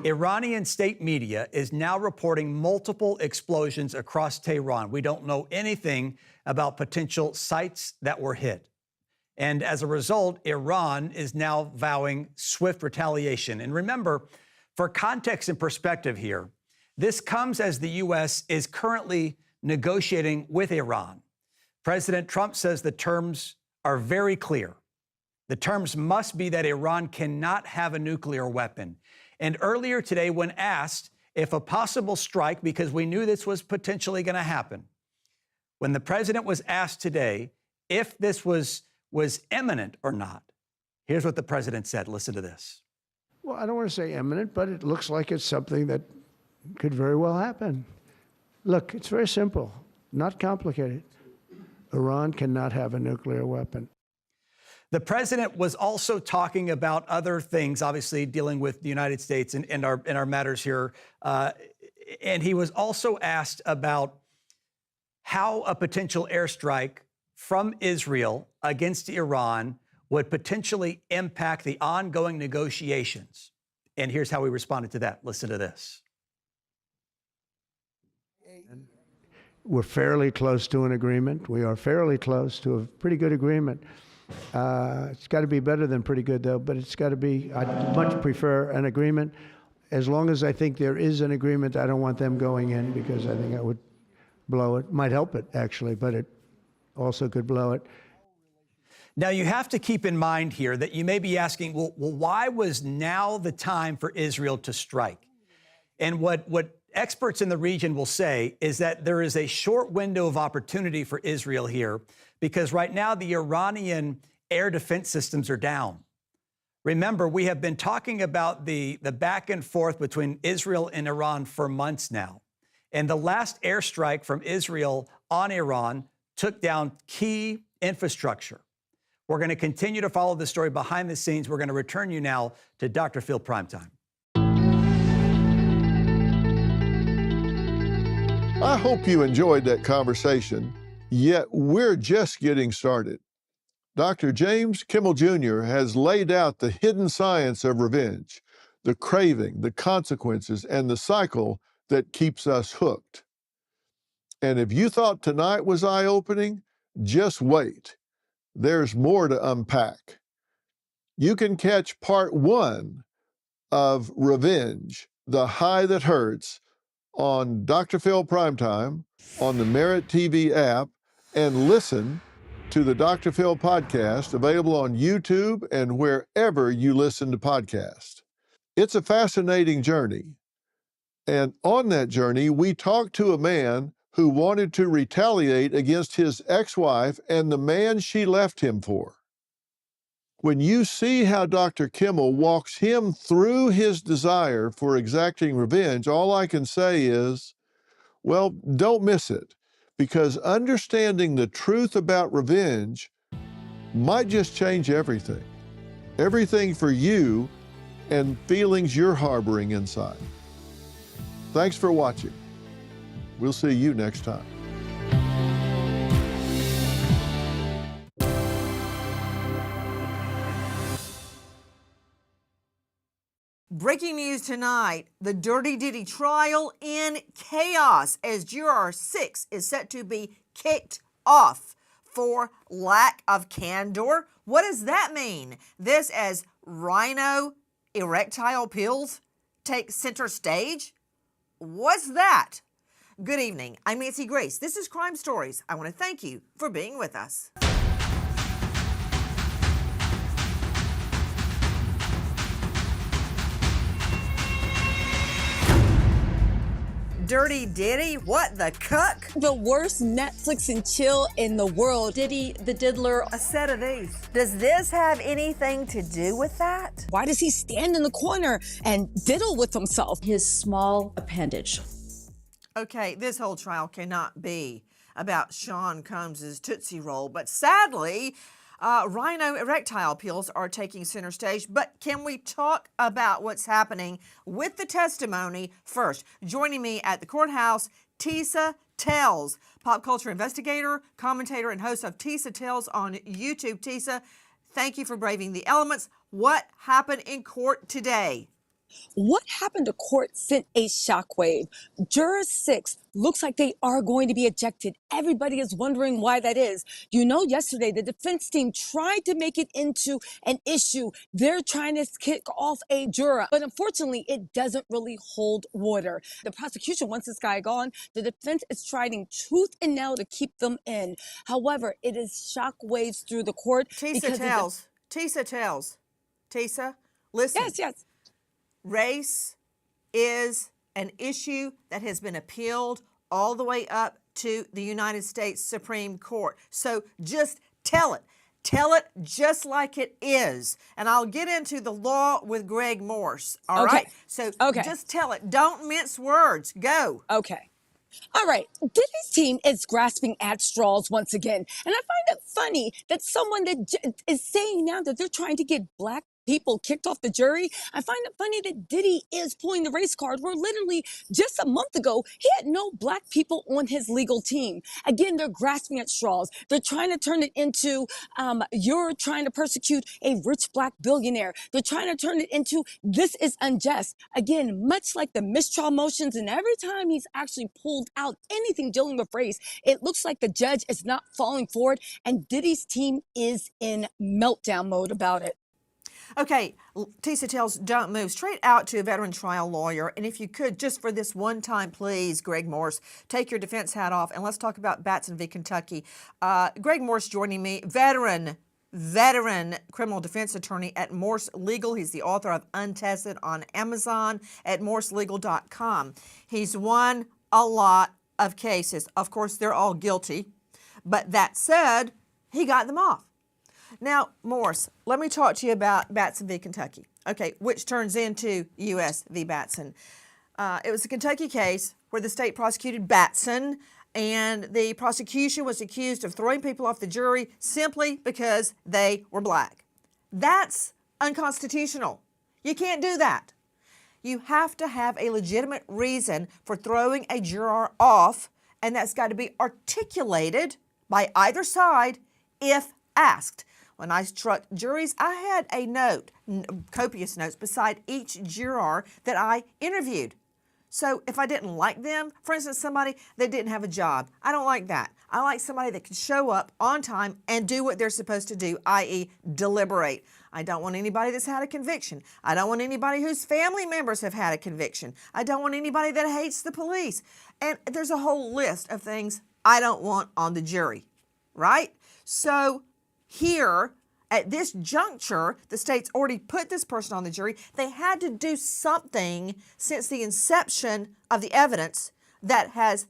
Iranian state media is now reporting multiple explosions across Tehran. We don't know anything about potential sites that were hit. And as a result, Iran is now vowing swift retaliation. And remember, for context and perspective here, this comes as the U.S. is currently negotiating with Iran. President Trump says the terms are very clear. The terms must be that Iran cannot have a nuclear weapon. And earlier today, when asked if a possible strike, because we knew this was potentially going to happen, when the president was asked today if this was imminent or not, here's what the president said. Listen to this. Well, I don't want to say imminent, but it looks like it's something that could very well happen. Look, it's very simple, not complicated. Iran cannot have a nuclear weapon. The president was also talking about other things, obviously dealing with the United States and our matters here. And he was also asked about how a potential airstrike from Israel against Iran would potentially impact the ongoing negotiations. And here's how he responded to that. Listen to this. We're fairly close to an agreement. We are fairly close to a pretty good agreement. It's got to be better than pretty good, though, but it's got to be, I'd much prefer an agreement. As long as I think there is an agreement, I don't want them going in because I think that would blow it. Might help it, actually, but it also could blow it. Now, you have to keep in mind here that you may be asking, well, why was now the time for Israel to strike? And what experts in the region will say is that there is a short window of opportunity for Israel here because right now the Iranian air defense systems are down. Remember, we have been talking about the back and forth between Israel and Iran for months now. And the last airstrike from Israel on Iran took down key infrastructure. We're going to continue to follow the story behind the scenes. We're going to return you now to Dr. Phil Primetime. I hope you enjoyed that conversation, yet we're just getting started. Dr. James Kimmel Jr. has laid out the hidden science of revenge, the craving, the consequences, and the cycle that keeps us hooked. And if you thought tonight was eye-opening, just wait. There's more to unpack. You can catch part 1 of Revenge, The High That Hurts, on Dr. Phil Primetime, on the Merit TV app, and listen to the Dr. Phil podcast available on YouTube and wherever you listen to podcasts. It's a fascinating journey. And on that journey, we talked to a man who wanted to retaliate against his ex-wife and the man she left him for. When you see how Dr. Kimmel walks him through his desire for exacting revenge, all I can say is, well, don't miss it, because understanding the truth about revenge might just change everything. Everything for you and feelings you're harboring inside. Thanks for watching. We'll see you next time. Breaking news tonight, the Dirty Diddy trial in chaos as Juror 6 is set to be kicked off for lack of candor. What does that mean? This as rhino erectile pills take center stage? What's that? Good evening. I'm Nancy Grace. This is Crime Stories. I want to thank you for being with us. Dirty Diddy? What the cuck? The worst Netflix and chill in the world. Diddy, the diddler. A set of these. Does this have anything to do with that? Why does he stand in the corner and diddle with himself? His small appendage. Okay, this whole trial cannot be about Sean Combs' Tootsie Roll, but sadly, rhino erectile pills are taking center stage. But can we talk about what's happening with the testimony first? Joining me at the courthouse, Tisa Tells, pop culture investigator, commentator, and host of Tisa Tells on YouTube. Tisa, thank you for braving the elements. What happened in court today? What happened to court sent a shockwave. Juror 6 looks like they are going to be ejected. Everybody is wondering why that is. You know, yesterday the defense team tried to make it into an issue. They're trying to kick off a juror, but unfortunately, it doesn't really hold water. The prosecution wants this guy gone. The defense is trying tooth and nail to keep them in. However, it is shockwaves through the court. Tisa tells. Tisa, listen. Yes. Race is an issue that has been appealed all the way up to the United States Supreme Court. So just tell it. Tell it just like it is. And I'll get into the law with Greg Morse. All right? So just tell it. Don't mince words. Go. Okay. All right, Diddy's team is grasping at straws once again. And I find it funny that someone that is saying now that they're trying to get black people kicked off the jury. I find it funny that Diddy is pulling the race card where literally just a month ago, he had no black people on his legal team. Again, they're grasping at straws. They're trying to turn it into, you're trying to persecute a rich black billionaire. They're trying to turn it into, this is unjust. Again, much like the mistrial motions, and every time he's actually pulled out anything dealing with race, it looks like the judge is not falling for it, and Diddy's team is in meltdown mode about it. Okay, Tisa tells, don't move. Straight out to a veteran trial lawyer. And if you could, just for this one time, please, Greg Morse, take your defense hat off and let's talk about Batson v. Kentucky. Greg Morse joining me, veteran criminal defense attorney at Morse Legal. He's the author of Untested on Amazon at morselegal.com. He's won a lot of cases. Of course, they're all guilty. But that said, he got them off. Now, Morse, let me talk to you about Batson v. Kentucky, okay, which turns into U.S. v. Batson. It was a Kentucky case where the state prosecuted Batson, and the prosecution was accused of throwing people off the jury simply because they were black. That's unconstitutional. You can't do that. You have to have a legitimate reason for throwing a juror off, and that's got to be articulated by either side if asked. When I struck juries, I had a note, copious notes, beside each juror that I interviewed. So if I didn't like them, for instance, somebody that didn't have a job, I don't like that. I like somebody that can show up on time and do what they're supposed to do, i.e. deliberate. I don't want anybody that's had a conviction. I don't want anybody whose family members have had a conviction. I don't want anybody that hates the police. And there's a whole list of things I don't want on the jury, right? So here, at this juncture, the state's already put this person on the jury. They had to do something since the inception of the evidence that has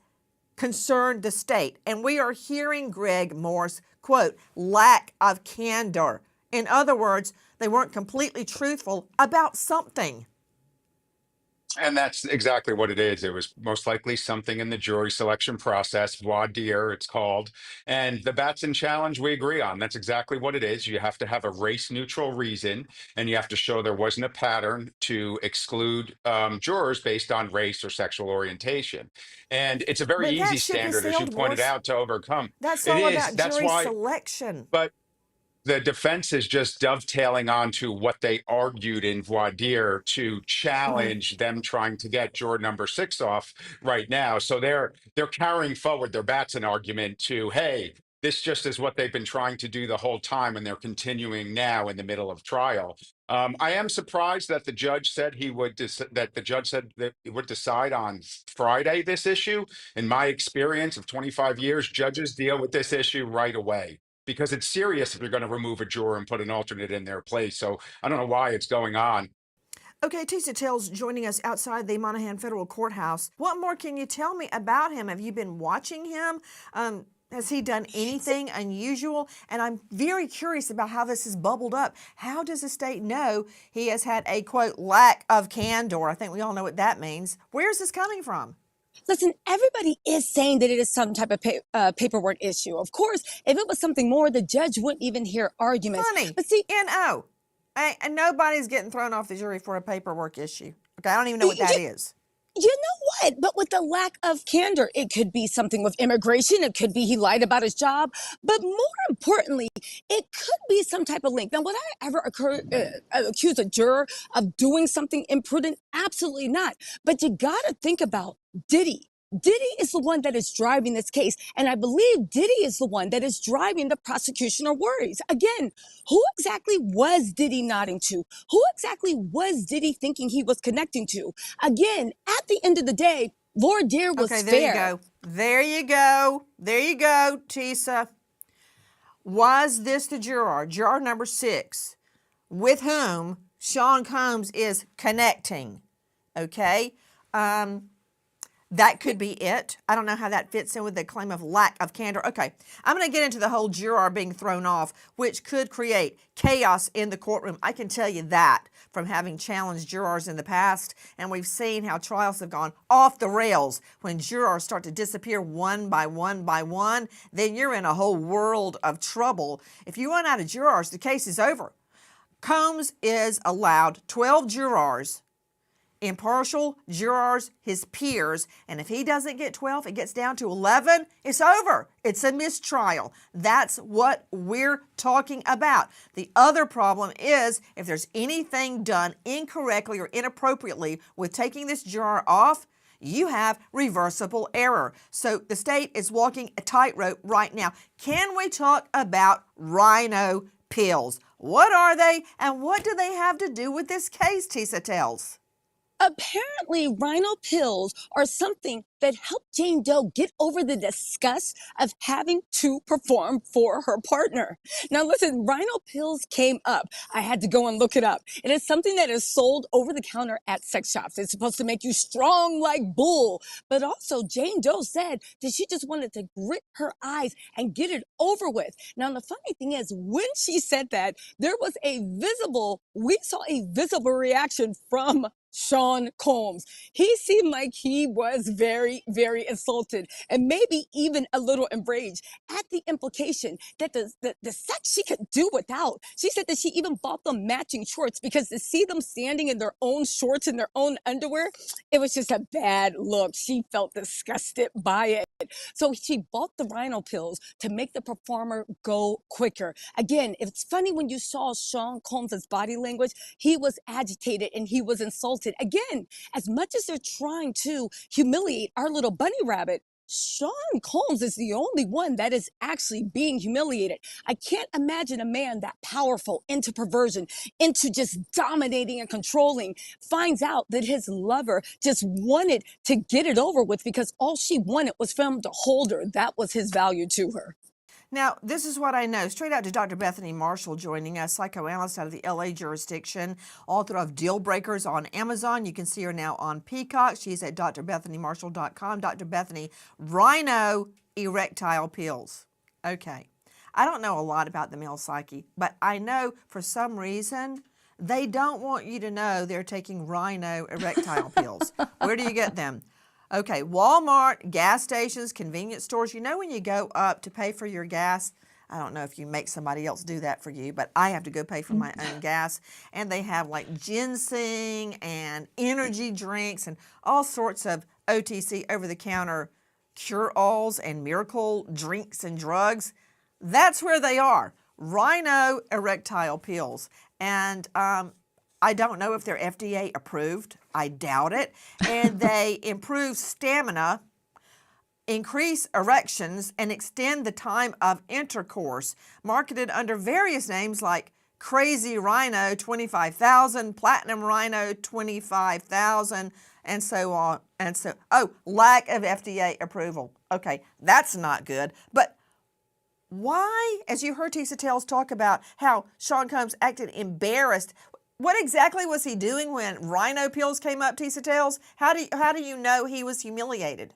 concerned the state. And we are hearing Greg Morse, quote, lack of candor. In other words, they weren't completely truthful about something. And that's exactly what it is. It was most likely something in the jury selection process, voir dire, it's called. And the Batson challenge, we agree on. That's exactly what it is. You have to have a race-neutral reason, and you have to show there wasn't a pattern to exclude jurors based on race or sexual orientation. And it's a very easy standard, as you pointed out, to overcome. That's It all is. about That's jury why. selection. But the defense is just dovetailing onto what they argued in voir dire to challenge them trying to get juror number 6 off right now. So they're carrying forward their Batson argument to, hey, this just is what they've been trying to do the whole time, and they're continuing now in the middle of trial. I am surprised that the judge said he would decide on Friday this issue. In my experience of 25 years, judges deal with this issue right away, because it's serious if you're going to remove a juror and put an alternate in their place. So I don't know why it's going on. Okay, Tisa Tell's joining us outside the Monaghan Federal Courthouse. What more can you tell me about him? Have you been watching him? Has he done anything unusual? And I'm very curious about how this has bubbled up. How does the state know he has had a, quote, lack of candor? I think we all know what that means. Where's this coming from? Listen, everybody is saying that it is some type of paperwork issue. Of course, if it was something more, the judge wouldn't even hear arguments. Honey, but see, N-O. And nobody's getting thrown off the jury for a paperwork issue. Okay, I don't even know what that is. You know what? But with the lack of candor, it could be something with immigration. It could be he lied about his job. But more importantly, it could be some type of link. Now, would I ever accuse a juror of doing something imprudent? Absolutely not. But you got to think about Diddy. Diddy is the one that is driving this case. And I believe Diddy is the one that is driving the prosecution or worries. Again, who exactly was Diddy nodding to? Who exactly was Diddy thinking he was connecting to? Again, at the end of the day, voir dire was Okay, fair. there you go. There you go. There you go, Tisa. Was this the juror number 6, with whom Sean Combs is connecting? Okay. That could be it. I don't know how that fits in with the claim of lack of candor. Okay, I'm going to get into the whole juror being thrown off, which could create chaos in the courtroom. I can tell you that from having challenged jurors in the past, and we've seen how trials have gone off the rails. When jurors start to disappear one by one by one, then you're in a whole world of trouble. If you run out of jurors, the case is over. Combs is allowed 12 jurors, impartial jurors, his peers, and if he doesn't get 12, it gets down to 11, it's over. It's a mistrial. That's what we're talking about. The other problem is if there's anything done incorrectly or inappropriately with taking this juror off, you have reversible error. So the state is walking a tightrope right now. Can we talk about rhino pills? What are they and what do they have to do with this case, Tisa tells? Apparently, rhino pills are something that help Jane Doe get over the disgust of having to perform for her partner. Now listen, rhino pills came up. I had to go and look it up. It is something that is sold over the counter at sex shops. It's supposed to make you strong like bull. But also, Jane Doe said that she just wanted to grit her eyes and get it over with. Now, the funny thing is, when she said that, we saw a visible reaction from Sean Combs. He seemed like he was very, very insulted and maybe even a little enraged at the implication that the sex she could do without. She said that she even bought them matching shorts because to see them standing in their own shorts and their own underwear, it was just a bad look. She felt disgusted by it. So she bought the rhino pills to make the performer go quicker. Again, it's funny when you saw Sean Combs' body language, he was agitated and he was insulted. Again, as much as they're trying to humiliate our little bunny rabbit, Sean Combs is the only one that is actually being humiliated. I can't imagine a man that powerful into perversion, into just dominating and controlling, finds out that his lover just wanted to get it over with because all she wanted was for him to hold her. That was his value to her. Now, this is what I know. Straight out to Dr. Bethany Marshall joining us, psychoanalyst out of the LA jurisdiction, author of Deal Breakers on Amazon. You can see her now on Peacock. She's at drbethanymarshall.com. Dr. Bethany, rhino erectile pills. Okay. I don't know a lot about the male psyche, but I know for some reason they don't want you to know they're taking rhino erectile pills. Where do you get them? Okay, Walmart, gas stations, convenience stores. You know when you go up to pay for your gas, I don't know if you make somebody else do that for you, but I have to go pay for my own gas. And they have like ginseng and energy drinks and all sorts of OTC, over-the-counter cure-alls and miracle drinks and drugs. That's where they are, rhino erectile pills. And I don't know if they're FDA approved. I doubt it. And they improve stamina, increase erections, and extend the time of intercourse. Marketed under various names like Crazy Rhino 25,000, Platinum Rhino 25,000, and so on. Lack of FDA approval. Okay, that's not good. But why, as you heard Tisa Tells talk about how Sean Combs acted embarrassed, what exactly was he doing when rhino pills came up, Tisa Tells? How do you know he was humiliated?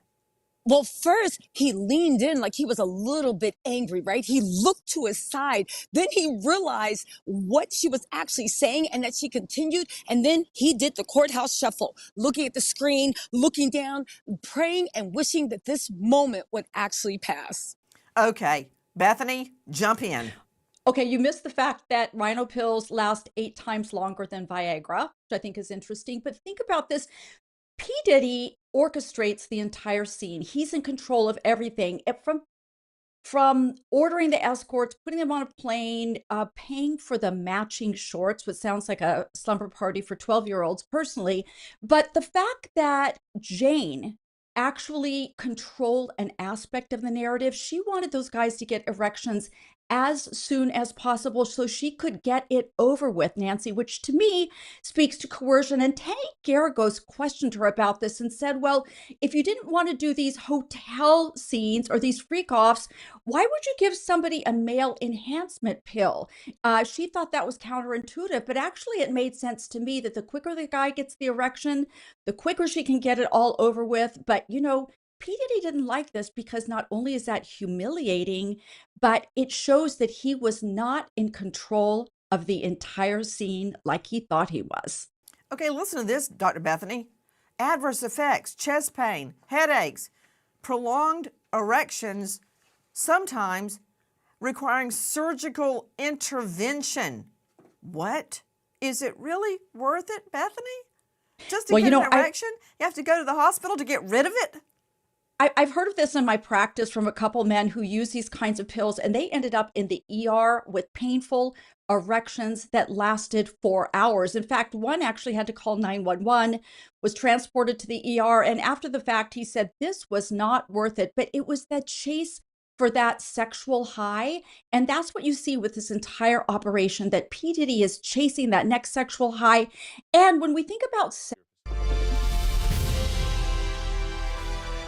Well, first, he leaned in like he was a little bit angry, right? He looked to his side. Then he realized what she was actually saying and that she continued. And then he did the courthouse shuffle, looking at the screen, looking down, praying and wishing that this moment would actually pass. Okay, Bethany, jump in. Okay, you missed the fact that rhino pills last 8 times longer than Viagra, which I think is interesting. But think about this. P. Diddy orchestrates the entire scene. He's in control of everything, from ordering the escorts, putting them on a plane, paying for the matching shorts, which sounds like a slumber party for 12-year-olds personally. But the fact that Jane actually controlled an aspect of the narrative, she wanted those guys to get erections as soon as possible so she could get it over with, Nancy, which to me speaks to coercion. And Tanny Garagos questioned her about this and said, well, if you didn't want to do these hotel scenes or these freak-offs, why would you give somebody a male enhancement pill? She thought that was counterintuitive, but actually it made sense to me that the quicker the guy gets the erection, the quicker she can get it all over with. But, you know, P. Diddy didn't like this because not only is that humiliating, but it shows that he was not in control of the entire scene like he thought he was. Okay, listen to this, Dr. Bethany. Adverse effects, chest pain, headaches, prolonged erections, sometimes requiring surgical intervention. What? Is it really worth it, Bethany? Just to get an erection? You have to go to the hospital to get rid of it? I've heard of this in my practice from a couple men who use these kinds of pills, and they ended up in the ER with painful erections that lasted 4 hours. In fact, one actually had to call 911, was transported to the ER, and after the fact, he said this was not worth it. But it was that chase for that sexual high, and that's what you see with this entire operation, that P. Diddy is chasing that next sexual high. And when we think about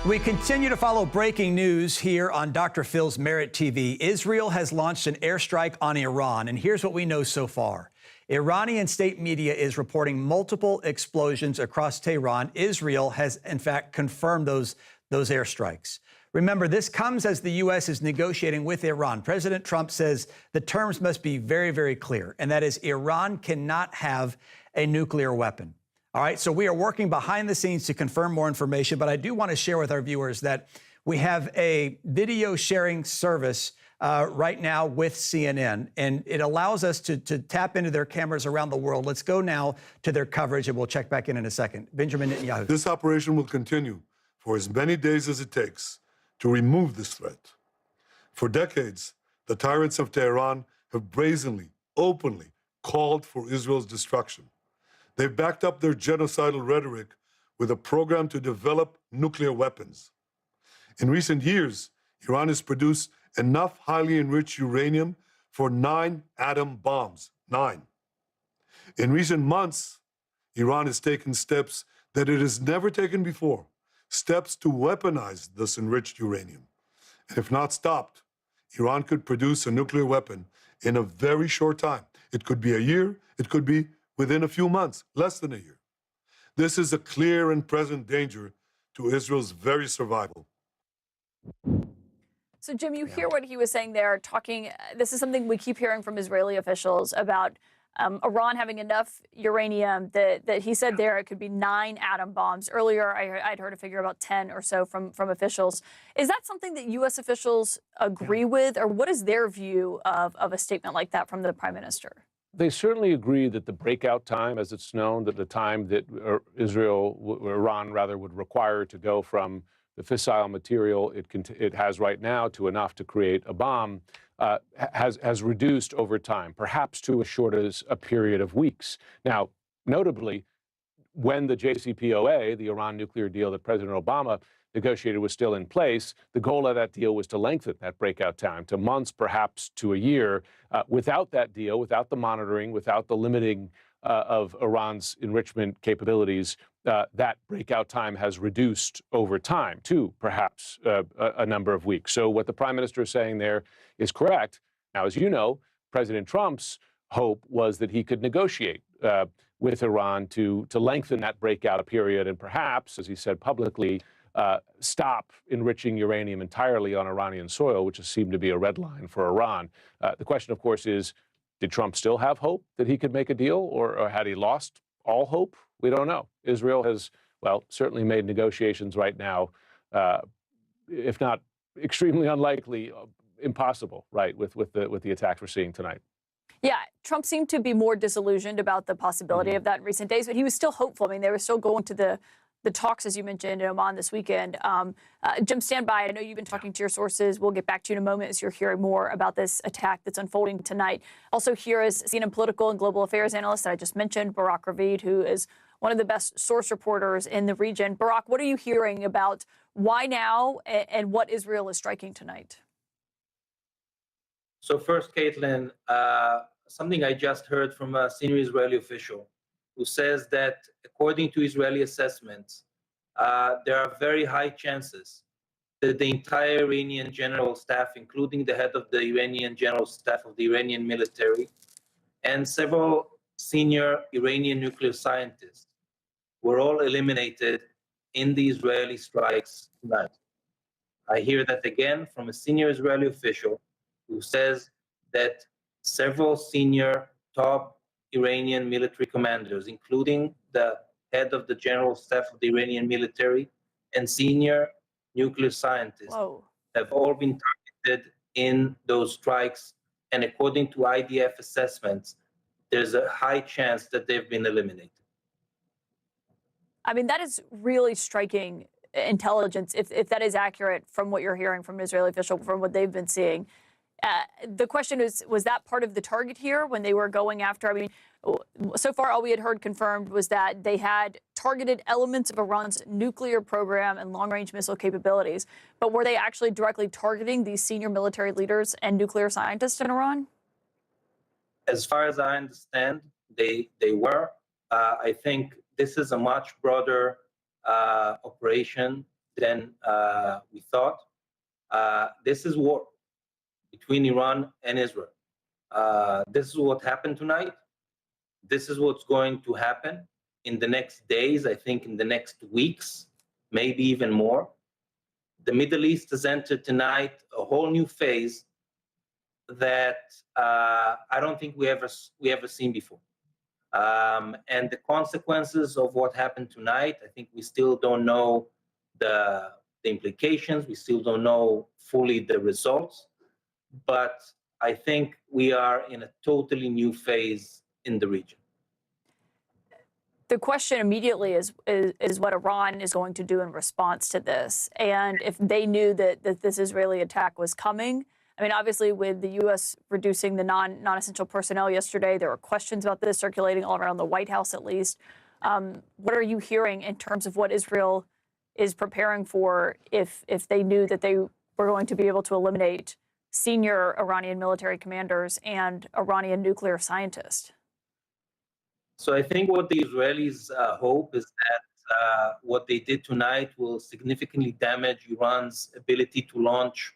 we continue to follow breaking news here on Dr. Phil's Merit TV. Israel has launched an airstrike on Iran, and here's what we know so far. Iranian state media is reporting multiple explosions across Tehran. Israel has, in fact, confirmed those airstrikes. Remember, this comes as the U.S. is negotiating with Iran. President Trump says the terms must be very, very clear, and that is Iran cannot have a nuclear weapon. All right, so we are working behind the scenes to confirm more information, but I do want to share with our viewers that we have a video sharing service right now with CNN, and it allows us to tap into their cameras around the world. Let's go now to their coverage, and we'll check back in a second. Benjamin Netanyahu. This operation will continue for as many days as it takes to remove this threat. For decades, the tyrants of Tehran have brazenly, openly called for Israel's destruction. They've backed up their genocidal rhetoric with a program to develop nuclear weapons. In recent years, Iran has produced enough highly enriched uranium for 9 atom bombs. 9. In recent months, Iran has taken steps that it has never taken before, steps to weaponize this enriched uranium. And if not stopped, Iran could produce a nuclear weapon in a very short time. It could be a year, it could be within a few months, less than a year. This is a clear and present danger to Israel's very survival. So, Jim, you hear what he was saying there, talking, this is something we keep hearing from Israeli officials about Iran having enough uranium that he said there it could be 9 atom bombs. Earlier, I'd heard a figure about 10 or so from officials. Is that something that U.S. officials agree with, or what is their view of a statement like that from the prime minister? They certainly agree that the breakout time, as it's known, that the time that Iran rather would require to go from the fissile material it has right now to enough to create a bomb, has reduced over time, perhaps to as short as a period of weeks. Now, notably, when the JCPOA, the Iran nuclear deal that President Obama negotiated, was still in place, the goal of that deal was to lengthen that breakout time to months, perhaps to a year. Without that deal, without the monitoring, without the limiting of Iran's enrichment capabilities, that breakout time has reduced over time to perhaps a number of weeks. So what the prime minister is saying there is correct. Now, as you know, President Trump's hope was that he could negotiate with Iran to lengthen that breakout period and perhaps, as he said publicly, stop enriching uranium entirely on Iranian soil, which has seemed to be a red line for Iran. The question, of course, is, did Trump still have hope that he could make a deal, or had he lost all hope? We don't know. Israel has, well, certainly made negotiations right now, if not extremely unlikely, impossible, right, with the attacks we're seeing tonight. Yeah, Trump seemed to be more disillusioned about the possibility of that in recent days, but he was still hopeful. I mean, they were still going to the the talks, as you mentioned, in Oman this weekend. Jim, stand by. I know you've been talking to your sources. We'll get back to you in a moment as you're hearing more about this attack that's unfolding tonight. Also here is CNN political and global affairs analyst that I just mentioned, Barak Ravid, who is one of the best source reporters in the region. Barak, what are you hearing about why now and what Israel is striking tonight? So first, Caitlin, something I just heard from a senior Israeli official who says that according to Israeli assessments, there are very high chances that the entire Iranian general staff, including the head of the Iranian general staff of the Iranian military, and several senior Iranian nuclear scientists were all eliminated in the Israeli strikes tonight. I hear that again from a senior Israeli official who says that several senior top Iranian military commanders, including the head of the general staff of the Iranian military and senior nuclear scientists, have all been targeted in those strikes. And according to IDF assessments, there's a high chance that they've been eliminated. I mean, that is really striking intelligence, if that is accurate from what you're hearing from an Israeli official, from what they've been seeing. The question is, was that part of the target here when they were going after? I mean, so far, all we had heard confirmed was that they had targeted elements of Iran's nuclear program and long-range missile capabilities. But were they actually directly targeting these senior military leaders and nuclear scientists in Iran? As far as I understand, they were. I think this is a much broader operation than we thought. This is war between Iran and Israel. This is what happened tonight. This is what's going to happen in the next days, I think in the next weeks, maybe even more. The Middle East has entered tonight a whole new phase that I don't think we ever seen before. And the consequences of what happened tonight, I think we still don't know the implications. We still don't know fully the results. But I think we are in a totally new phase in the region. The question immediately is what Iran is going to do in response to this. And if they knew that this Israeli attack was coming, I mean, obviously, with the U.S. reducing the non-essential personnel yesterday, there were questions about this circulating all around the White House, at least. What are you hearing in terms of what Israel is preparing for if they knew that they were going to be able to eliminate senior Iranian military commanders and Iranian nuclear scientists? So I think what the Israelis hope is that what they did tonight will significantly damage Iran's ability to launch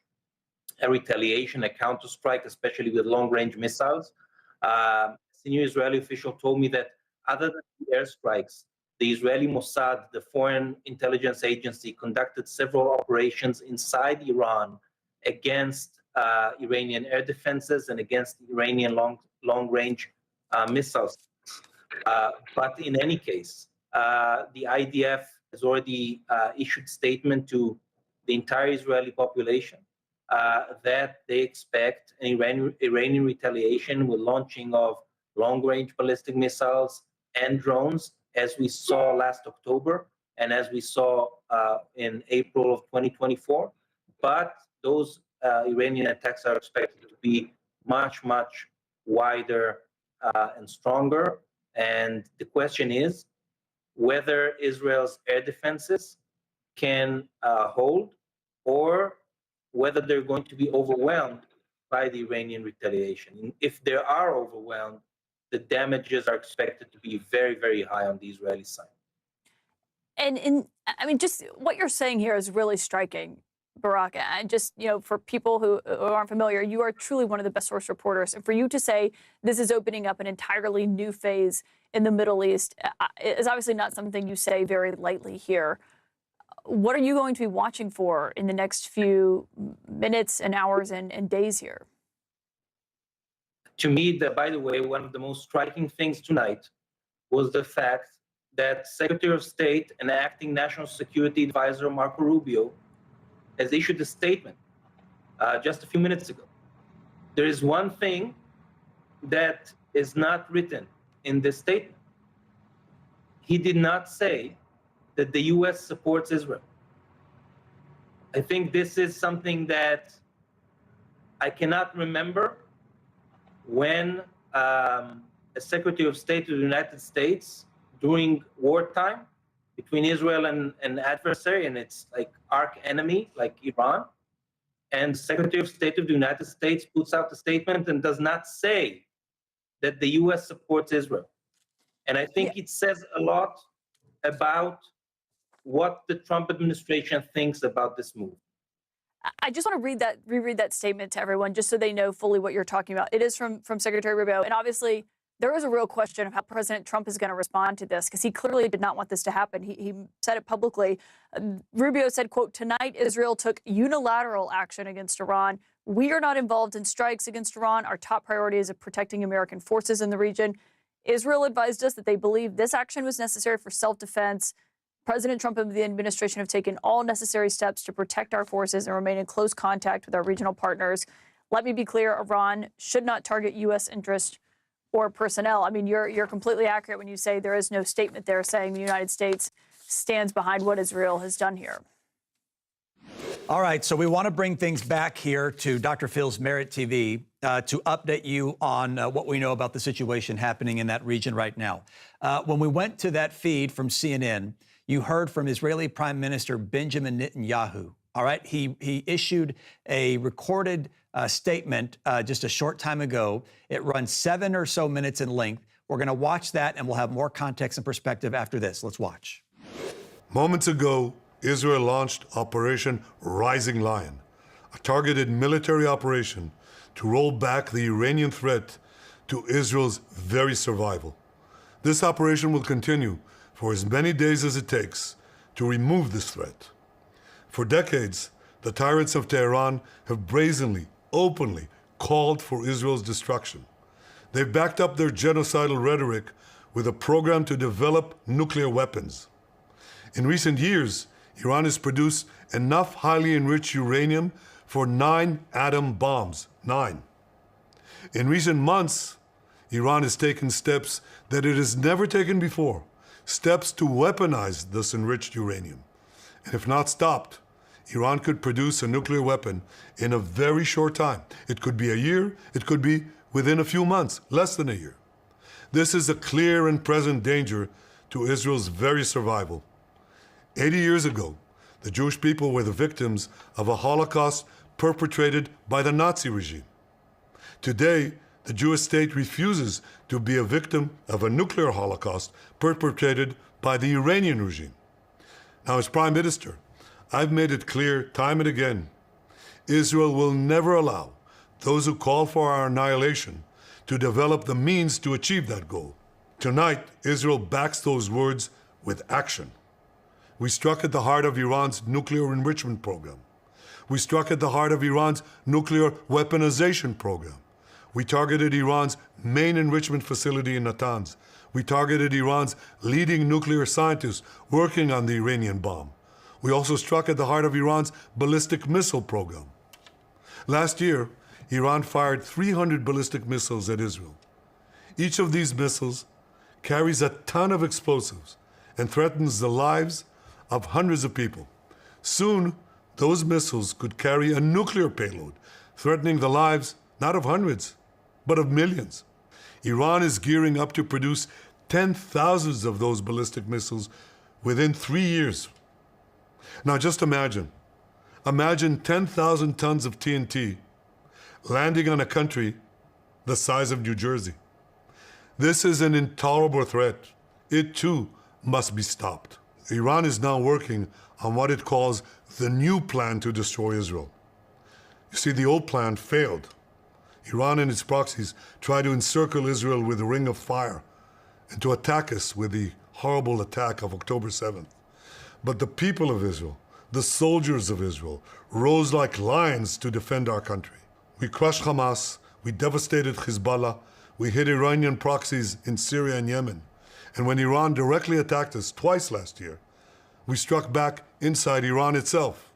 a retaliation, a counterstrike, especially with long-range missiles. A senior Israeli official told me that other than the airstrikes, the Israeli Mossad, the foreign intelligence agency, conducted several operations inside Iran against Iranian air defenses and against Iranian long-range missiles. But in any case, the IDF has already issued statement to the entire Israeli population that they expect an Iranian retaliation with launching of long-range ballistic missiles and drones, as we saw last October and as we saw in April of 2024. But those Iranian attacks are expected to be much, much wider and stronger. And the question is whether Israel's air defenses can hold, or whether they're going to be overwhelmed by the Iranian retaliation. If they are overwhelmed, the damages are expected to be very, very high on the Israeli side. And I mean, just what you're saying here is really striking, Barak. And just, for people who aren't familiar, you are truly one of the best source reporters. And for you to say this is opening up an entirely new phase in the Middle East is obviously not something you say very lightly here. What are you going to be watching for in the next few minutes and hours and days here? To me, by the way, one of the most striking things tonight was the fact that Secretary of State and Acting National Security Advisor Marco Rubio has issued a statement just a few minutes ago. There is one thing that is not written in this statement. He did not say that the U.S. supports Israel. I think this is something that I cannot remember when a Secretary of State of the United States during wartime between Israel and an adversary, and it's like arch enemy like Iran, and Secretary of State of the United States puts out a statement and does not say that the U.S. supports Israel. And I think it says a lot about what the Trump administration thinks about this move. I just want to reread that statement to everyone, just so they know fully what you're talking about. It is from Secretary Rubio, and obviously there is a real question of how President Trump is going to respond to this, because he clearly did not want this to happen. He said it publicly. Rubio said, quote, "Tonight, Israel took unilateral action against Iran. We are not involved in strikes against Iran. Our top priority is protecting American forces in the region. Israel advised us that they believe this action was necessary for self-defense. President Trump and the administration have taken all necessary steps to protect our forces and remain in close contact with our regional partners. Let me be clear, Iran should not target U.S. interests or personnel." I mean, you're completely accurate when you say there is no statement there saying the United States stands behind what Israel has done here. All right, so we want to bring things back here to Dr. Phil's Merit TV to update you on what we know about the situation happening in that region right now. When we went to that feed from CNN, you heard from Israeli Prime Minister Benjamin Netanyahu. All right, he issued a recorded statement just a short time ago. It runs 7 or so minutes in length. We're going to watch that, and we'll have more context and perspective after this. Let's watch. Moments ago, Israel launched Operation Rising Lion, a targeted military operation to roll back the Iranian threat to Israel's very survival. This operation will continue for as many days as it takes to remove this threat. For decades, the tyrants of Tehran have brazenly, openly called for Israel's destruction. They've backed up their genocidal rhetoric with a program to develop nuclear weapons. In recent years, Iran has produced enough highly enriched uranium for 9 atom bombs. 9. In recent months, Iran has taken steps that it has never taken before, steps to weaponize this enriched uranium. And if not stopped, Iran could produce a nuclear weapon in a very short time. It could be a year, it could be within a few months, less than a year. This is a clear and present danger to Israel's very survival. 80 years ago, the Jewish people were the victims of a Holocaust perpetrated by the Nazi regime. Today, the Jewish state refuses to be a victim of a nuclear Holocaust perpetrated by the Iranian regime. Now, as Prime Minister, I've made it clear time and again, Israel will never allow those who call for our annihilation to develop the means to achieve that goal. Tonight, Israel backs those words with action. We struck at the heart of Iran's nuclear enrichment program. We struck at the heart of Iran's nuclear weaponization program. We targeted Iran's main enrichment facility in Natanz. We targeted Iran's leading nuclear scientists working on the Iranian bomb. We also struck at the heart of Iran's ballistic missile program. Last year, Iran fired 300 ballistic missiles at Israel. Each of these missiles carries a ton of explosives and threatens the lives of hundreds of people. Soon, those missiles could carry a nuclear payload, threatening the lives not of hundreds, but of millions. Iran is gearing up to produce 10,000 of those ballistic missiles within 3 years. Now just imagine 10,000 tons of TNT landing on a country the size of New Jersey. This is an intolerable threat. It too must be stopped. Iran is now working on what it calls the new plan to destroy Israel. You see, the old plan failed. Iran and its proxies tried to encircle Israel with a ring of fire and to attack us with the horrible attack of October 7th. But the people of Israel, the soldiers of Israel, rose like lions to defend our country. We crushed Hamas, we devastated Hezbollah, we hit Iranian proxies in Syria and Yemen. And when Iran directly attacked us twice last year, we struck back inside Iran itself.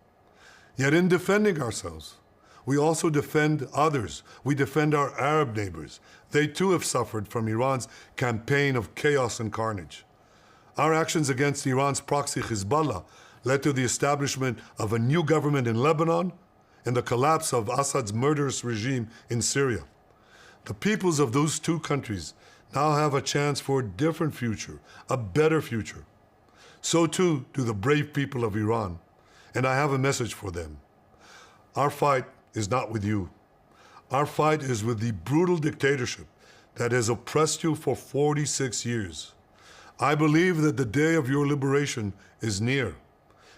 Yet in defending ourselves, we also defend others. We defend our Arab neighbors. They too have suffered from Iran's campaign of chaos and carnage. Our actions against Iran's proxy Hezbollah led to the establishment of a new government in Lebanon and the collapse of Assad's murderous regime in Syria. The peoples of those two countries now have a chance for a different future, a better future. So too do the brave people of Iran, and I have a message for them. Our fight is not with you. Our fight is with the brutal dictatorship that has oppressed you for 46 years. I believe that the day of your liberation is near.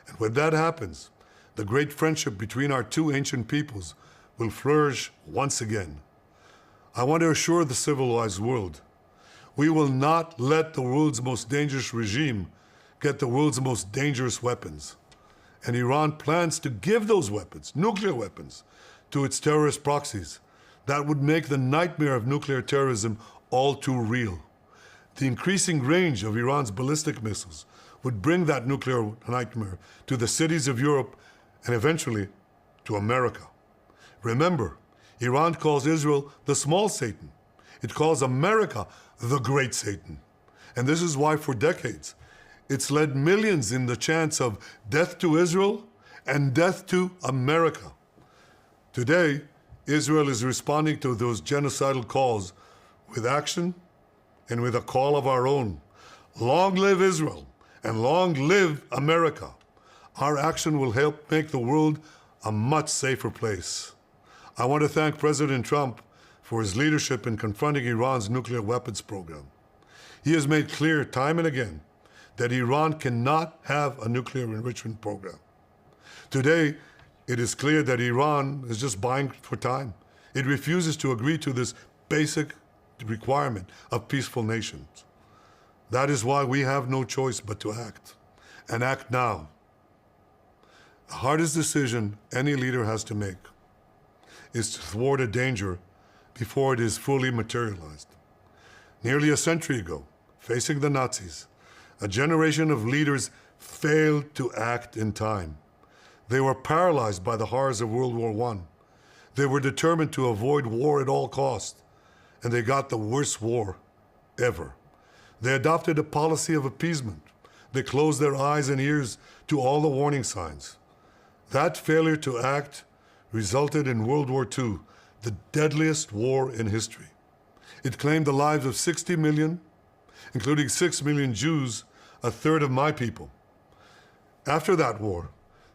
And when that happens, the great friendship between our two ancient peoples will flourish once again. I want to assure the civilized world, we will not let the world's most dangerous regime get the world's most dangerous weapons. And Iran plans to give those weapons, nuclear weapons, to its terrorist proxies. That would make the nightmare of nuclear terrorism all too real. The increasing range of Iran's ballistic missiles would bring that nuclear nightmare to the cities of Europe and eventually to America. Remember, Iran calls Israel the small Satan. It calls America the great Satan. And this is why for decades, it's led millions in the chants of death to Israel and death to America. Today, Israel is responding to those genocidal calls with action and with a call of our own. Long live Israel and long live America. Our action will help make the world a much safer place. I want to thank President Trump for his leadership in confronting Iran's nuclear weapons program. He has made clear time and again that Iran cannot have a nuclear enrichment program. Today, it is clear that Iran is just buying for time. It refuses to agree to this basic requirement of peaceful nations. That is why we have no choice but to act, and act now. The hardest decision any leader has to make is to thwart a danger before it is fully materialized. Nearly a century ago, facing the Nazis, a generation of leaders failed to act in time. They were paralyzed by the horrors of World War I. They were determined to avoid war at all costs, and they got the worst war ever. They adopted a policy of appeasement. They closed their eyes and ears to all the warning signs. That failure to act resulted in World War II, the deadliest war in history. It claimed the lives of 60 million, including 6 million Jews, a third of my people. After that war,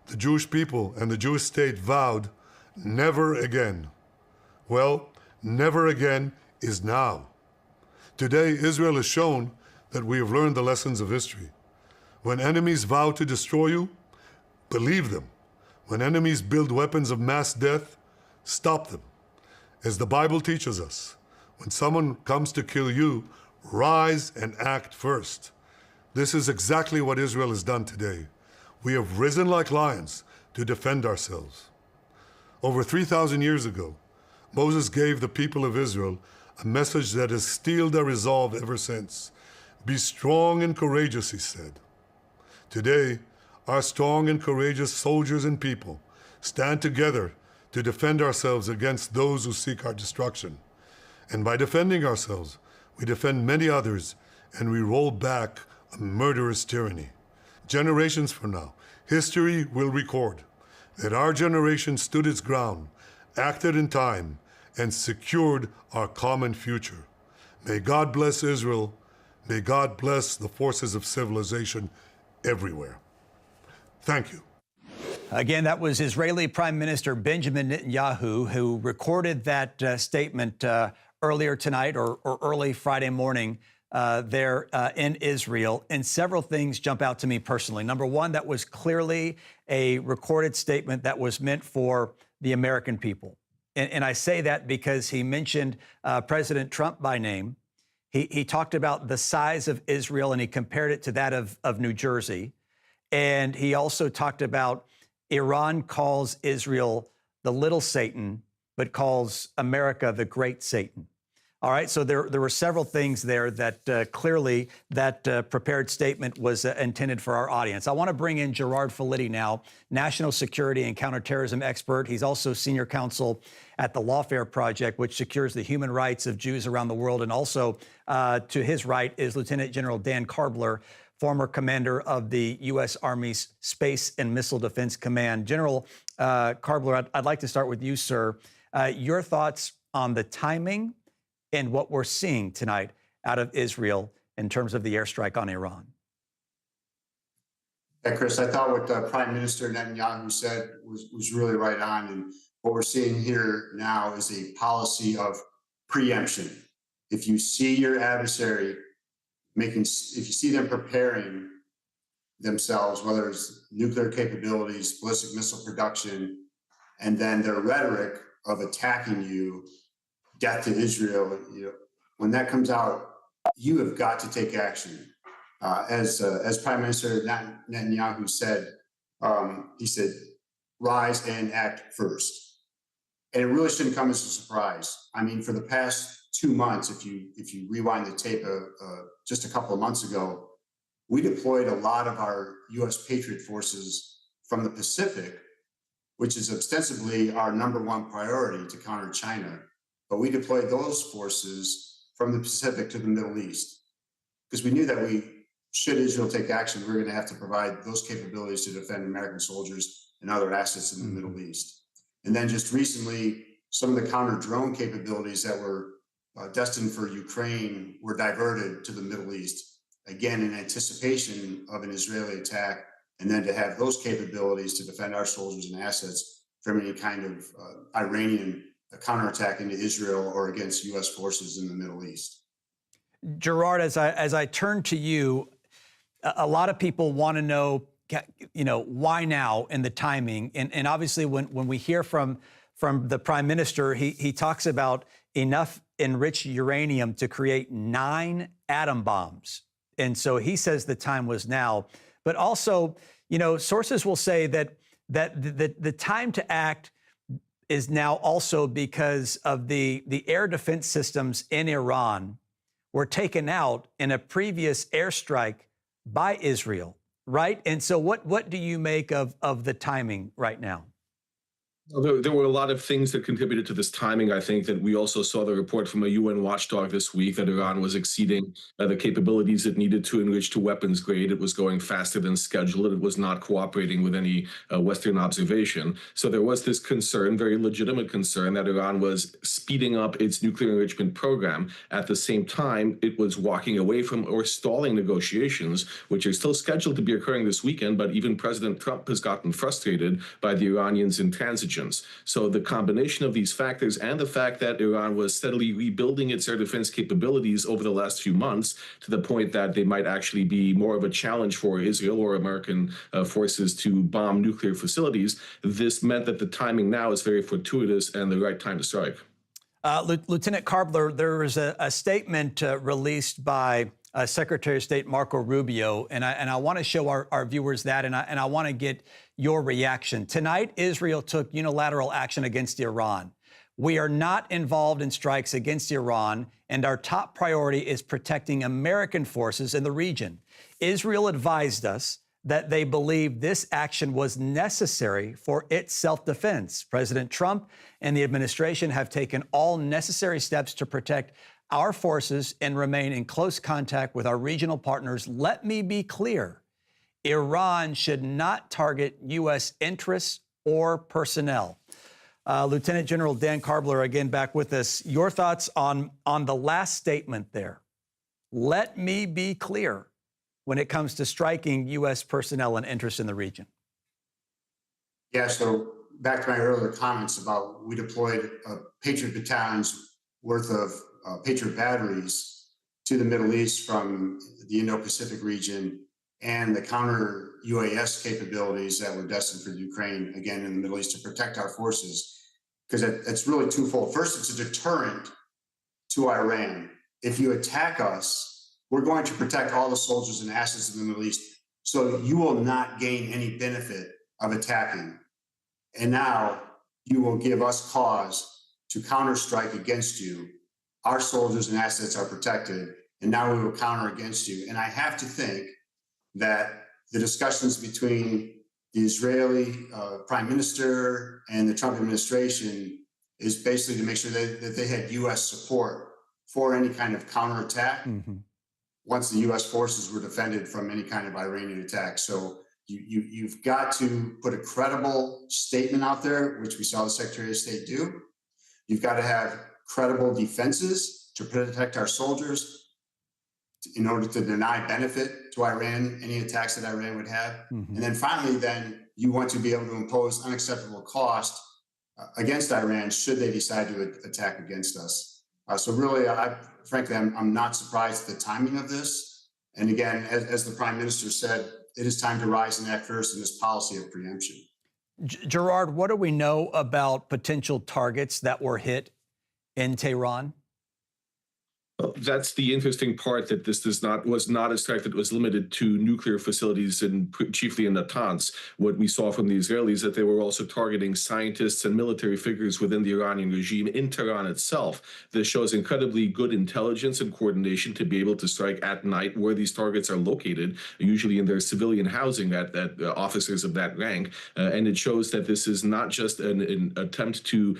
the Jewish people and the Jewish state vowed, never again. Well, never again is now. Today, Israel has shown that we have learned the lessons of history. When enemies vow to destroy you, believe them. When enemies build weapons of mass death, stop them. As the Bible teaches us, when someone comes to kill you, rise and act first. This is exactly what Israel has done today. We have risen like lions to defend ourselves. Over 3,000 years ago, Moses gave the people of Israel a message that has steeled their resolve ever since. Be strong and courageous, he said. Today, our strong and courageous soldiers and people stand together to defend ourselves against those who seek our destruction. And by defending ourselves, we defend many others, and we roll back a murderous tyranny. Generations from now, history will record that our generation stood its ground, acted in time, and secured our common future. May God bless Israel. May God bless the forces of civilization everywhere. Thank you. Again, that was Israeli Prime Minister Benjamin Netanyahu, who recorded that statement earlier tonight or early Friday morning there in Israel. And several things jump out to me personally. Number one, that was clearly a recorded statement that was meant for the American people. And I say that because he mentioned President Trump by name. He talked about the size of Israel, and he compared it to that of New Jersey. And he also talked about Iran calls Israel the little Satan, but calls America the great Satan. All right, so there were several things there that clearly that prepared statement was intended for our audience. I want to bring in Gerard Filitti now, national security and counterterrorism expert. He's also senior counsel at the Lawfare Project, which secures the human rights of Jews around the world. And also to his right is Lieutenant General Dan Karbler, former commander of the U.S. Army's Space and Missile Defense Command. General Karbler, I'd like to start with you, sir. Your thoughts on the timing and what we're seeing tonight out of Israel in terms of the airstrike on Iran. Yeah, Chris, I thought what Prime Minister Netanyahu said was really right on. And what we're seeing here now is a policy of preemption. If you see your adversary if you see them preparing themselves, whether it's nuclear capabilities, ballistic missile production, and then their rhetoric of attacking you, death to Israel, when that comes out, you have got to take action. As Prime Minister Netanyahu said, he said, rise and act first. And it really shouldn't come as a surprise. I mean, for the past 2 months, if you rewind the tape just a couple of months ago, we deployed a lot of our U.S. Patriot forces from the Pacific, which is ostensibly our #1 priority to counter China. But we deployed those forces from the Pacific to the Middle East because we knew that should Israel take action, we're going to have to provide those capabilities to defend American soldiers and other assets in the Middle East. And then just recently, some of the counter drone capabilities that were destined for Ukraine were diverted to the Middle East, again, in anticipation of an Israeli attack, and then to have those capabilities to defend our soldiers and assets from any kind of Iranian counterattack into Israel or against U.S. forces in the Middle East. Gerard, as I turn to you, a lot of people want to know, why now and the timing. And obviously, when we hear from the Prime Minister, he talks about enough enriched uranium to create 9 atom bombs. And so he says the time was now. But also, sources will say that the time to act is now also because of the air defense systems in Iran were taken out in a previous airstrike by Israel, right? And so what do you make of the timing right now? There were a lot of things that contributed to this timing. I think that we also saw the report from a UN watchdog this week that Iran was exceeding the capabilities it needed to enrich to weapons grade. It was going faster than scheduled. It was not cooperating with any Western observation. So there was this concern, very legitimate concern, that Iran was speeding up its nuclear enrichment program. At the same time, it was walking away from or stalling negotiations, which are still scheduled to be occurring this weekend. But even President Trump has gotten frustrated by the Iranians' intransigence. So the combination of these factors and the fact that Iran was steadily rebuilding its air defense capabilities over the last few months to the point that they might actually be more of a challenge for Israel or American forces to bomb nuclear facilities, this meant that the timing now is very fortuitous and the right time to strike. Lieutenant Karbler, there was a statement released by Secretary of State Marco Rubio, and I want to show our viewers that, and I want to get your reaction. Tonight, Israel took unilateral action against Iran. We are not involved in strikes against Iran, and our top priority is protecting American forces in the region. Israel advised us that they believe this action was necessary for its self-defense. President Trump and the administration have taken all necessary steps to protect our forces and remain in close contact with our regional partners. Let me be clear. Iran should not target U.S. interests or personnel. Lieutenant General Dan Karbler, again, back with us. Your thoughts on the last statement there. Let me be clear when it comes to striking U.S. personnel and interests in the region. Yeah, so back to my earlier comments about we deployed Patriot battalions worth of Patriot batteries to the Middle East from the Indo-Pacific region and the counter UAS capabilities that were destined for Ukraine, again, in the Middle East to protect our forces, because it's really twofold. First, it's a deterrent to Iran. If you attack us, we're going to protect all the soldiers and assets in the Middle East, so you will not gain any benefit of attacking. And now you will give us cause to counterstrike against you. Our soldiers and assets are protected, and now we will counter against you. And I have to think that the discussions between the Israeli prime minister and the Trump administration is basically to make sure that they had U.S. support for any kind of counterattack. once the U.S. forces were defended from any kind of Iranian attack. So you've got to put a credible statement out there, which we saw the Secretary of State do. You've got to have credible defenses to protect our soldiers in order to deny benefit to Iran, any attacks that Iran would have. Mm-hmm. And then finally, then you want to be able to impose unacceptable cost against Iran should they decide to attack against us. So really, frankly, I'm not surprised at the timing of this. And again, as the Prime Minister said, it is time to rise and act first in this policy of preemption. Gerard, what do we know about potential targets that were hit in Tehran? Well, that's the interesting part, that this was not a strike that was limited to nuclear facilities and chiefly in Natanz. What we saw from the Israelis, that they were also targeting scientists and military figures within the Iranian regime in Tehran itself. This shows incredibly good intelligence and coordination to be able to strike at night where these targets are located, usually in their civilian housing at officers of that rank. And it shows that this is not just an attempt to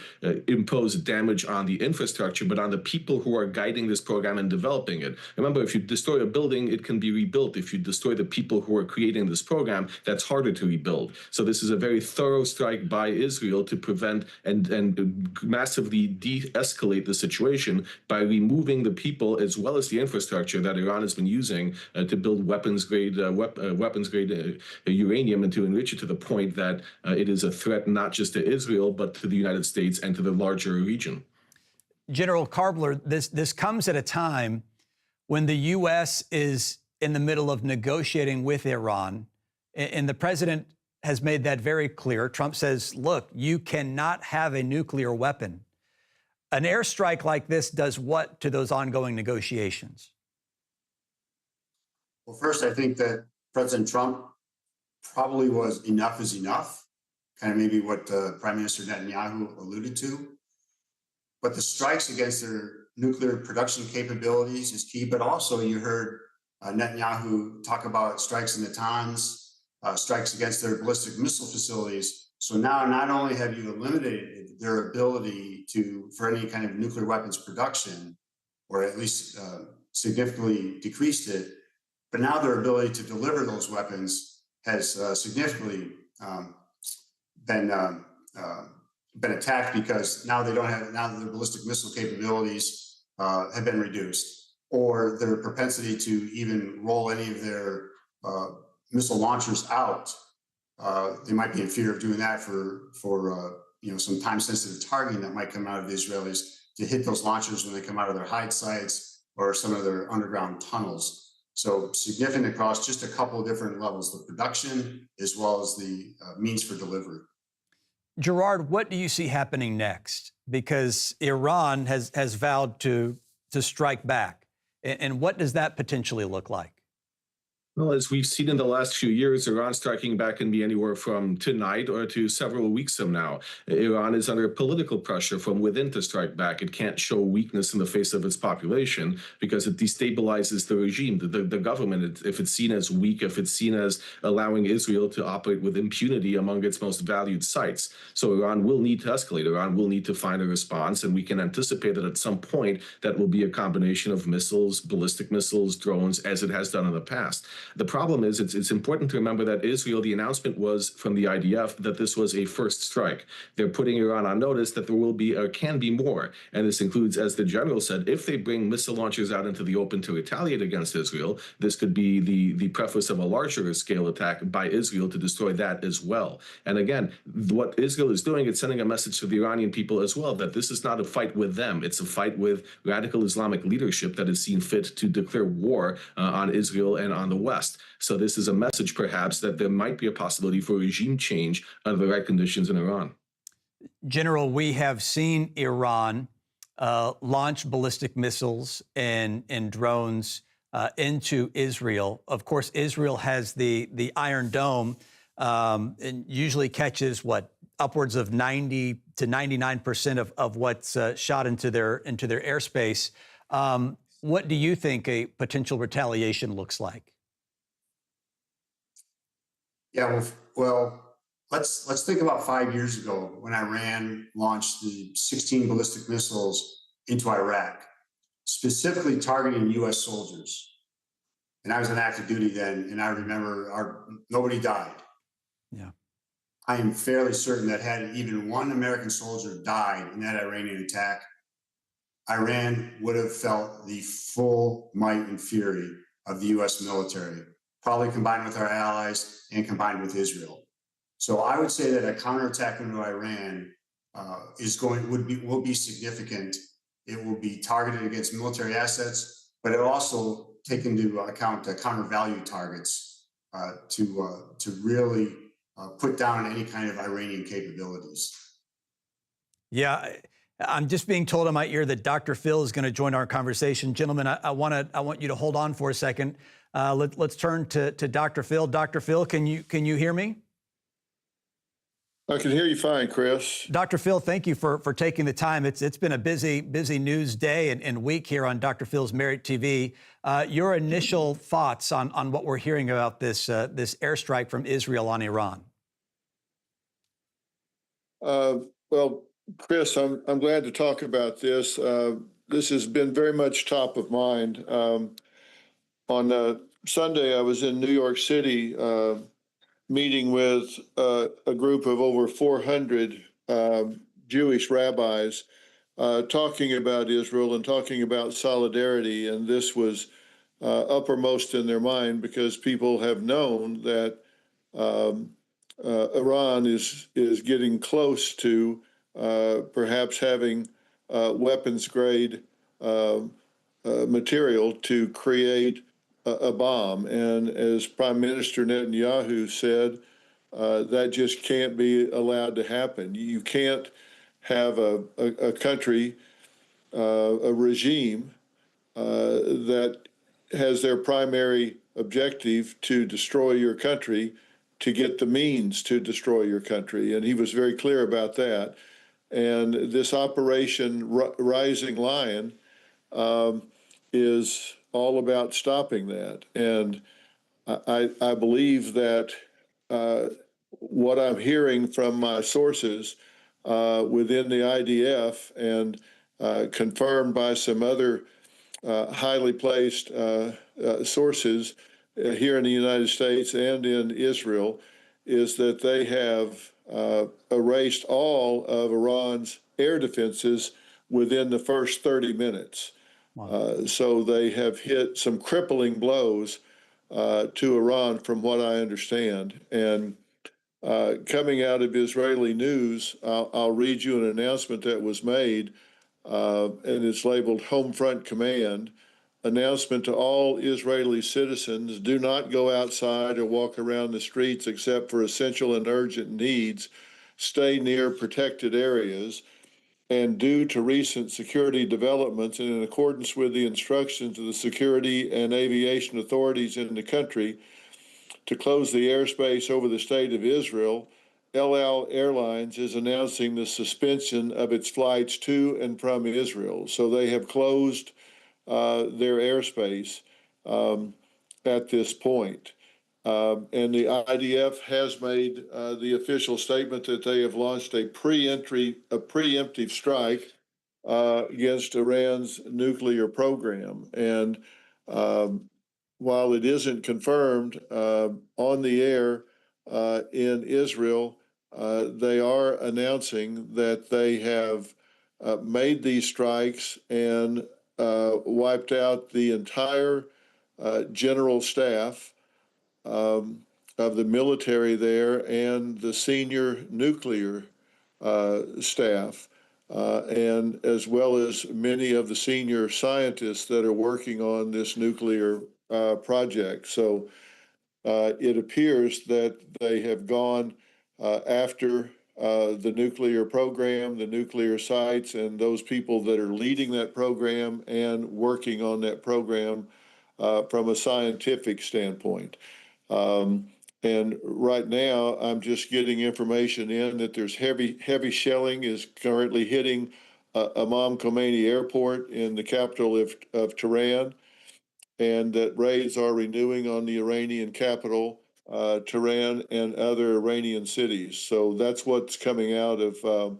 impose damage on the infrastructure, but on the people who are guiding this program and developing it. Remember, if you destroy a building, it can be rebuilt. If you destroy the people who are creating this program, that's harder to rebuild. So this is a very thorough strike by Israel to prevent and massively de-escalate the situation by removing the people as well as the infrastructure that Iran has been using to build weapons-grade uranium and to enrich it to the point that it is a threat not just to Israel, but to the United States and to the larger region. General Karbler, this comes at a time when the U.S. is in the middle of negotiating with Iran, and the president has made that very clear. Trump says, look, you cannot have a nuclear weapon. An airstrike like this does what to those ongoing negotiations? Well, first, I think that President Trump probably was enough is enough, kind of maybe what Prime Minister Netanyahu alluded to. But the strikes against their nuclear production capabilities is key. But also, you heard Netanyahu talk about strikes in Natanz, strikes against their ballistic missile facilities. So now, not only have you eliminated their ability for any kind of nuclear weapons production, or at least significantly decreased it, but now their ability to deliver those weapons has significantly been attacked, because now their ballistic missile capabilities have been reduced, or their propensity to even roll any of their missile launchers out. They might be in fear of doing that for some time-sensitive targeting that might come out of the Israelis to hit those launchers when they come out of their hide sites or some of their underground tunnels. So significant across just a couple of different levels, the production as well as the means for delivery. Gerard, what do you see happening next? Because Iran has vowed to strike back. And what does that potentially look like? Well, as we've seen in the last few years, Iran striking back can be anywhere from tonight or to several weeks from now. Iran is under political pressure from within to strike back. It can't show weakness in the face of its population because it destabilizes the regime, the government. If it's seen as weak, if it's seen as allowing Israel to operate with impunity among its most valued sites. So Iran will need to escalate. Iran will need to find a response, and we can anticipate that at some point that will be a combination of missiles, ballistic missiles, drones, as it has done in the past. The problem is it's important to remember that Israel, the announcement was from the IDF that this was a first strike. They're putting Iran on notice that there will be or can be more. And this includes, as the general said, if they bring missile launchers out into the open to retaliate against Israel, this could be the preface of a larger scale attack by Israel to destroy that as well. And again, what Israel is doing, it's sending a message to the Iranian people as well, that this is not a fight with them. It's a fight with radical Islamic leadership that has seen fit to declare war on Israel and on the West. So this is a message, perhaps, that there might be a possibility for regime change under the right conditions in Iran. General, we have seen Iran launch ballistic missiles and drones into Israel. Of course, Israel has the Iron Dome and usually catches upwards of 90 to 99% of what's shot into their airspace. What do you think a potential retaliation looks like? Yeah, well, let's think about 5 years ago when Iran launched the 16 ballistic missiles into Iraq, specifically targeting U.S. soldiers. And I was on active duty then, and I remember nobody died. Yeah. I am fairly certain that had even one American soldier died in that Iranian attack, Iran would have felt the full might and fury of the U.S. military, probably combined with our allies and combined with Israel. So I would say that a counterattack into Iran will be significant. It will be targeted against military assets, but it will also take into account the counter value targets to really put down any kind of Iranian capabilities. Yeah, I'm just being told in my ear that Dr. Phil is going to join our conversation. Gentlemen, I want you to hold on for a second. Let's turn to Dr. Phil. Dr. Phil, can you hear me? I can hear you fine, Chris. Dr. Phil, thank you for taking the time. It's been a busy news day and week here on Dr. Phil's Merit TV. Your initial thoughts on what we're hearing about this airstrike from Israel on Iran? Well, Chris, I'm glad to talk about this. This has been very much top of mind. On Sunday, I was in New York City meeting with a group of over 400 Jewish rabbis talking about Israel and talking about solidarity. And this was uppermost in their mind because people have known that Iran is getting close to perhaps having weapons grade material to create a bomb. And as Prime Minister Netanyahu said, that just can't be allowed to happen. You can't have a country, a regime that has their primary objective to destroy your country to get the means to destroy your country. And he was very clear about that. And this Operation Rising Lion is all about stopping that. And I believe that what I'm hearing from my sources within the IDF and confirmed by some other highly placed sources here in the United States and in Israel is that they have erased all of Iran's air defenses within the first 30 minutes. Wow. So they have hit some crippling blows to Iran, from what I understand. And coming out of Israeli news, I'll read you an announcement that was made, and it's labeled Home Front Command. Announcement to all Israeli citizens: do not go outside or walk around the streets except for essential and urgent needs. Stay near protected areas. And due to recent security developments and in accordance with the instructions of the security and aviation authorities in the country to close the airspace over the state of Israel, El Al Airlines is announcing the suspension of its flights to and from Israel. So they have closed their airspace at this point. And the IDF has made the official statement that they have launched a preemptive strike against Iran's nuclear program. And while it isn't confirmed on the air in Israel, they are announcing that they have made these strikes and wiped out the entire general staff of the military there and the senior nuclear staff, and as well as many of the senior scientists that are working on this nuclear project. So it appears that they have gone after the nuclear program, the nuclear sites, and those people that are leading that program and working on that program from a scientific standpoint. And right now, I'm just getting information in that there's heavy shelling is currently hitting Imam Khomeini Airport in the capital of Tehran, and that raids are renewing on the Iranian capital, Tehran, and other Iranian cities. So that's what's coming out of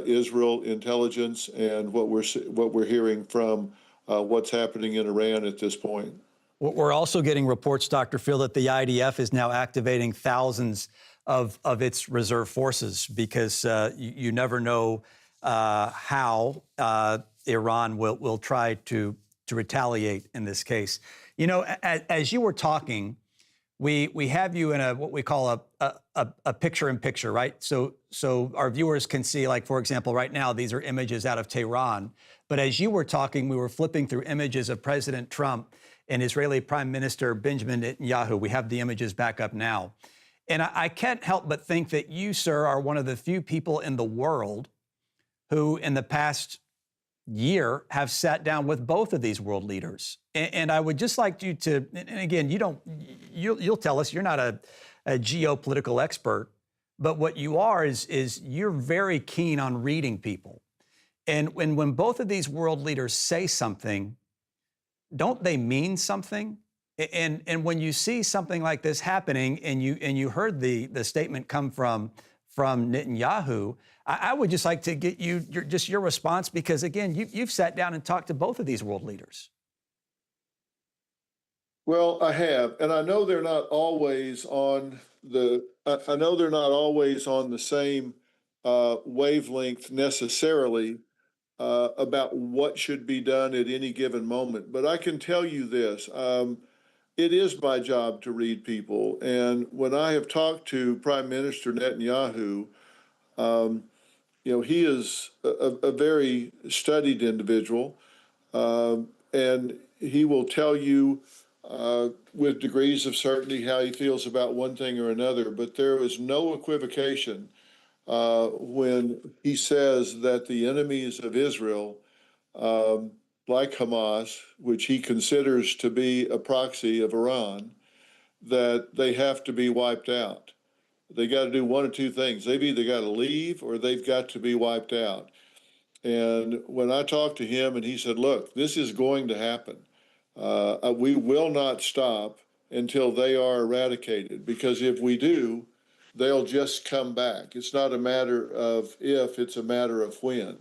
Israel intelligence and what we're hearing from what's happening in Iran at this point. We're also getting reports, Dr. Phil, that the IDF is now activating thousands of its reserve forces because you never know how Iran will try to retaliate in this case. You know, as you were talking, we have you in what we call a picture-in-picture, right? So our viewers can see, like, for example, right now, these are images out of Tehran. But as you were talking, we were flipping through images of President Trump and Israeli Prime Minister Benjamin Netanyahu. We have the images back up now. And I can't help but think that you, sir, are one of the few people in the world who, in the past year, have sat down with both of these world leaders. And I would just like you to, and again, you'll tell us you're not a geopolitical expert, but what you are is you're very keen on reading people. And when both of these world leaders say something, don't they mean something? And when you see something like this happening, and you heard the statement come from Netanyahu, I would just like to get your response, because again, you've sat down and talked to both of these world leaders. Well, I have, and I know they're not always on the. I know they're not always on the same wavelength necessarily about what should be done at any given moment. But I can tell you this. It is my job to read people. And when I have talked to Prime Minister Netanyahu, he is a very studied individual, and he will tell you with degrees of certainty how he feels about one thing or another. But there is no equivocation when he says that the enemies of Israel, like Hamas, which he considers to be a proxy of Iran, that they have to be wiped out. They got to do one of two things. They've either got to leave or they've got to be wiped out. And when I talked to him, and he said, look, this is going to happen. We will not stop until they are eradicated, because if we do, they'll just come back. It's not a matter of if, it's a matter of when.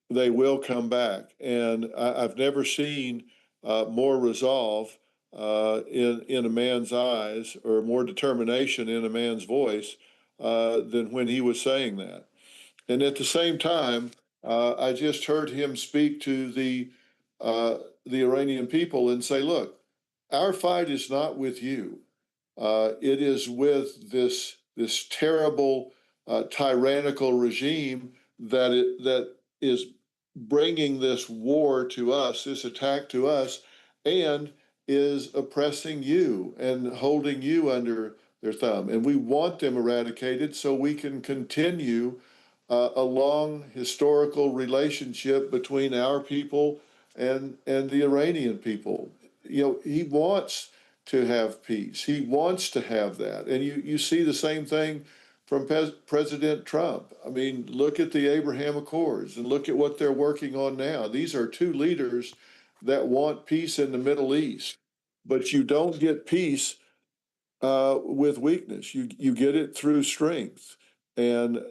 They will come back. And I've never seen more resolve in a man's eyes, or more determination in a man's voice than when he was saying that. And at the same time, I just heard him speak to the Iranian people and say, look, our fight is not with you. It is with this terrible, tyrannical regime that is bringing this war to us, this attack to us, and is oppressing you and holding you under their thumb. And we want them eradicated so we can continue a long historical relationship between our people and the Iranian people. He wants to have peace. He wants to have that. And you see the same thing from President Trump. I mean, look at the Abraham Accords and look at what they're working on now. These are two leaders that want peace in the Middle East. But you don't get peace with weakness. You get it through strength. And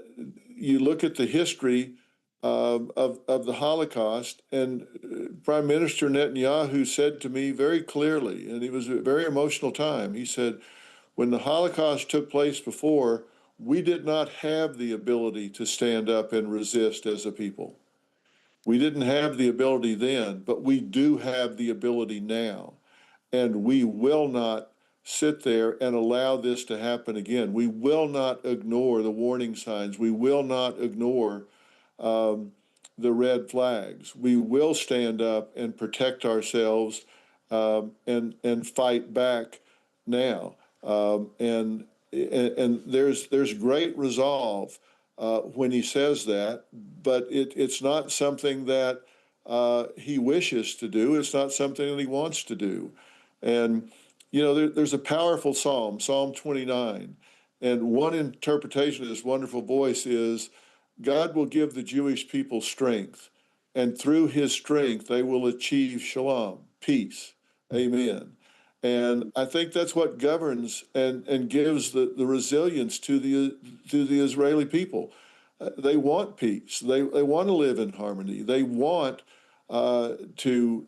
you look at the history of the Holocaust, and Prime Minister Netanyahu said to me very clearly, and it was a very emotional time, he said, when the Holocaust took place before, we did not have the ability to stand up and resist as a people. We didn't have the ability then, but we do have the ability now. And we will not sit there and allow this to happen again. We will not ignore the warning signs. We will not ignore the red flags. We will stand up and protect ourselves and fight back now. And there's great resolve when he says that, but it's not something that he wishes to do. It's not something that he wants to do. And there's a powerful psalm, Psalm 29, and one interpretation of this wonderful voice is, God will give the Jewish people strength, and through his strength they will achieve shalom, peace. Amen. And I think that's what governs and gives the resilience to the Israeli people. They want peace. They want to live in harmony. They want to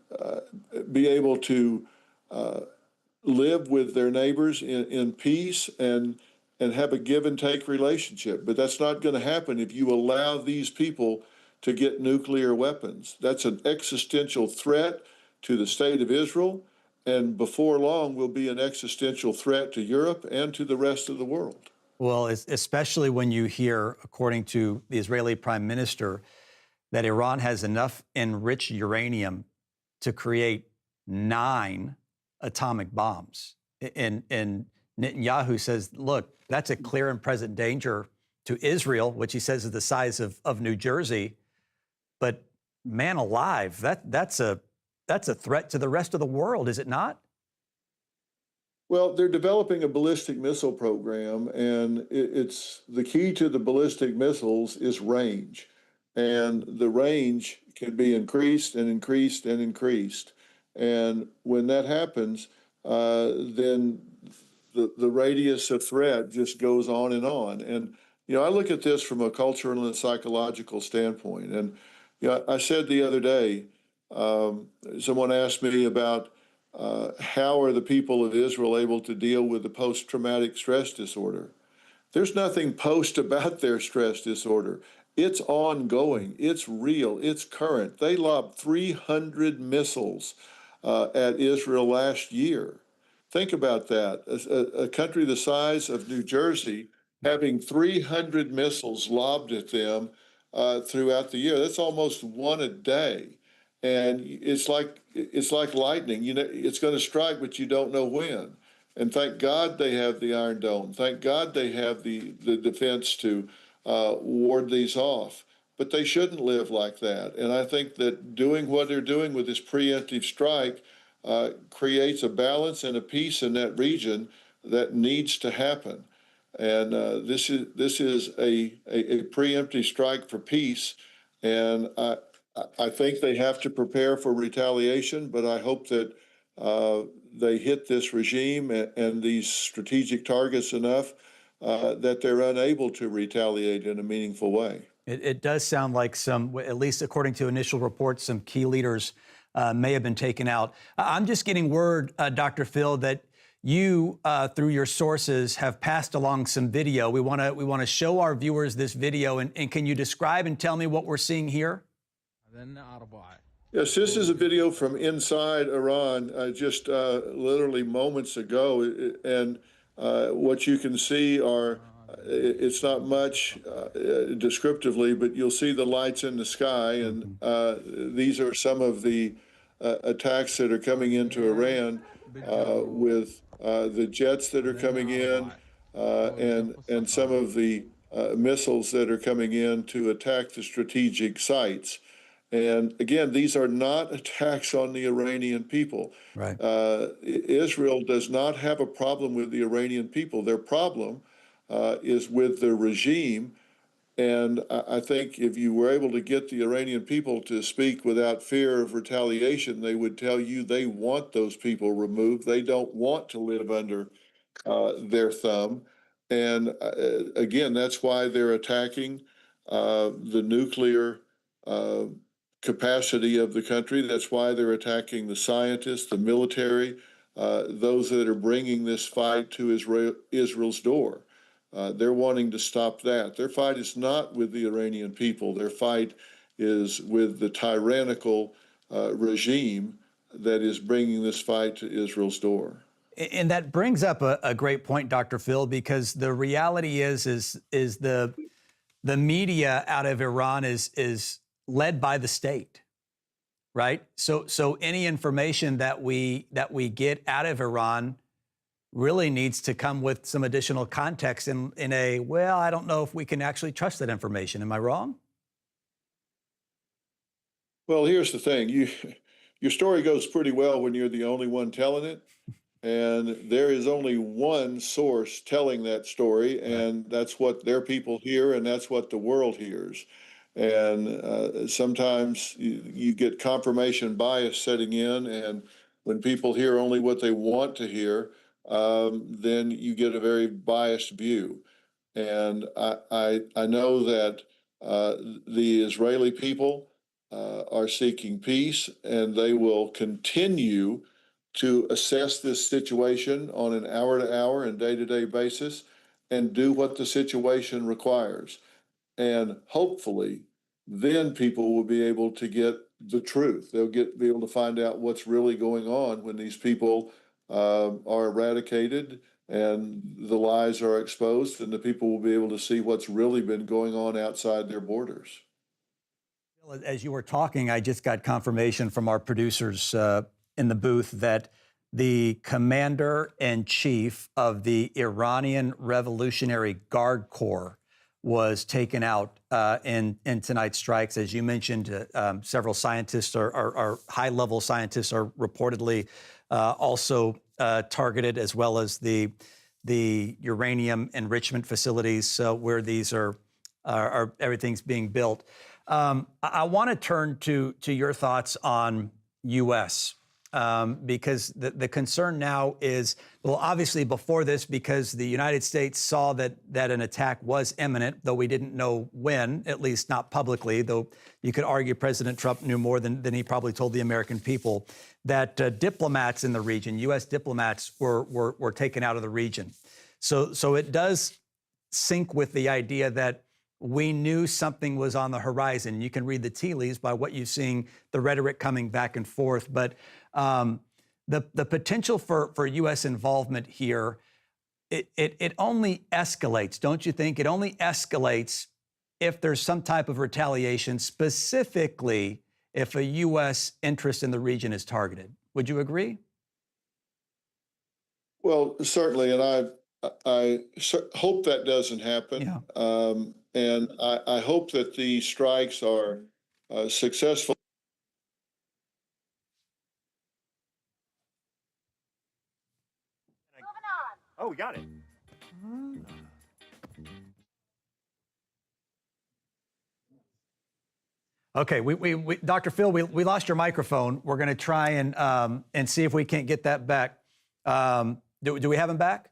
be able to live with their neighbors in peace and have a give and take relationship. But that's not going to happen if you allow these people to get nuclear weapons. That's an existential threat to the state of Israel, and before long will be an existential threat to Europe and to the rest of the world. Well, especially when you hear, according to the Israeli prime minister, that Iran has enough enriched uranium to create 9 atomic bombs. And Netanyahu says, look, that's a clear and present danger to Israel, which he says is the size of New Jersey. But man alive, that's a threat to the rest of the world, is it not? Well, they're developing a ballistic missile program, and it's the key to the ballistic missiles is range. And the range can be increased and increased and increased. And when that happens, then the radius of threat just goes on and on. And, I look at this from a cultural and psychological standpoint. And, I said the other day, someone asked me about how are the people of Israel able to deal with the post-traumatic stress disorder? There's nothing post about their stress disorder. It's ongoing. It's real. It's current. They lobbed 300 missiles at Israel last year. Think about that. A country the size of New Jersey having 300 missiles lobbed at them throughout the year. That's almost one a day. And it's like lightning. It's going to strike, but you don't know when. And thank God they have the Iron Dome. Thank God they have the defense to ward these off. But they shouldn't live like that. And I think that doing what they're doing with this preemptive strike creates a balance and a peace in that region that needs to happen. And this is a preemptive strike for peace. And I think they have to prepare for retaliation, but I hope that they hit this regime and these strategic targets enough that they're unable to retaliate in a meaningful way. It does sound like some, at least according to initial reports, some key leaders may have been taken out. I'm just getting word, Dr. Phil, that you, through your sources, have passed along some video. We want to show our viewers this video, and can you describe and tell me what we're seeing here? Yes, this is a video from inside Iran just literally moments ago. And what you can see are, it's not much descriptively, but you'll see the lights in the sky. And these are some of the attacks that are coming into Iran with the jets that are coming in and some of the missiles that are coming in to attack the strategic sites. And again, these are not attacks on the Iranian people. Right. Israel does not have a problem with the Iranian people. Their problem is with the regime. And I think if you were able to get the Iranian people to speak without fear of retaliation, they would tell you they want those people removed. They don't want to live under their thumb. And again, that's why they're attacking the nuclear capacity of the country. That's why they're attacking the scientists, the military, those that are bringing this fight to Israel's door. They're wanting to stop that. Their fight is not with the Iranian people. Their fight is with the tyrannical regime that is bringing this fight to Israel's door. And that brings up a great point, Dr. Phil, because the reality is the media out of Iran is led by the state, right? So any information that we get out of Iran really needs to come with some additional context in a, well, I don't know if we can actually trust that information. Am I wrong? Well, here's the thing. Your story goes pretty well when you're the only one telling it. And there is only one source telling that story, and that's what their people hear, and that's what the world hears. And sometimes you get confirmation bias setting in, and when people hear only what they want to hear, then you get a very biased view. And I know that the Israeli people are seeking peace, and they will continue to assess this situation on an hour-to-hour and day-to-day basis and do what the situation requires. And hopefully, then people will be able to get the truth. They'll be able to find out what's really going on when these people are eradicated and the lies are exposed, and the people will be able to see what's really been going on outside their borders. As you were talking, I just got confirmation from our producers in the booth that the commander-in-chief of the Iranian Revolutionary Guard Corps was taken out in tonight's strikes. As you mentioned, several scientists are high-level scientists are reportedly also targeted, as well as the uranium enrichment facilities where these are everything's being built. I want to turn to your thoughts on U.S. Because the concern now is, well, obviously before this, because the United States saw that an attack was imminent, though we didn't know when, at least not publicly, though you could argue President Trump knew more than he probably told the American people, that diplomats in the region, U.S. diplomats, were taken out of the region. So it does sync with the idea that we knew something was on the horizon. You can read the tea leaves by what you're seeing, the rhetoric coming back and forth. But the potential for U.S. involvement here, it only escalates, don't you think? It only escalates if there's some type of retaliation, specifically if a U.S. interest in the region is targeted. Would you agree? Well, certainly, and I hope that doesn't happen. Yeah. And I hope that the strikes are successful. Oh, we got it. Okay, we Dr. Phil, we lost your microphone. We're going to try and see if we can't get that back. Do we have him back?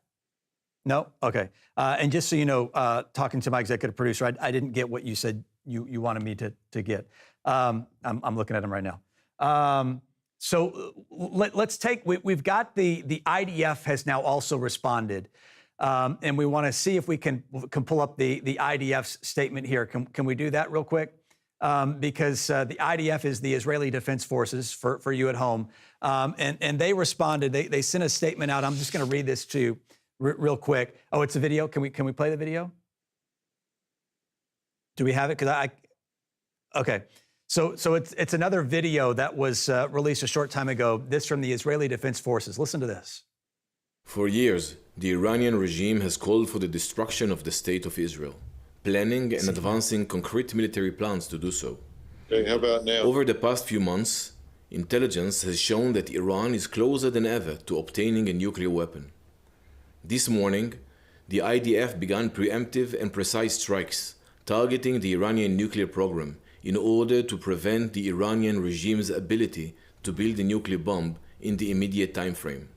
No? Okay. And just so you know, talking to my executive producer, I didn't get what you said you wanted me to get. I'm looking at him right now. So let's take, we've got the IDF has now also responded. And we want to see if we can pull up the IDF's statement here. Can we do that real quick? Because the IDF is the Israeli Defense Forces for you at home. And they responded, they sent a statement out. I'm just going to read this to you real quick. Oh, it's a video. Can we play the video? Do we have it? Okay. So it's another video that was released a short time ago. This from the Israeli Defense Forces. Listen to this. For years, the Iranian regime has called for the destruction of the state of Israel, planning and advancing concrete military plans to do so. Okay, how about now? Over the past few months, intelligence has shown that Iran is closer than ever to obtaining a nuclear weapon. This morning, the IDF began preemptive and precise strikes targeting the Iranian nuclear program in order to prevent the Iranian regime's ability to build a nuclear bomb in the immediate time frame.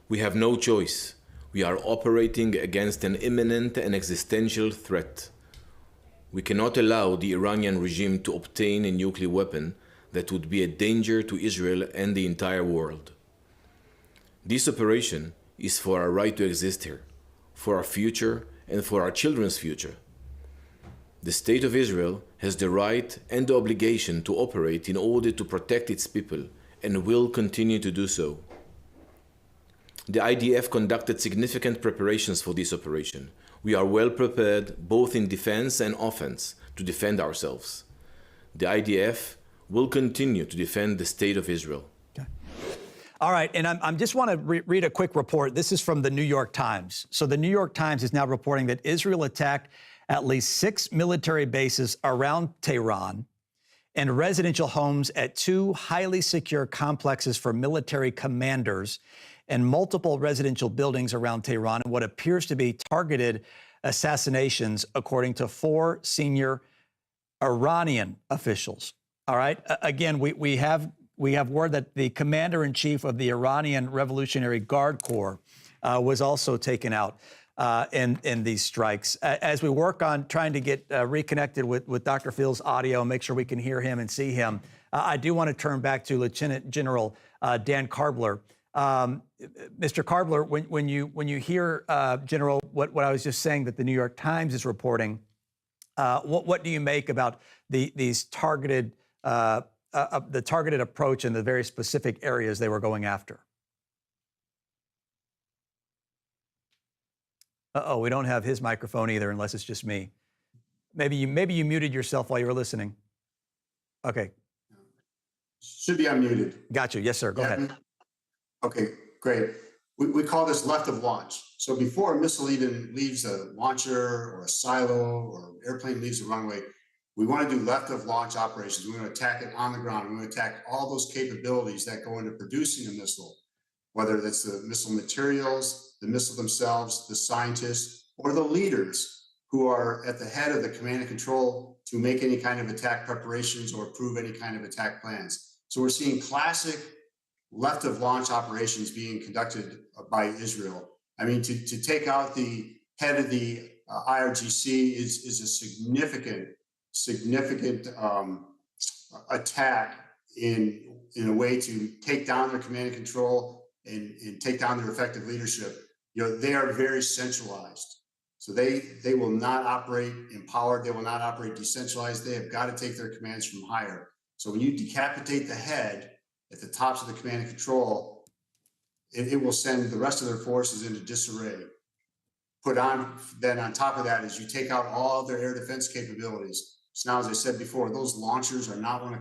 We have no choice. We are operating against an imminent and existential threat. We cannot allow the Iranian regime to obtain a nuclear weapon that would be a danger to Israel and the entire world. This operation is for our right to exist here, for our future and for our children's future. The State of Israel has the right and the obligation to operate in order to protect its people and will continue to do so. The IDF conducted significant preparations for this operation. We are well prepared, both in defense and offense, to defend ourselves. The IDF will continue to defend the State of Israel. Okay. All right, and I just want to read a quick report. This is from the New York Times. So the New York Times is now reporting that Israel attacked at least 6 military bases around Tehran and residential homes at 2 highly secure complexes for military commanders and multiple residential buildings around Tehran in what appears to be targeted assassinations, according to 4 senior Iranian officials. All right. Again, we have word that the commander-in-chief of the Iranian Revolutionary Guard Corps was also taken out in these strikes. As we work on trying to get reconnected with Dr. Phil's audio, make sure we can hear him and see him, I do want to turn back to Lieutenant General Dan Karbler. Mr. Karbler, when you hear, General, what I was just saying that the New York Times is reporting, what do you make about these targeted the targeted approach and the very specific areas they were going after? Uh-oh, we don't have his microphone either, unless it's just me. Maybe you muted yourself while you were listening. Okay. Should be unmuted. Got you. Yes, sir. Go ahead. Okay, great. We call this left of launch. So before a missile even leaves a launcher or a silo or airplane leaves the runway, we want to do left of launch operations. We want to attack it on the ground. We want to attack all those capabilities that go into producing a missile, whether that's the missile materials, the missile themselves, the scientists, or the leaders who are at the head of the command and control to make any kind of attack preparations or approve any kind of attack plans. So we're seeing classic left of launch operations being conducted by Israel. I mean, to take out the head of the IRGC is a significant attack in a way to take down their command and control and take down their effective leadership. You know, they are very centralized. So they will not operate empowered. They will not operate decentralized. They have got to take their commands from higher. So when you decapitate the head at the tops of the command and control, it will send the rest of their forces into disarray. Then on top of that is you take out all their air defense capabilities. So now, as I said before, those launchers do not want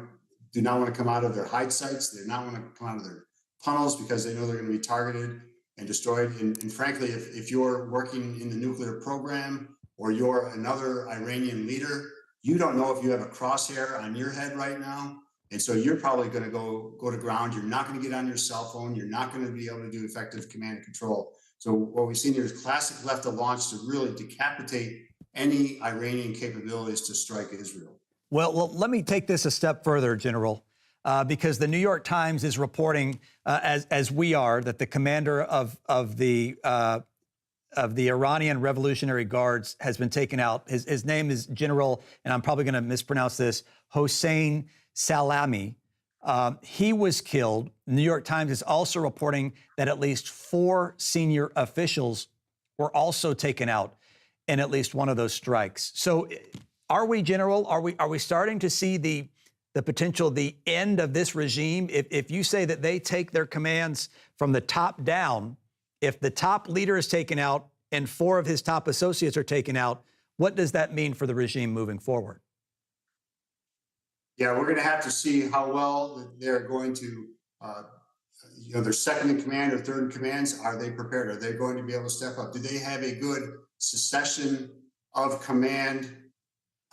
to come out of their hide sites. They do not want to come out of their tunnels because they know they're going to be targeted and destroyed. And frankly, if you're working in the nuclear program or you're another Iranian leader, you don't know if you have a crosshair on your head right now. And so you're probably going to go to ground. You're not going to get on your cell phone. You're not going to be able to do effective command and control. So what we've seen here is classic left of launch to really decapitate any Iranian capabilities to strike Israel. Well, let me take this a step further, General, because the New York Times is reporting, as we are, that the commander of the Iranian Revolutionary Guards has been taken out. His name is General, and I'm probably going to mispronounce this, Hossein Salami. He was killed. The New York Times is also reporting that at least 4 senior officials were also taken out in at least one of those strikes. So are we, General, are we starting to see the potential, the end of this regime? If you say that they take their commands from the top down, if the top leader is taken out and 4 of his top associates are taken out, what does that mean for the regime moving forward? Yeah, we're going to have to see how well they're going to, their second in command or third in commands. Are they prepared? Are they going to be able to step up? Do they have a good succession of command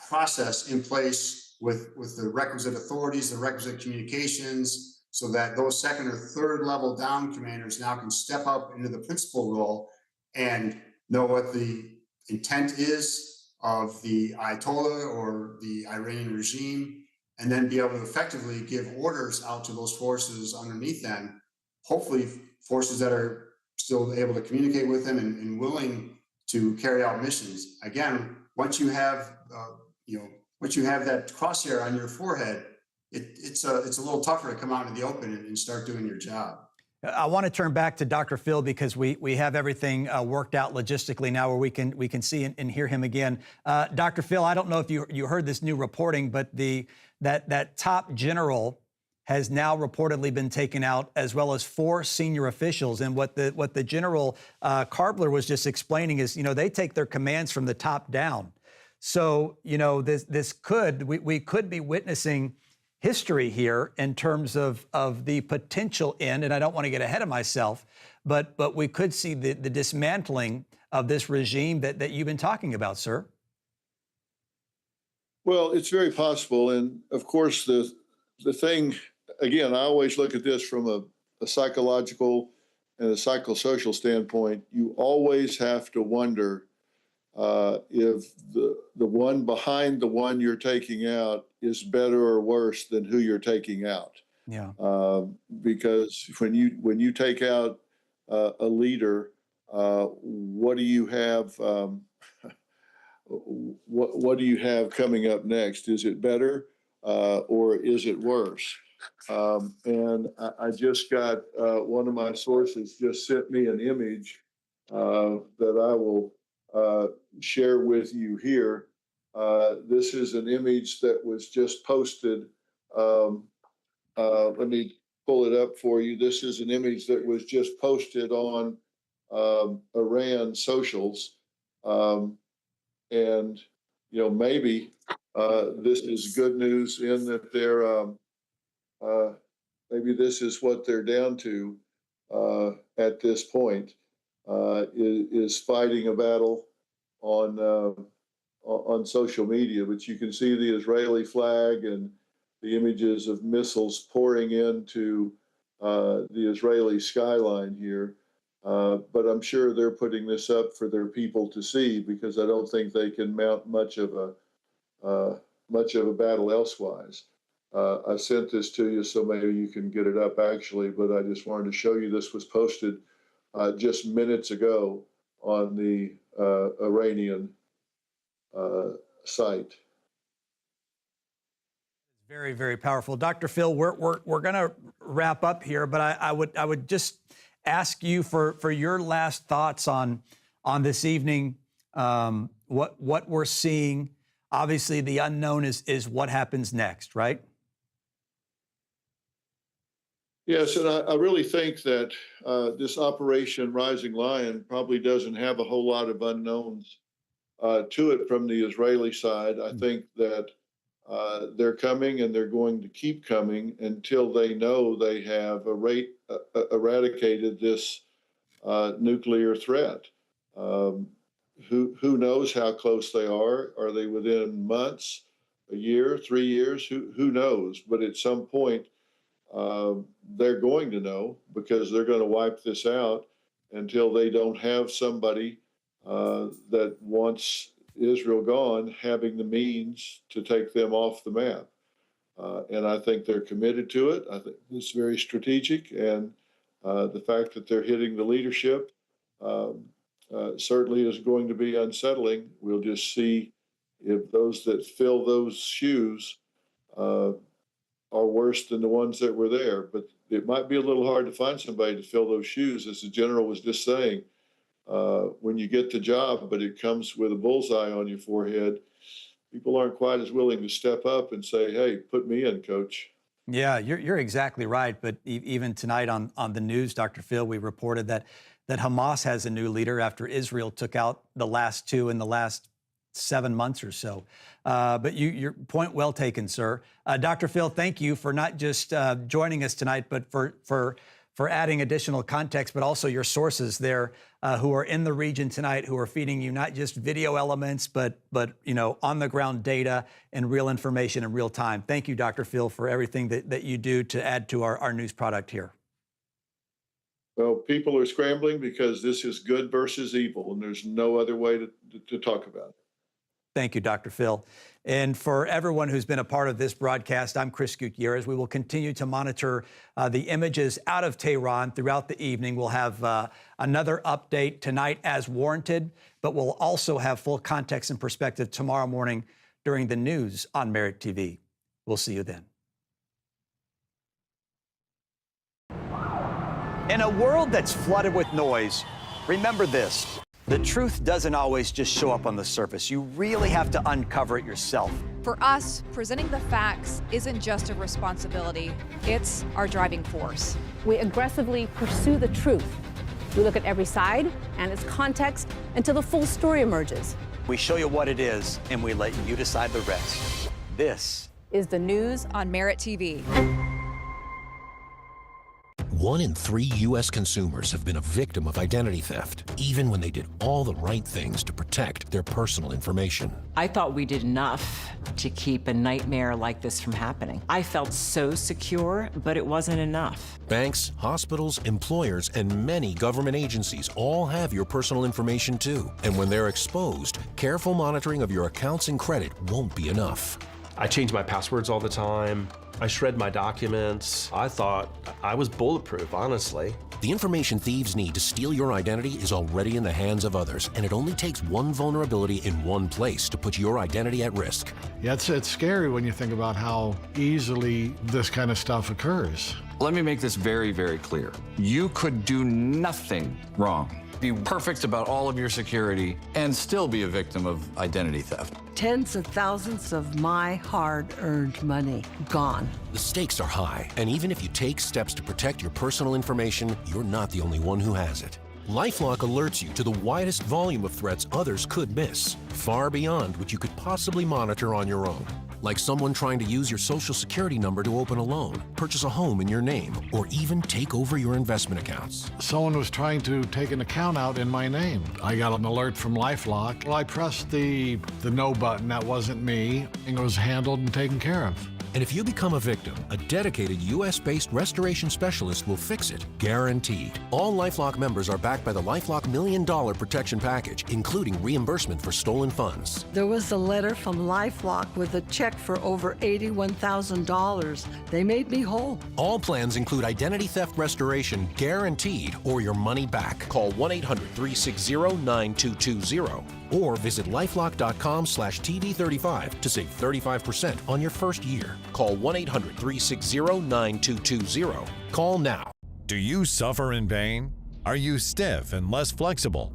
process in place with the requisite authorities, the requisite communications, so that those second or third level down commanders now can step up into the principal role and know what the intent is of the Ayatollah or the Iranian regime, and then be able to effectively give orders out to those forces underneath them, hopefully forces that are still able to communicate with them and willing to carry out missions. Again, once you have that crosshair on your forehead, it's a little tougher to come out in the open and start doing your job. I want to turn back to Dr. Phil because we have everything worked out logistically now where we can see and hear him again. Dr. Phil, I don't know if you heard this new reporting, but that top general has now reportedly been taken out, as well as 4 senior officials. And what the General Karbler was just explaining is, they take their commands from the top down. So, we could be witnessing history here in terms of the potential end, and I don't want to get ahead of myself, but we could see the dismantling of this regime that you've been talking about, sir. Well, it's very possible. And of course, the thing, again, I always look at this from a psychological and a psychosocial standpoint. You always have to wonder if the one behind the one you're taking out is better or worse than who you're taking out. Yeah. Because when you take out a leader, what do you have? What do you have coming up next? Is it better? or is it worse? And I just got one of my sources just sent me an image that I will share with you here. This is an image that was just posted. Let me pull it up for you. This is an image that was just posted on Iran socials. And, you know, maybe this is good news in that they're, maybe this is what they're down to at this point, is fighting a battle on social media. But you can see the Israeli flag and the images of missiles pouring into the Israeli skyline here. But I'm sure they're putting this up for their people to see, because I don't think they can mount much of a battle elsewise. I sent this to you, so maybe you can get it up actually, but I just wanted to show you this was posted just minutes ago on the Iranian site. Very, very powerful. Dr. Phil, we're going to wrap up here, but I would just ask you for your last thoughts on this evening, what we're seeing. Obviously, the unknown is what happens next, right? Yes, and I really think that this Operation Rising Lion probably doesn't have a whole lot of unknowns to it from the Israeli side. I think that they're coming, and they're going to keep coming until they know they have eradicated this nuclear threat. Who knows how close they are? Are they within months, a year, 3 years? Who knows? But at some point, they're going to know, because they're going to wipe this out until they don't have somebody that wants Israel gone having the means to take them off the map. And I think they're committed to it. I think it's very strategic. And the fact that they're hitting the leadership certainly is going to be unsettling. We'll just see if those that fill those shoes are worse than the ones that were there. But it might be a little hard to find somebody to fill those shoes, as the general was just saying. When you get the job, but it comes with a bullseye on your forehead, people aren't quite as willing to step up and say, hey, put me in, coach. Yeah, you're exactly right. But even tonight on the news, Dr. Phil, we reported that Hamas has a new leader after Israel took out the last two in the last 7 months or so. But your point well taken, sir. Dr. Phil, thank you for not just joining us tonight, but for adding additional context, but also your sources there who are in the region tonight, who are feeding you not just video elements, but on the ground data and real information in real time. Thank you, Dr. Phil, for everything that you do to add to our news product here. Well, people are scrambling because this is good versus evil, and there's no other way to talk about it. Thank you, Dr. Phil. And for everyone who's been a part of this broadcast, I'm Chris Gutierrez. We will continue to monitor the images out of Tehran throughout the evening. We'll have another update tonight as warranted, but we'll also have full context and perspective tomorrow morning during the news on Merit TV. We'll see you then. In a world that's flooded with noise, remember this. The truth doesn't always just show up on the surface. You really have to uncover it yourself. For us, presenting the facts isn't just a responsibility, it's our driving force. We aggressively pursue the truth. We look at every side and its context until the full story emerges. We show you what it is, and we let you decide the rest. This is the news on Merit TV. 1 in 3 U.S. consumers have been a victim of identity theft, even when they did all the right things to protect their personal information. I thought we did enough to keep a nightmare like this from happening. I felt so secure, but it wasn't enough. Banks, hospitals, employers, and many government agencies all have your personal information too. And when they're exposed, careful monitoring of your accounts and credit won't be enough. I change my passwords all the time. I shred my documents. I thought I was bulletproof, honestly. The information thieves need to steal your identity is already in the hands of others, and it only takes one vulnerability in one place to put your identity at risk. Yeah, it's scary when you think about how easily this kind of stuff occurs. Let me make this very, very clear. You could do nothing wrong. Be perfect about all of your security and still be a victim of identity theft. Tens of thousands of my hard-earned money gone. The stakes are high, and even if you take steps to protect your personal information, you're not the only one who has it. LifeLock alerts you to the widest volume of threats others could miss, far beyond what you could possibly monitor on your own. Like someone trying to use your social security number to open a loan, purchase a home in your name, or even take over your investment accounts. Someone was trying to take an account out in my name. I got an alert from LifeLock. Well, I pressed the no button. That wasn't me. It was handled and taken care of. And if you become a victim, a dedicated U.S.-based restoration specialist will fix it, guaranteed. All LifeLock members are backed by the LifeLock $1 Million Protection Package, including reimbursement for stolen funds. There was a letter from LifeLock with a check for over $81,000. They made me whole. All plans include identity theft restoration, guaranteed, or your money back. Call 1-800-360-9220 or visit lifelock.com/TV35 to save 35% on your first year. Call 1-800-360-9220. Call now. Do you suffer in pain? Are you stiff and less flexible?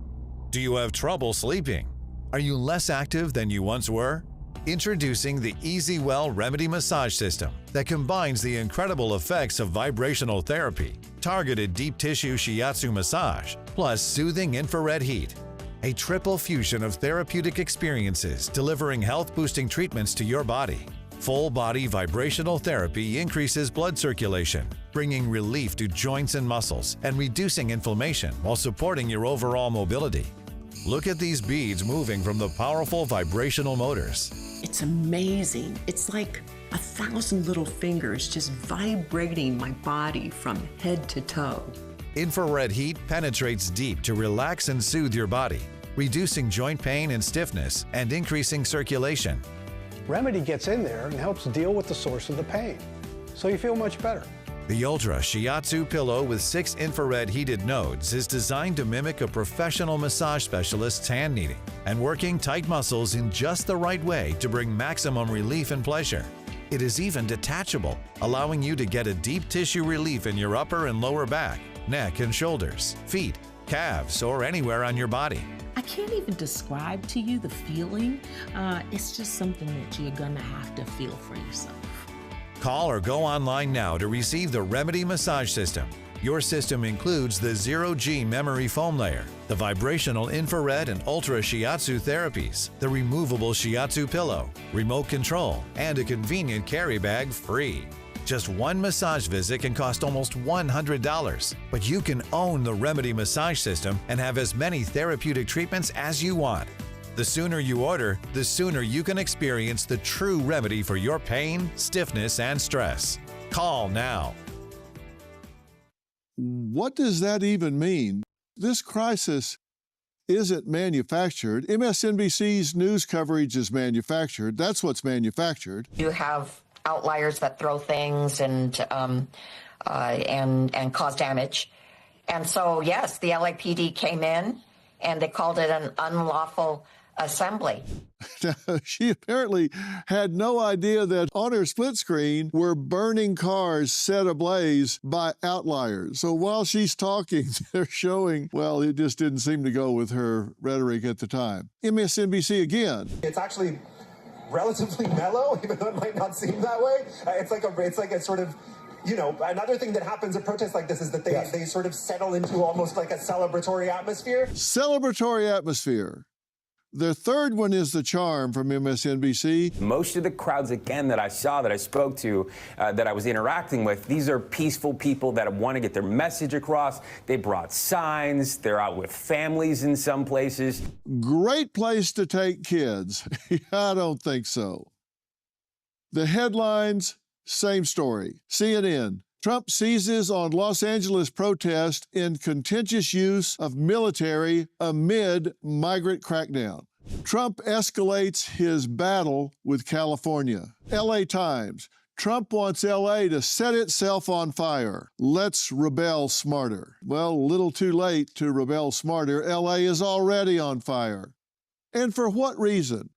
Do you have trouble sleeping? Are you less active than you once were? Introducing the EasyWell Remedy Massage System that combines the incredible effects of vibrational therapy, targeted deep tissue shiatsu massage, plus soothing infrared heat. A triple fusion of therapeutic experiences delivering health-boosting treatments to your body. Full-body vibrational therapy increases blood circulation, bringing relief to joints and muscles and reducing inflammation while supporting your overall mobility. Look at these beads moving from the powerful vibrational motors. It's amazing. It's like 1,000 little fingers just vibrating my body from head to toe. Infrared heat penetrates deep to relax and soothe your body, reducing joint pain and stiffness and increasing circulation. Remedy gets in there and helps deal with the source of the pain, so you feel much better. The Ultra Shiatsu pillow with 6 infrared heated nodes is designed to mimic a professional massage specialist's hand kneading and working tight muscles in just the right way to bring maximum relief and pleasure. It is even detachable, allowing you to get a deep tissue relief in your upper and lower back, neck and shoulders, feet, calves, or anywhere on your body. I can't even describe to you the feeling. It's just something that you're gonna have to feel for yourself. Call or go online now to receive the Remedy Massage System. Your system includes the Zero-G memory foam layer, the vibrational infrared and ultra shiatsu therapies, the removable shiatsu pillow, remote control, and a convenient carry bag free. Just one massage visit can cost almost $100, but you can own the Remedy Massage System and have as many therapeutic treatments as you want. The sooner you order, the sooner you can experience the true remedy for your pain, stiffness, and stress. Call now. What does that even mean? This crisis isn't manufactured. MSNBC's news coverage is manufactured. That's what's manufactured. You have outliers that throw things and cause damage. And so, yes, the LAPD came in and they called it an unlawful assembly. She apparently had no idea that on her split screen were burning cars set ablaze by outliers. So while she's talking, they're showing, well, it just didn't seem to go with her rhetoric at the time. MSNBC again. It's actually relatively mellow, even though it might not seem that way. It's like a sort of, you know, another thing that happens at protests like this is that they sort of settle into almost like a celebratory atmosphere. Celebratory atmosphere. The third one is the charm from MSNBC. Most of the crowds, again, that I saw, that I spoke to, that I was interacting with, these are peaceful people that want to get their message across. They brought signs. They're out with families in some places. Great place to take kids. I don't think so. The headlines, same story. CNN. Trump seizes on Los Angeles protest in contentious use of military amid migrant crackdown. Trump escalates his battle with California. LA Times. Trump wants LA to set itself on fire. Let's rebel smarter. Well, a little too late to rebel smarter. LA is already on fire. And for what reason?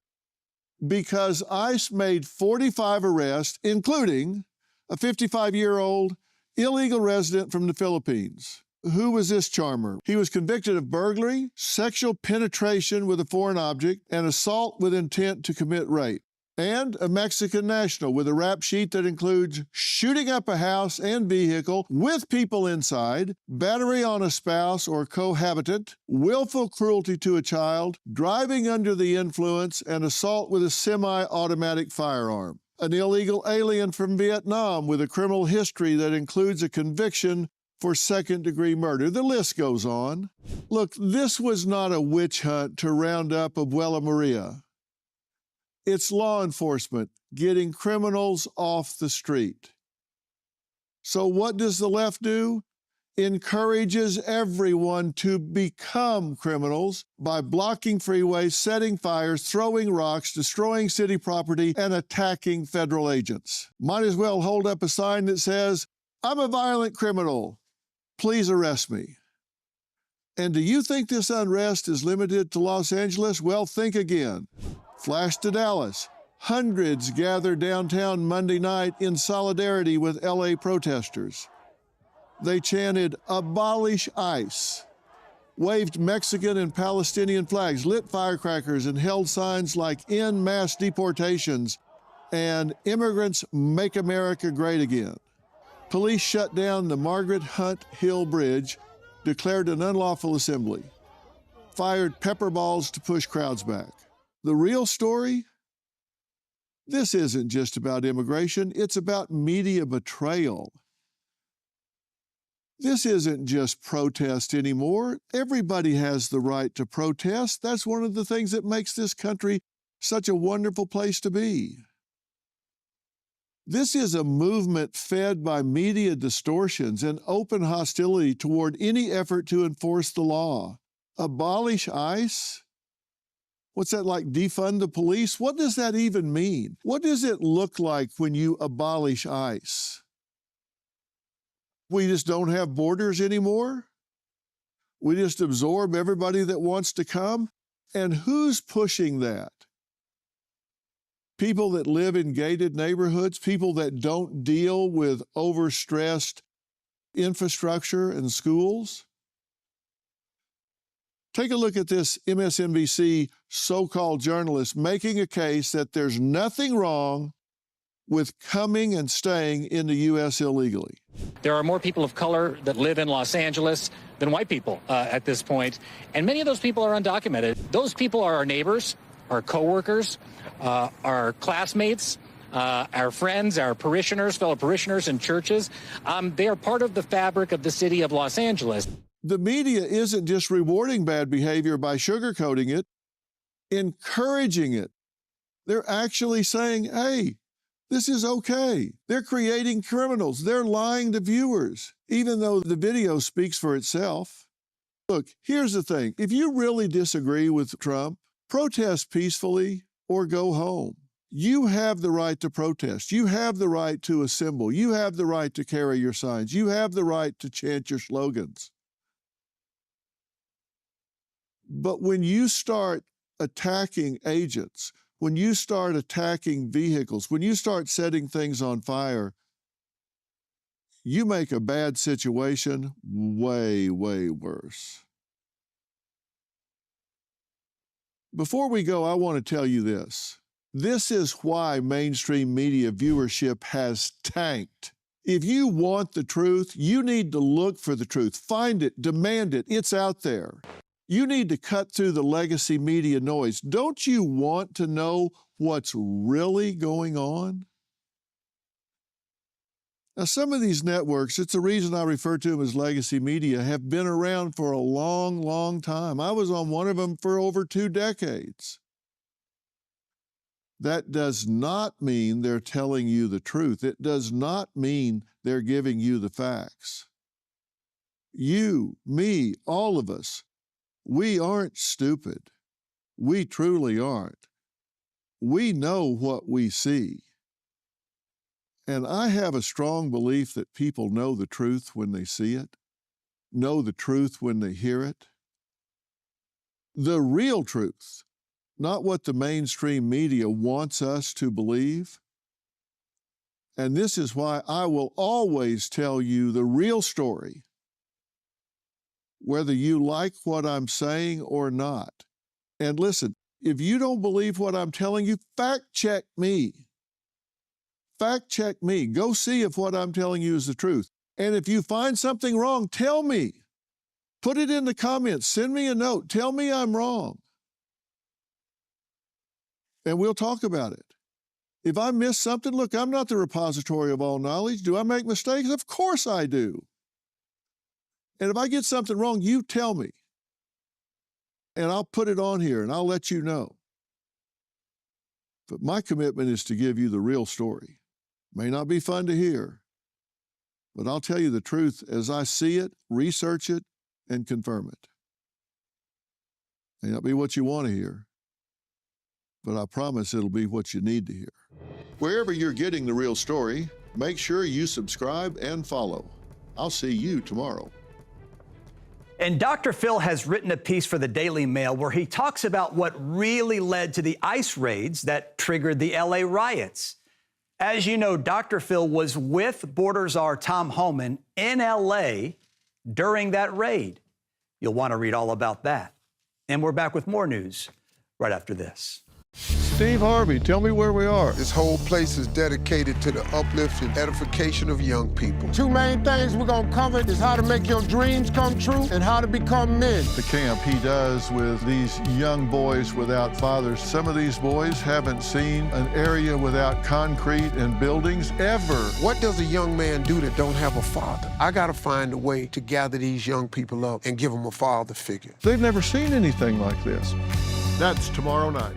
Because ICE made 45 arrests, including a 55-year-old illegal resident from the Philippines. Who was this charmer? He was convicted of burglary, sexual penetration with a foreign object, and assault with intent to commit rape. And a Mexican national with a rap sheet that includes shooting up a house and vehicle with people inside, battery on a spouse or cohabitant, willful cruelty to a child, driving under the influence, and assault with a semi-automatic firearm. An illegal alien from Vietnam with a criminal history that includes a conviction for second-degree murder. The list goes on. Look, this was not a witch hunt to round up Abuela Maria. It's law enforcement getting criminals off the street. So what does the left do? Encourages everyone to become criminals by blocking freeways, setting fires, throwing rocks, destroying city property, and attacking federal agents. Might as well hold up a sign that says, "I'm a violent criminal. Please arrest me." And do you think this unrest is limited to Los Angeles? Well, think again. Flash to Dallas. Hundreds gathered downtown Monday night in solidarity with LA protesters. They chanted, "Abolish ICE," waved Mexican and Palestinian flags, lit firecrackers, and held signs like "End Mass Deportations" and "Immigrants Make America Great Again." Police shut down the Margaret Hunt Hill Bridge, declared an unlawful assembly, fired pepper balls to push crowds back. The real story? This isn't just about immigration, it's about media betrayal. This isn't just protest anymore. Everybody has the right to protest. That's one of the things that makes this country such a wonderful place to be. This is a movement fed by media distortions and open hostility toward any effort to enforce the law. Abolish ICE? What's that, like defund the police? What does that even mean? What does it look like when you abolish ICE? We just don't have borders anymore? We just absorb everybody that wants to come? And who's pushing that? People that live in gated neighborhoods, people that don't deal with overstressed infrastructure and schools? Take a look at this MSNBC so-called journalist making a case that there's nothing wrong with coming and staying in the U.S. illegally. There are more people of color that live in Los Angeles than white people at this point, and many of those people are undocumented. Those people are our neighbors, our coworkers, our classmates, our friends, our parishioners, fellow parishioners in churches. They are part of the fabric of the city of Los Angeles. The media isn't just rewarding bad behavior by sugarcoating it, encouraging it. They're actually saying, hey, this is okay. They're creating criminals. They're lying to viewers, even though the video speaks for itself. Look, here's the thing. If you really disagree with Trump, protest peacefully or go home. You have the right to protest. You have the right to assemble. You have the right to carry your signs. You have the right to chant your slogans. But when you start attacking agents, when you start attacking vehicles, when you start setting things on fire, you make a bad situation way, way worse. Before we go, I want to tell you this. This is why mainstream media viewership has tanked. If you want the truth, you need to look for the truth. Find it, demand it. It's out there. You need to cut through the legacy media noise. Don't you want to know what's really going on? Now, some of these networks, it's the reason I refer to them as legacy media, have been around for a long, long time. I was on one of them for over 2 decades. That does not mean they're telling you the truth. It does not mean they're giving you the facts. You, me, all of us, we aren't stupid. We truly aren't. We know what we see. And I have a strong belief that people know the truth when they see it, know the truth when they hear it. The real truth, not what the mainstream media wants us to believe. And this is why I will always tell you the real story, whether you like what I'm saying or not. And listen, if you don't believe what I'm telling you, fact check me. Fact check me. Go see if what I'm telling you is the truth. And if you find something wrong, tell me. Put it in the comments. Send me a note. Tell me I'm wrong. And we'll talk about it. If I miss something, look, I'm not the repository of all knowledge. Do I make mistakes? Of course I do. And if I get something wrong, you tell me. And I'll put it on here and I'll let you know. But my commitment is to give you the real story. May not be fun to hear, but I'll tell you the truth as I see it, research it, and confirm it. May not be what you want to hear, but I promise it'll be what you need to hear. Wherever you're getting the real story, make sure you subscribe and follow. I'll see you tomorrow. And Dr. Phil has written a piece for the Daily Mail where he talks about what really led to the ICE raids that triggered the LA riots. As you know, Dr. Phil was with border czar Tom Homan in LA during that raid. You'll want to read all about that. And we're back with more news right after this. Steve Harvey, tell me where we are. This whole place is dedicated to the uplift and edification of young people. Two main things we're going to cover is how to make your dreams come true and how to become men. The camp he does with these young boys without fathers. Some of these boys haven't seen an area without concrete and buildings ever. What does a young man do that don't have a father? I got to find a way to gather these young people up and give them a father figure. They've never seen anything like this. That's tomorrow night.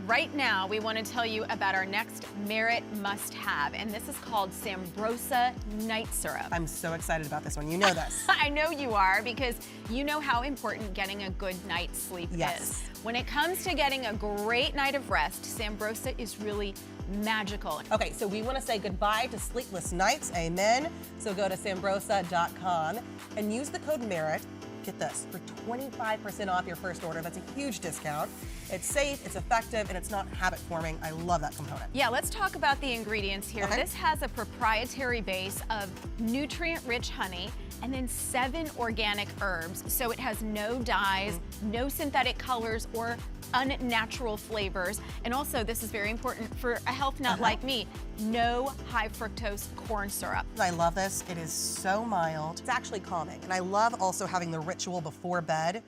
Right now, we want to tell you about our next Merit must-have, and this is called Sambrosa Night Syrup. I'm so excited about this one. You know this. I know you are, because you know how important getting a good night's sleep is. When it comes to getting a great night of rest, Sambrosa is really magical. Okay, so we want to say goodbye to sleepless nights. Amen. So go to Sambrosa.com and use the code MERIT. Get this, for 25% off your first order. That's a huge discount. It's safe, it's effective, and it's not habit forming. I love that component. Yeah, let's talk about the ingredients here. Okay. This has a proprietary base of nutrient-rich honey and then 7 organic herbs. So it has no dyes, no synthetic colors or unnatural flavors. And also, this is very important for a health nut like me, no high fructose corn syrup. I love this. It is so mild. It's actually calming. And I love also having the ritual before bed.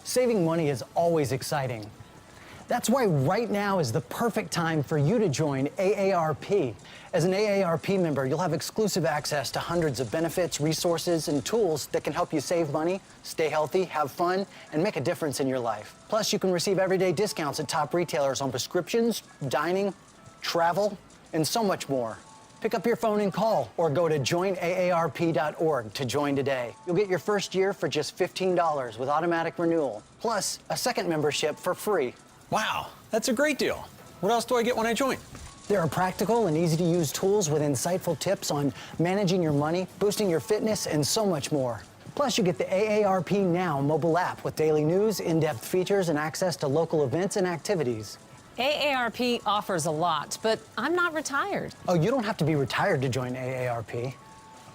Saving money is always exciting. That's why right now is the perfect time for you to join AARP. As an AARP member, you'll have exclusive access to hundreds of benefits, resources, and tools that can help you save money, stay healthy, have fun, and make a difference in your life. Plus, you can receive everyday discounts at top retailers on prescriptions, dining, travel, and so much more. Pick up your phone and call, or go to joinaarp.org to join today. You'll get your first year for just $15 with automatic renewal, plus a second membership for free. Wow, that's a great deal. What else do I get when I join? There are practical and easy-to-use tools with insightful tips on managing your money, boosting your fitness, and so much more. Plus, you get the AARP Now mobile app with daily news, in-depth features, and access to local events and activities. AARP offers a lot, but I'm not retired. Oh, you don't have to be retired to join AARP.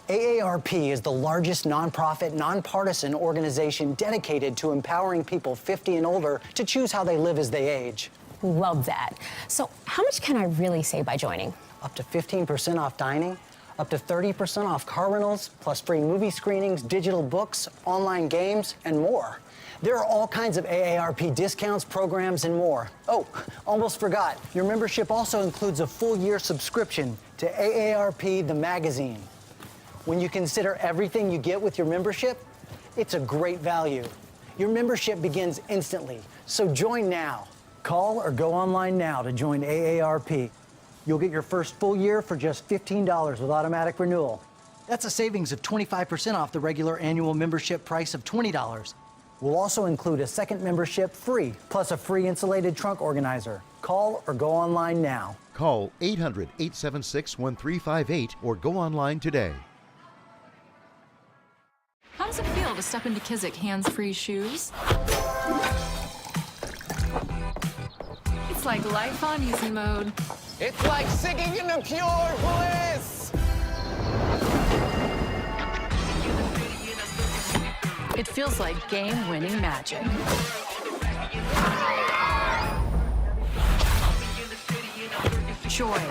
AARP is the largest nonprofit, nonpartisan organization dedicated to empowering people 50 and older to choose how they live as they age. Love that. So how much can I really save by joining? Up to 15% off dining, up to 30% off car rentals, plus free movie screenings, digital books, online games, and more. There are all kinds of AARP discounts, programs, and more. Oh, almost forgot. Your membership also includes a full-year subscription to AARP the magazine. When you consider everything you get with your membership, it's a great value. Your membership begins instantly, so join now. Call or go online now to join AARP. You'll get your first full year for just $15 with automatic renewal. That's a savings of 25% off the regular annual membership price of $20. We'll also include a second membership free, plus a free insulated trunk organizer. Call or go online now. Call 800-876-1358 or go online today. How does it feel to step into Kizik hands-free shoes? It's like life on easy mode. It's like singing in a pure bliss. It feels like game-winning magic. Joy,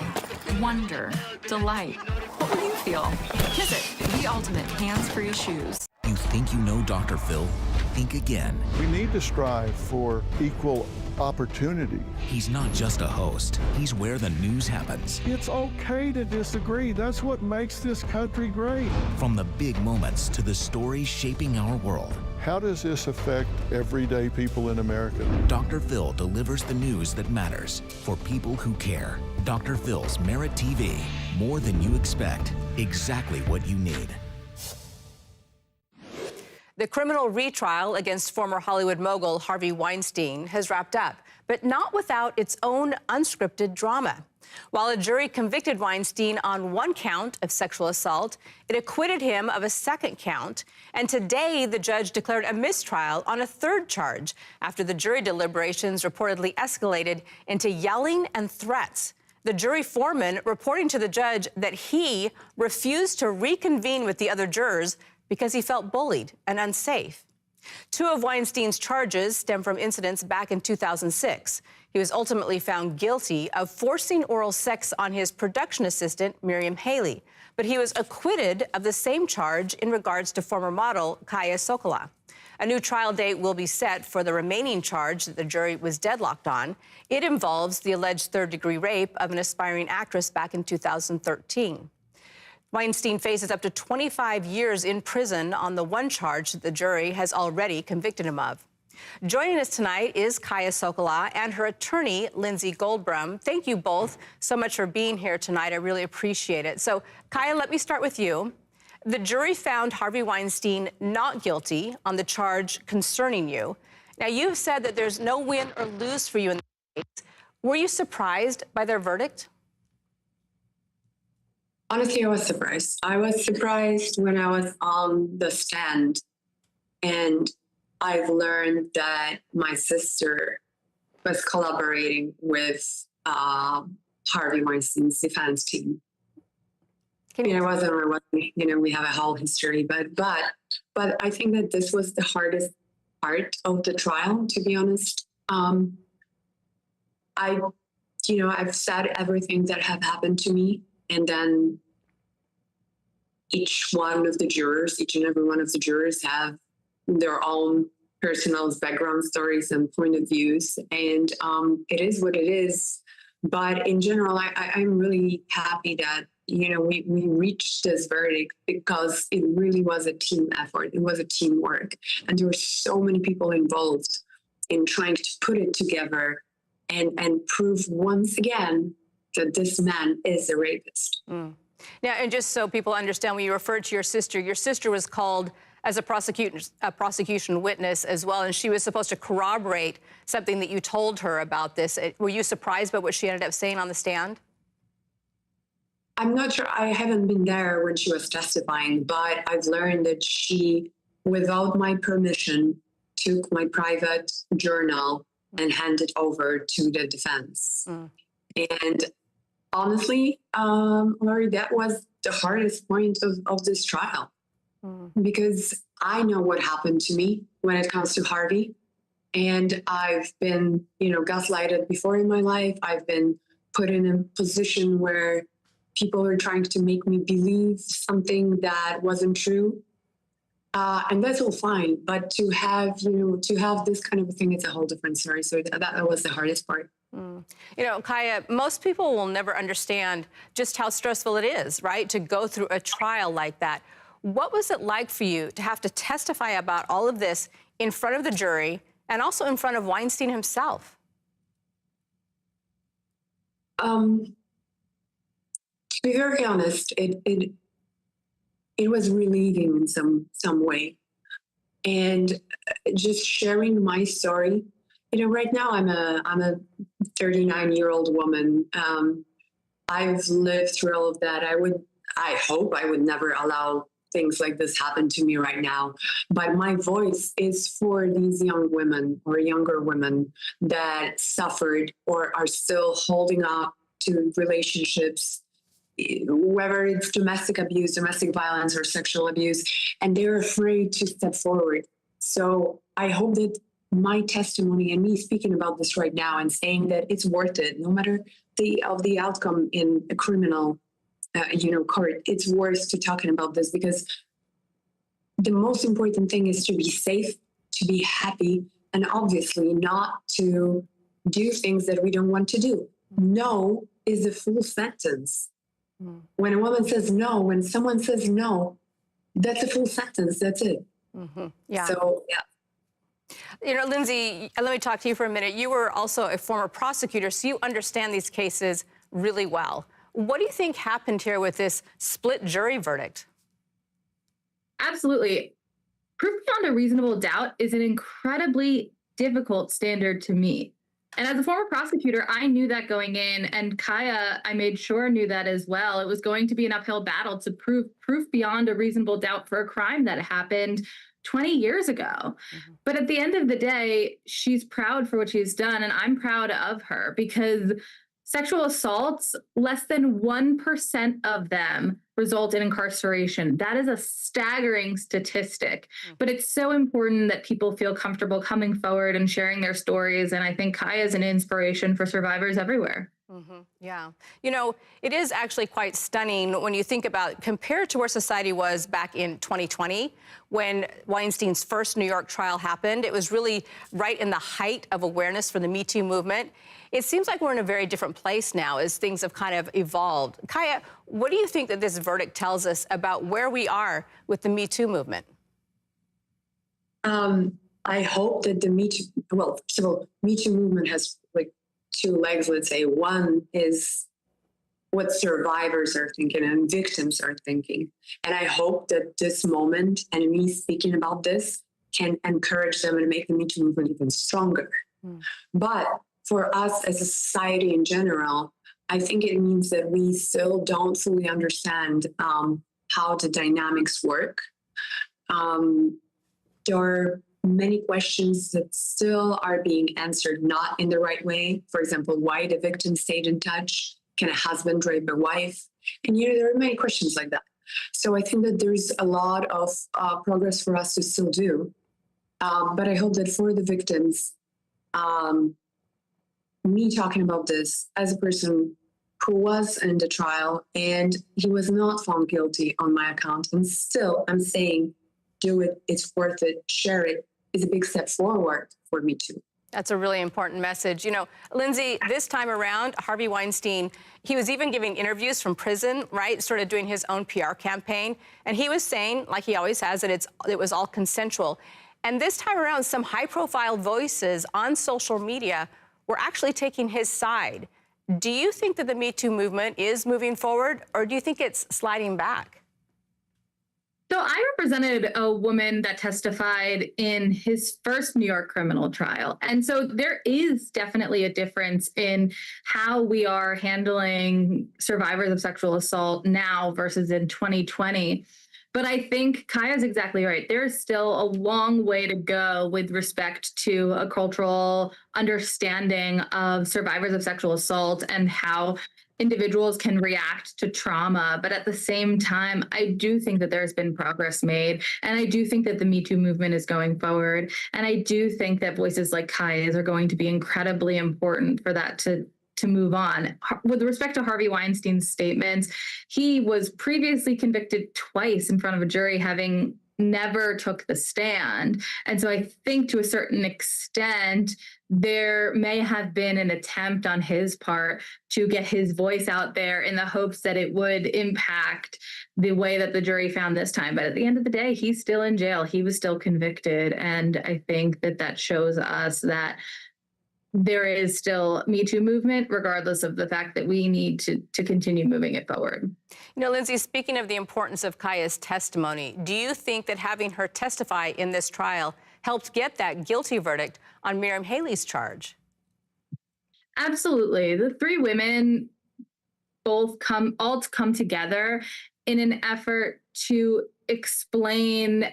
wonder, delight. What will you feel? Kizik, the ultimate hands-free shoes. You think you know Dr. Phil? Think again. We need to strive for equal opportunity. He's not just a host. He's where the news happens. It's okay to disagree. That's what makes this country great. From the big moments to the stories shaping our world. How does this affect everyday people in America? Dr. Phil delivers the news that matters for people who care. Dr. Phil's Merit TV. More than you expect. Exactly what you need. The criminal retrial against former Hollywood mogul Harvey Weinstein has wrapped up, but not without its own unscripted drama. While a jury convicted Weinstein on one count of sexual assault, it acquitted him of a second count. And today, the judge declared a mistrial on a third charge after the jury deliberations reportedly escalated into yelling and threats. The jury foreman reporting to the judge that he refused to reconvene with the other jurors because he felt bullied and unsafe. Two of Weinstein's charges stem from incidents back in 2006. He was ultimately found guilty of forcing oral sex on his production assistant, Miriam Haley, but he was acquitted of the same charge in regards to former model Kaya Sokolow. A new trial date will be set for the remaining charge that the jury was deadlocked on. It involves the alleged third-degree rape of an aspiring actress back in 2013. Weinstein faces up to 25 years in prison on the one charge that the jury has already convicted him of. Joining us tonight is Kaya Sokolow and her attorney, Lindsay Goldbrum. Thank you both so much for being here tonight. I really appreciate it. So, Kaya, let me start with you. The jury found Harvey Weinstein not guilty on the charge concerning you. Now, you've said that there's no win or lose for you in the case. Were you surprised by their verdict? Honestly, I was surprised. I was surprised when I was on the stand and I've learned that my sister was collaborating with Harvey Weinstein's defense team. It wasn't, we have a whole history, but I think that this was the hardest part of the trial, to be honest. I've said everything that have happened to me. And then each and every one of the jurors have their own personal background stories and point of views. And it is what it is. But in general, I'm really happy that, we reached this verdict because it really was a team effort. It was a teamwork. And there were so many people involved in trying to put it together and prove once again that this man is a rapist. Now, and just so people understand, when you referred to your sister was called as a prosecution witness as well, and she was supposed to corroborate something that you told her about this. Were you surprised by what she ended up saying on the stand? I'm not sure. I haven't been there when she was testifying, but I've learned that she, without my permission, took my private journal and handed over to the defense. And honestly, Laurie, that was the hardest point of this trial because I know what happened to me when it comes to Harvey. And I've been, gaslighted before in my life. I've been put in a position where people are trying to make me believe something that wasn't true. And that's all fine. But to have this kind of a thing, it's a whole different story. So that was the hardest part. Kaya, most people will never understand just how stressful it is, right, to go through a trial like that. What was it like for you to have to testify about all of this in front of the jury and also in front of Weinstein himself? To be very honest, it was relieving in some way. and just sharing my story. You know, right now I'm a 39-year-old woman. I've lived through all of that. I hope I would never allow things like this happen to me right now. But my voice is for these young women or younger women that suffered or are still holding up to relationships, whether it's domestic abuse, domestic violence, or sexual abuse, and they're afraid to step forward. So I hope that my testimony and me speaking about this right now and saying that it's worth it, no matter the outcome in a criminal court, it's worth to talking about this, because the most important thing is to be safe, to be happy, and obviously not to do things that we don't want to do. No is a full sentence. When a woman says no, when someone says no, that's a full sentence. That's it. Yeah. So, yeah. You know, Lindsay, let me talk to you for a minute. You were also a former prosecutor, so you understand these cases really well. What do you think happened here with this split jury verdict? Absolutely. Proof beyond a reasonable doubt is an incredibly difficult standard to meet. And as a former prosecutor, I knew that going in, and Kaya, I made sure, knew that as well. It was going to be an uphill battle to prove proof beyond a reasonable doubt for a crime that happened 20 years ago. But at the end of the day, she's proud for what she's done, and I'm proud of her, because sexual assaults, less than 1% of them result in incarceration. That is a staggering statistic. But it's so important that people feel comfortable coming forward and sharing their stories. And I think Kaya is an inspiration for survivors everywhere. Yeah. You know, it is actually quite stunning when you think about, compared to where society was back in 2020, when Weinstein's first New York trial happened. It was really right in the height of awareness for the Me Too movement. It seems like we're in a very different place now as things have kind of evolved. Kaya, what do you think that this verdict tells us about where we are with the Me Too movement? I hope that the Me Too, well, first of all, Me Too movement has like two legs, let's say. One is what survivors are thinking and victims are thinking. And I hope that this moment and me speaking about this can encourage them and make the Me Too movement even stronger. But for us as a society in general, I think it means that we still don't fully understand how the dynamics work. There are many questions that still are being answered not in the right way. For example, why the victim stayed in touch? Can a husband rape a wife? And there are many questions like that. So I think that there's a lot of progress for us to still do. But I hope that for the victims, me talking about this as a person who was in the trial and he was not found guilty on my account, and still I'm saying, do it, it's worth it, share it, is a big step forward for Me Too. That's a really important message. You know, Lindsay, this time around, Harvey Weinstein, he was even giving interviews from prison, right? Sort of doing his own PR campaign. And he was saying, like he always has, that it was all consensual. And this time around, some high-profile voices on social media were actually taking his side. Do you think that the Me Too movement is moving forward, or do you think it's sliding back? So I represented a woman that testified in his first New York criminal trial. And so there is definitely a difference in how we are handling survivors of sexual assault now versus in 2020. But I think Kaya's exactly right. There's still a long way to go with respect to a cultural understanding of survivors of sexual assault and how individuals can react to trauma. But at the same time, I do think that there's been progress made. And I do think that the Me Too movement is going forward. And I do think that voices like Kaya's are going to be incredibly important for that to move on. With respect to Harvey Weinstein's statements, he was previously convicted twice in front of a jury, having never took the stand. And so I think to a certain extent, there may have been an attempt on his part to get his voice out there in the hopes that it would impact the way that the jury found this time. But at the end of the day, he's still in jail. He was still convicted. And I think that that shows us that there is still Me Too movement, regardless of the fact that we need to continue moving it forward. You know, Lindsay, speaking of the importance of Kaya's testimony, do you think that having her testify in this trial helped get that guilty verdict on Miriam Haley's charge? Absolutely. The three women both come together in an effort to explain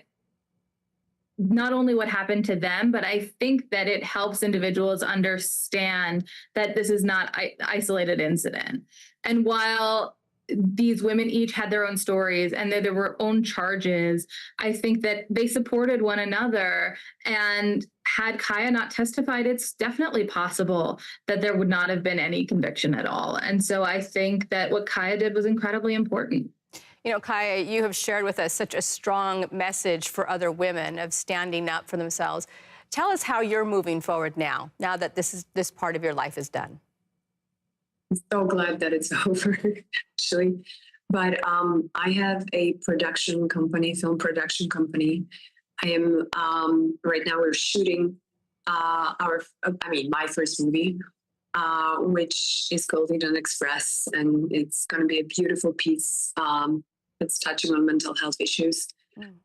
not only what happened to them, but I think that it helps individuals understand that this is not an isolated incident. And while these women each had their own stories and there were own charges, I think that they supported one another. And had Kaya not testified, it's definitely possible that there would not have been any conviction at all. And so I think that what Kaya did was incredibly important. You know, Kaya, you have shared with us such a strong message for other women of standing up for themselves. Tell us how you're moving forward now that this part of your life is done. I'm so glad that it's over, actually. But I have a production company, film production company. I am, right now we're shooting my first movie, which is called Eden Express. And it's going to be a beautiful piece. It's touching on mental health issues.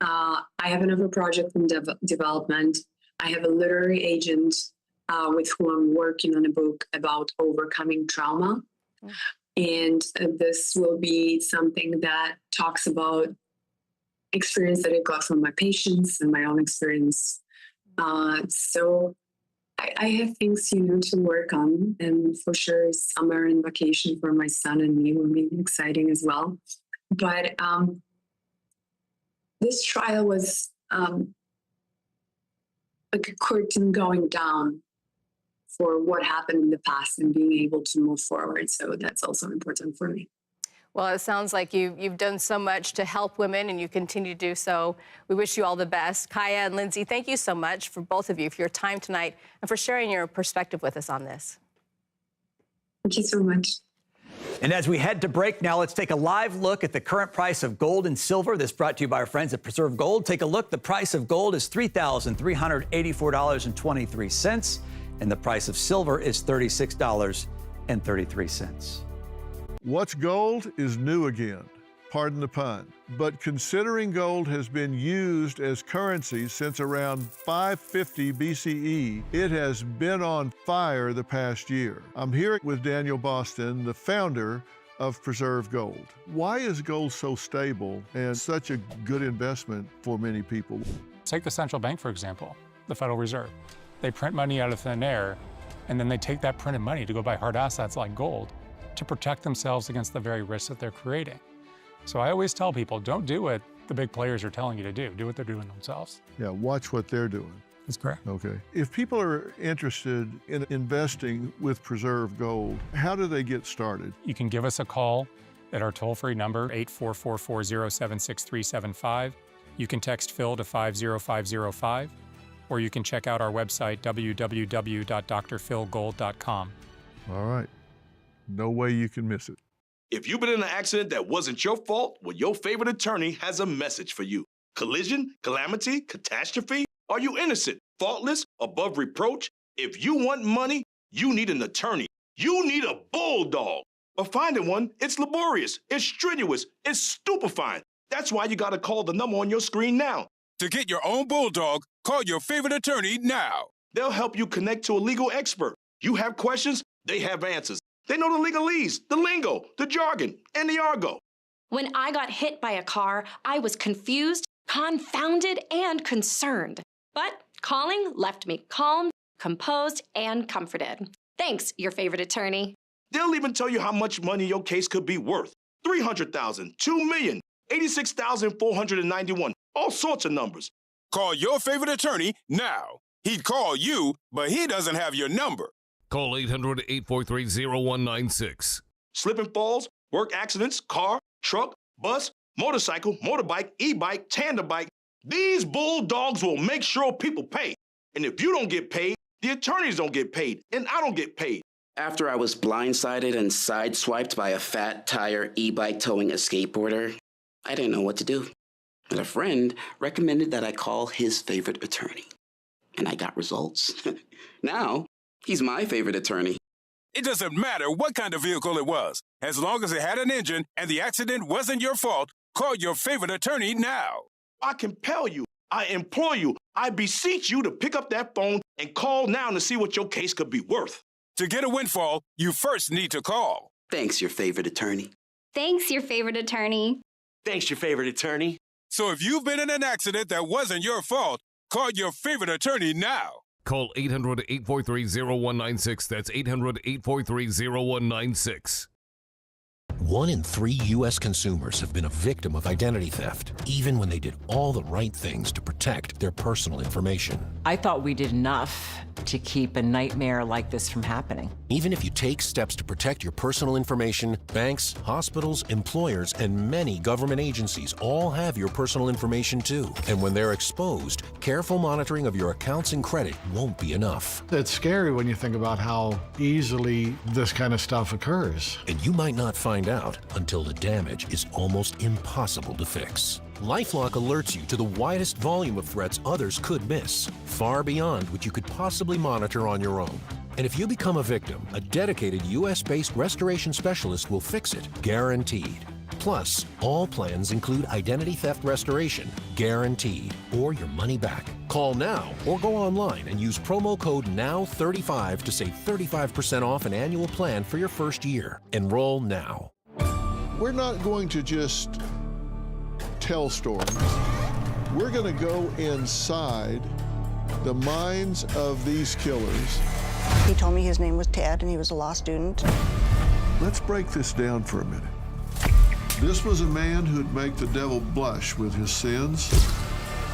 I have another project in development. I have a literary agent with whom I'm working on a book about overcoming trauma. And this will be something that talks about experience that I got from my patients and my own experience. So I have things, to work on. And for sure, summer and vacation for my son and me will be exciting as well. But this trial was like a curtain going down for what happened in the past and being able to move forward. So that's also important for me. Well, it sounds like you've done so much to help women, and you continue to do so. We wish you all the best. Kaya and Lindsay, thank you so much for both of you for your time tonight and for sharing your perspective with us on this. Thank you so much. And as we head to break now, let's take a live look at the current price of gold and silver. This brought to you by our friends at Preserve Gold. Take a look. The price of gold is $3,384.23, and the price of silver is $36.33. What's gold is new again, pardon the pun. But considering gold has been used as currency since around 550 BCE, it has been on fire the past year. I'm here with Daniel Boston, the founder of Preserve Gold. Why is gold so stable and such a good investment for many people? Take the central bank, for example, the Federal Reserve. They print money out of thin air, and then they take that printed money to go buy hard assets like gold to protect themselves against the very risks that they're creating. So I always tell people, don't do what the big players are telling you to do. Do what they're doing themselves. Yeah, watch what they're doing. That's correct. Okay. If people are interested in investing with Preserve Gold, how do they get started? You can give us a call at our toll-free number, 844-407-6375. You can text Phil to 50505, or you can check out our website, www.drphilgold.com. All right. No way you can miss it. If you've been in an accident that wasn't your fault, well, your favorite attorney has a message for you. Collision, calamity, catastrophe? Are you innocent, faultless, above reproach? If you want money, you need an attorney. You need a bulldog. But finding one, it's laborious, it's strenuous, it's stupefying. That's why you gotta call the number on your screen now. To get your own bulldog, call your favorite attorney now. They'll help you connect to a legal expert. You have questions, they have answers. They know the legalese, the lingo, the jargon, and the argot. When I got hit by a car, I was confused, confounded, and concerned. But calling left me calm, composed, and comforted. Thanks, your favorite attorney. They'll even tell you how much money your case could be worth. $300,000, $2 million, $86,491, all sorts of numbers. Call your favorite attorney now. He'd call you, but he doesn't have your number. Call 800-843-0196. Slip and falls, work accidents, car, truck, bus, motorcycle, motorbike, e-bike, tandem bike. These bulldogs will make sure people pay. And if you don't get paid, the attorneys don't get paid, and I don't get paid. After I was blindsided and sideswiped by a fat tire e-bike towing a skateboarder, I didn't know what to do. And a friend recommended that I call his favorite attorney. And I got results. Now, He's my favorite attorney. It doesn't matter what kind of vehicle it was. As long as it had an engine and the accident wasn't your fault, call your favorite attorney now. I compel you, I implore you, I beseech you to pick up that phone and call now to see what your case could be worth. To get a windfall, you first need to call. Thanks, your favorite attorney. Thanks, your favorite attorney. Thanks, your favorite attorney. So if you've been in an accident that wasn't your fault, call your favorite attorney now. Call 800-843-0196. That's 800-843-0196. 1 in 3 U.S. consumers have been a victim of identity theft, even when they did all the right things to protect their personal information. I thought we did enough to keep a nightmare like this from happening. Even if you take steps to protect your personal information, banks, hospitals, employers, and many government agencies all have your personal information too. And when they're exposed, careful monitoring of your accounts and credit won't be enough. It's scary when you think about how easily this kind of stuff occurs. And you might not find out until the damage is almost impossible to fix. LifeLock alerts you to the widest volume of threats others could miss, far beyond what you could possibly monitor on your own. And if you become a victim, a dedicated U.S.-based restoration specialist will fix it, guaranteed. Plus, all plans include identity theft restoration, guaranteed, or your money back. Call now or go online and use promo code NOW35 to save 35% off an annual plan for your first year. Enroll now. We're not going to just tell stories. We're going to go inside the minds of these killers. He told me his name was Ted and he was a law student. Let's break this down for a minute. This was a man who'd make the devil blush with his sins.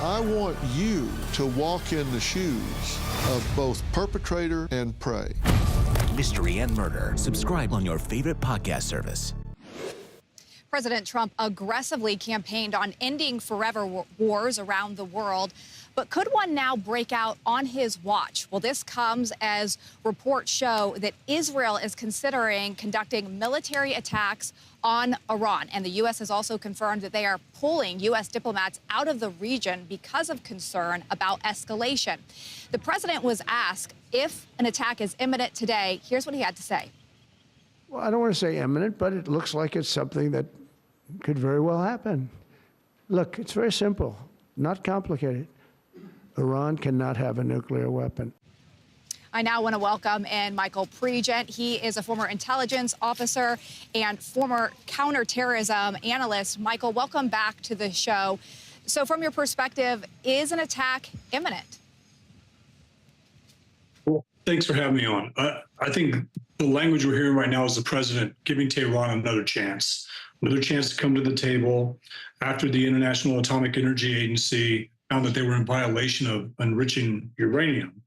I want you to walk in the shoes of both perpetrator and prey. Mystery and Murder. Subscribe on your favorite podcast service. President Trump aggressively campaigned on ending forever wars around the world. But could one now break out on his watch? Well, this comes as reports show that Israel is considering conducting military attacks on Iran. And the U.S. has also confirmed that they are pulling U.S. diplomats out of the region because of concern about escalation. The president was asked if an attack is imminent today. Here's what he had to say. Well, I don't want to say imminent, but it looks like it's something that could very well happen. Look, it's very simple, not complicated. Iran cannot have a nuclear weapon. I now want to welcome in Michael Pregent. He is a former intelligence officer and former counterterrorism analyst. Michael, welcome back to the show. So from your perspective, is an attack imminent? Well, thanks for having me on. I think the language we're hearing right now is the president giving Tehran another chance to come to the table after the International Atomic Energy Agency found that they were in violation of enriching uranium.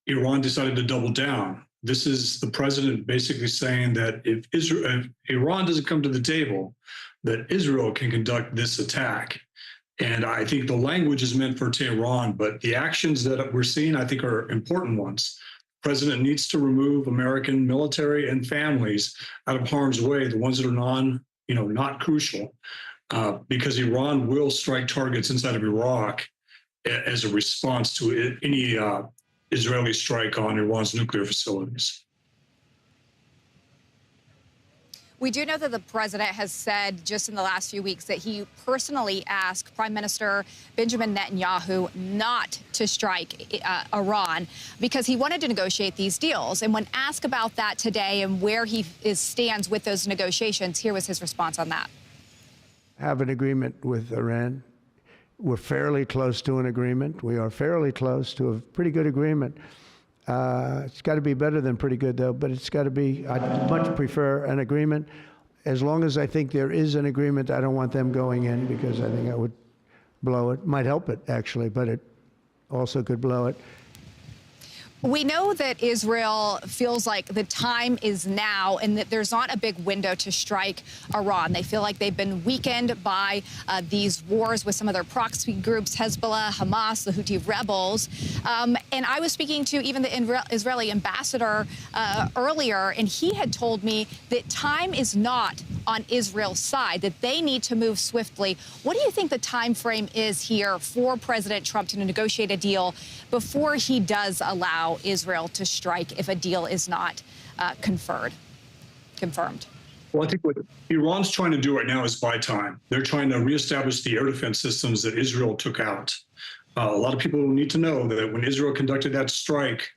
Iran decided to double down. This is the president basically saying that if Iran doesn't come to the table, that Israel can conduct this attack. And I think the language is meant for Tehran, but the actions that we're seeing, I think, are important ones. The president needs to remove American military and families out of harm's way, the ones that are not crucial, because Iran will strike targets inside of Iraq as a response to any Israeli strike on Iran's nuclear facilities. We do know that the president has said just in the last few weeks that he personally asked Prime Minister Benjamin Netanyahu not to strike Iran because he wanted to negotiate these deals. And when asked about that today and where he stands with those negotiations, here was his response on that. Have an agreement with Iran. We're fairly close to an agreement. We are fairly close to a pretty good agreement. It's got to be better than pretty good, though, but it's got to be, I'd much prefer an agreement. As long as I think there is an agreement, I don't want them going in because I think I would blow it. Might help it, actually, but it also could blow it. We know that Israel feels like the time is now and that there's not a big window to strike Iran. They feel like they've been weakened by these wars with some of their proxy groups, Hezbollah, Hamas, the Houthi rebels. And I was speaking to even the Israeli ambassador earlier, and he had told me that time is not on Israel's side, that they need to move swiftly. What do you think the time frame is here for President Trump to negotiate a deal before he does allow Israel to strike if a deal is not confirmed? Well, I think what Iran's trying to do right now is buy time. They're trying to reestablish the air defense systems that Israel took out. A lot of people need to know that when Israel conducted that strike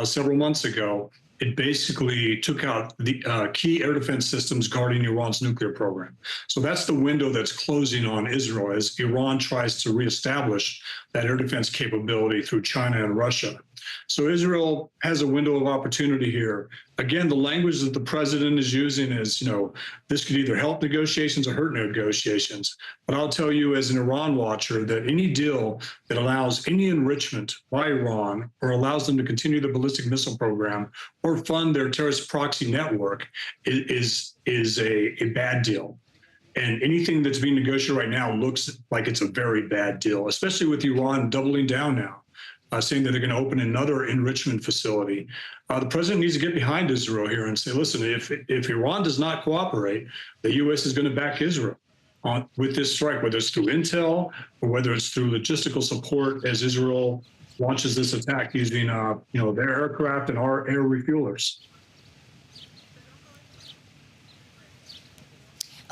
several months ago, it basically took out the key air defense systems guarding Iran's nuclear program. So that's the window that's closing on Israel as Iran tries to reestablish that air defense capability through China and Russia. So Israel has a window of opportunity here. Again, the language that the president is using is, this could either help negotiations or hurt negotiations. But I'll tell you as an Iran watcher that any deal that allows any enrichment by Iran or allows them to continue the ballistic missile program or fund their terrorist proxy network is a bad deal. And anything that's being negotiated right now looks like it's a very bad deal, especially with Iran doubling down now. Saying that they're going to open another enrichment facility. The president needs to get behind Israel here and say, listen, if Iran does not cooperate, the U.S. is going to back Israel with this strike, whether it's through intel or whether it's through logistical support as Israel launches this attack using their aircraft and our air refuelers.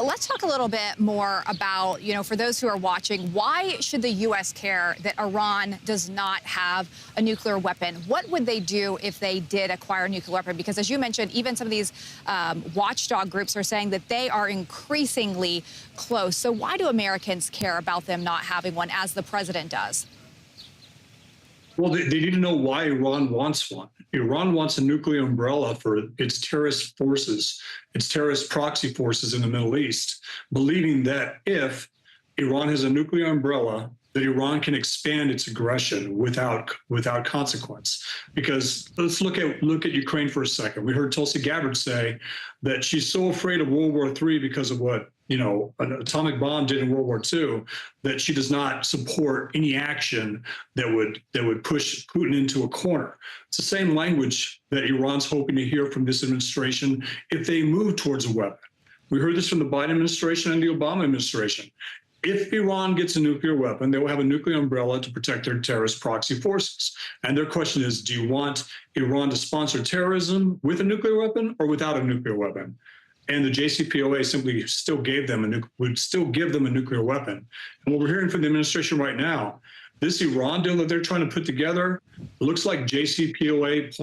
Let's talk a little bit more about, for those who are watching, why should the U.S. care that Iran does not have a nuclear weapon? What would they do if they did acquire a nuclear weapon? Because as you mentioned, even some of these watchdog groups are saying that they are increasingly close. So why do Americans care about them not having one, as the president does? Well, they need to know why Iran wants one. Iran wants a nuclear umbrella for its terrorist forces, its terrorist proxy forces in the Middle East, believing that if Iran has a nuclear umbrella, that Iran can expand its aggression without consequence. Because let's look at Ukraine for a second. We heard Tulsi Gabbard say that she's so afraid of World War III because of what an atomic bomb did in World War II, that she does not support any action that would push Putin into a corner. It's the same language that Iran's hoping to hear from this administration if they move towards a weapon. We heard this from the Biden administration and the Obama administration. If Iran gets a nuclear weapon, they will have a nuclear umbrella to protect their terrorist proxy forces. And their question is, do you want Iran to sponsor terrorism with a nuclear weapon or without a nuclear weapon? And the JCPOA simply still would still give them a nuclear weapon. And what we're hearing from the administration right now, this Iran deal that they're trying to put together looks like JCPOA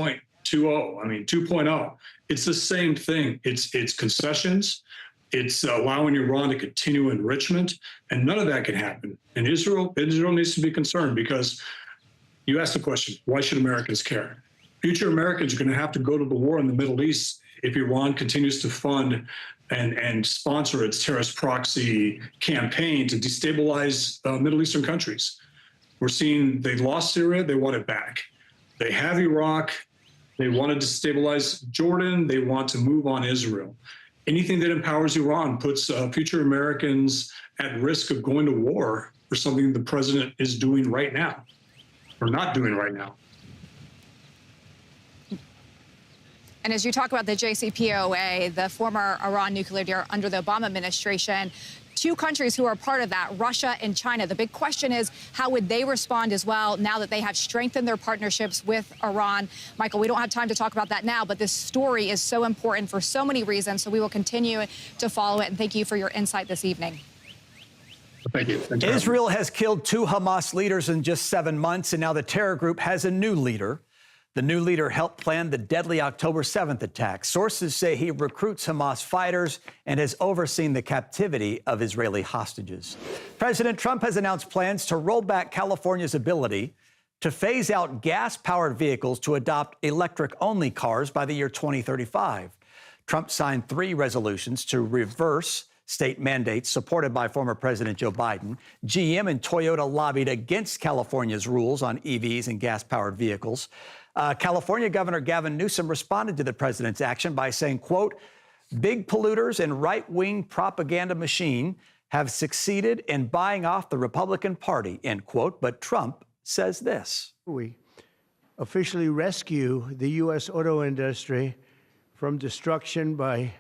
2.0. It's the same thing. It's concessions. It's allowing Iran to continue enrichment, and none of that can happen. And Israel needs to be concerned, because you asked the question, why should Americans care? Future Americans are going to have to go to the war in the Middle East if Iran continues to fund and sponsor its terrorist proxy campaign to destabilize Middle Eastern countries. We're seeing they lost Syria, they want it back. They have Iraq, they want to destabilize Jordan, they want to move on Israel. Anything that empowers Iran puts future Americans at risk of going to war for something the president is doing right now, or not doing right now. And as you talk about the JCPOA, the former Iran nuclear deal under the Obama administration, two countries who are part of that, Russia and China. The big question is, how would they respond as well now that they have strengthened their partnerships with Iran? Michael, we don't have time to talk about that now, but this story is so important for so many reasons, so we will continue to follow it. And thank you for your insight this evening. Thank you. Israel has killed 2 Hamas leaders in just 7 months, and now the terror group has a new leader. The new leader helped plan the deadly October 7th attack. Sources say he recruits Hamas fighters and has overseen the captivity of Israeli hostages. President Trump has announced plans to roll back California's ability to phase out gas-powered vehicles to adopt electric-only cars by the year 2035. Trump signed 3 resolutions to reverse state mandates supported by former President Joe Biden. GM and Toyota lobbied against California's rules on EVs and gas-powered vehicles. California Governor Gavin Newsom responded to the president's action by saying, quote, "Big polluters and right-wing propaganda machine have succeeded in buying off the Republican Party," end quote. But Trump says this. We officially rescue the U.S. auto industry from destruction by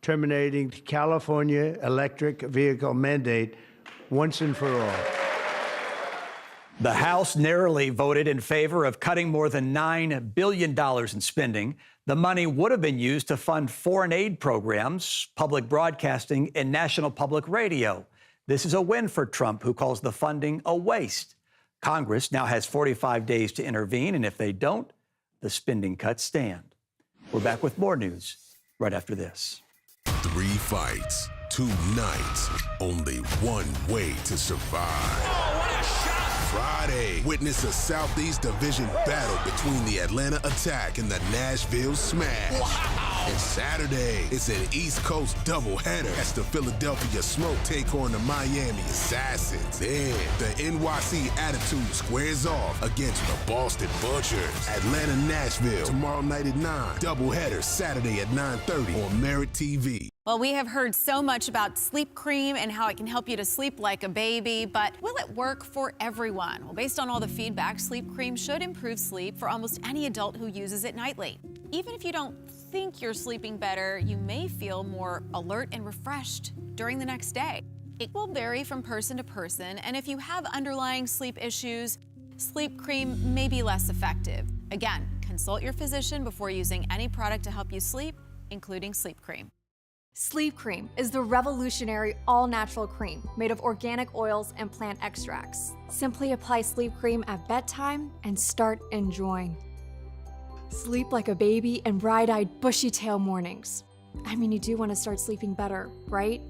terminating the California electric vehicle mandate once and for all. The House narrowly voted in favor of cutting more than $9 billion in spending. The money would have been used to fund foreign aid programs, public broadcasting, and national public radio. This is a win for Trump, who calls the funding a waste. Congress now has 45 days to intervene, and if they don't, the spending cuts stand. We're back with more news right after this. 3 fights, 2 nights, only one way to survive. Oh, what a shot! Friday, witness a Southeast Division battle between the Atlanta Attack and the Nashville Smash. Wow! And Saturday, it's an East Coast doubleheader as the Philadelphia Smoke take on the Miami Assassins. Then, the NYC Attitude squares off against the Boston Butchers. Atlanta-Nashville, tomorrow night at 9. Doubleheader Saturday at 9:30 on Merit TV. Well, we have heard so much about sleep cream and how it can help you to sleep like a baby, but will it work for everyone? Well, based on all the feedback, sleep cream should improve sleep for almost any adult who uses it nightly. Even if you don't think you're sleeping better, you may feel more alert and refreshed during the next day. It will vary from person to person, and if you have underlying sleep issues, sleep cream may be less effective. Again, consult your physician before using any product to help you sleep, including sleep cream. Sleep Cream is the revolutionary all-natural cream made of organic oils and plant extracts. Simply apply Sleep Cream at bedtime and start enjoying. Sleep like a baby and bright-eyed, bushy-tail mornings. I mean, you do want to start sleeping better, right?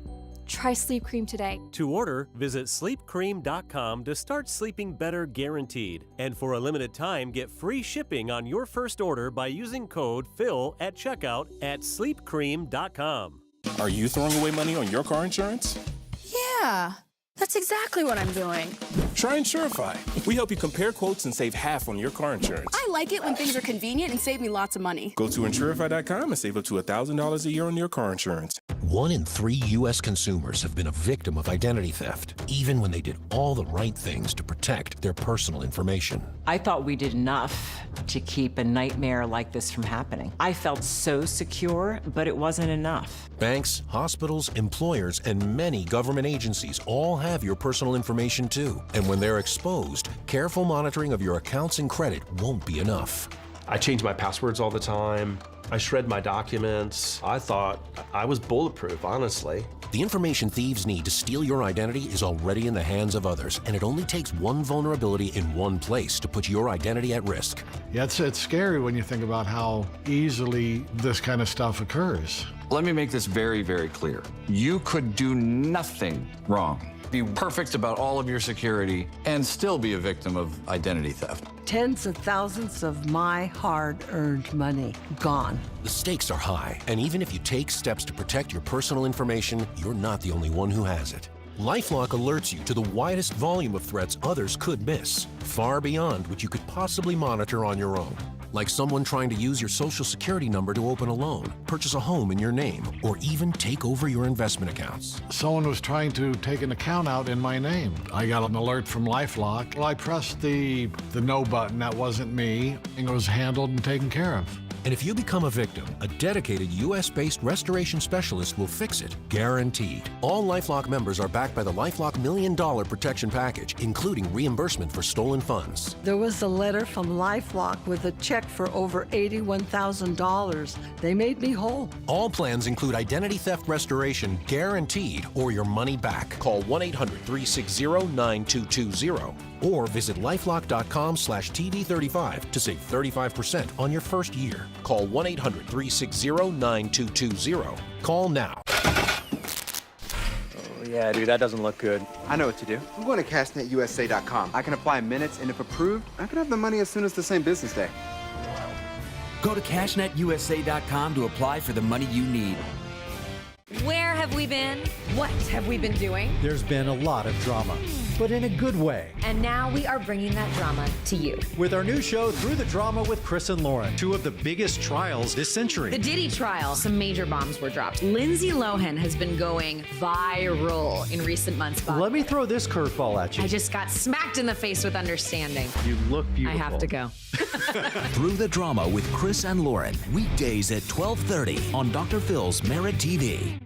Try Sleep Cream today. To order, visit sleepcream.com to start sleeping better guaranteed. And for a limited time, get free shipping on your first order by using code PHIL at checkout at sleepcream.com. Are you throwing away money on your car insurance? Yeah, that's exactly what I'm doing. Try Insurify. We help you compare quotes and save half on your car insurance. I like it when things are convenient and save me lots of money. Go to Insurify.com and save up to $1,000 a year on your car insurance. 1 in 3 U.S. consumers have been a victim of identity theft, even when they did all the right things to protect their personal information. I thought we did enough to keep a nightmare like this from happening. I felt so secure, but it wasn't enough. Banks, hospitals, employers, and many government agencies all have your personal information too. And when they're exposed, careful monitoring of your accounts and credit won't be enough. I change my passwords all the time. I shred my documents. I thought I was bulletproof, honestly. The information thieves need to steal your identity is already in the hands of others, and it only takes one vulnerability in one place to put your identity at risk. Yeah, it's scary when you think about how easily this kind of stuff occurs. Let me make this very, very clear. You could do nothing wrong, be perfect about all of your security, and still be a victim of identity theft. Tens of thousands of my hard-earned money gone. The stakes are high, and even if you take steps to protect your personal information, you're not the only one who has it. LifeLock alerts you to the widest volume of threats others could miss, far beyond what you could possibly monitor on your own. Like someone trying to use your social security number to open a loan, purchase a home in your name, or even take over your investment accounts. Someone was trying to take an account out in my name. I got an alert from LifeLock. Well, I pressed the no button. That wasn't me. It was handled and taken care of. And if you become a victim, a dedicated U.S.-based restoration specialist will fix it, guaranteed. All LifeLock members are backed by the LifeLock $1 Million Protection Package, including reimbursement for stolen funds. There was a letter from LifeLock with a check for over $81,000. They made me whole. All plans include identity theft restoration, guaranteed, or your money back. Call 1-800-360-9220 or visit lifelock.com/TD35 to save 35% on your first year. Call 1-800-360-9220. Call now. Oh, yeah, dude, that doesn't look good. I know what to do. I'm going to cashnetusa.com. I can apply in minutes, and if approved, I can have the money as soon as the same business day. Go to cashnetusa.com to apply for the money you need. Where have we been? What have we been doing? There's been a lot of drama. but in a good way. And now we are bringing that drama to you. With our new show, Through the Drama with Chris and Lauren, two of the biggest trials this century. The Diddy trial, some major bombs were dropped. Lindsay Lohan has been going viral in recent months. Bob. Let me throw this curveball at you. I just got smacked in the face with understanding. You look beautiful. I have to go. Through the Drama with Chris and Lauren, weekdays at 12:30 on Dr. Phil's Merit TV.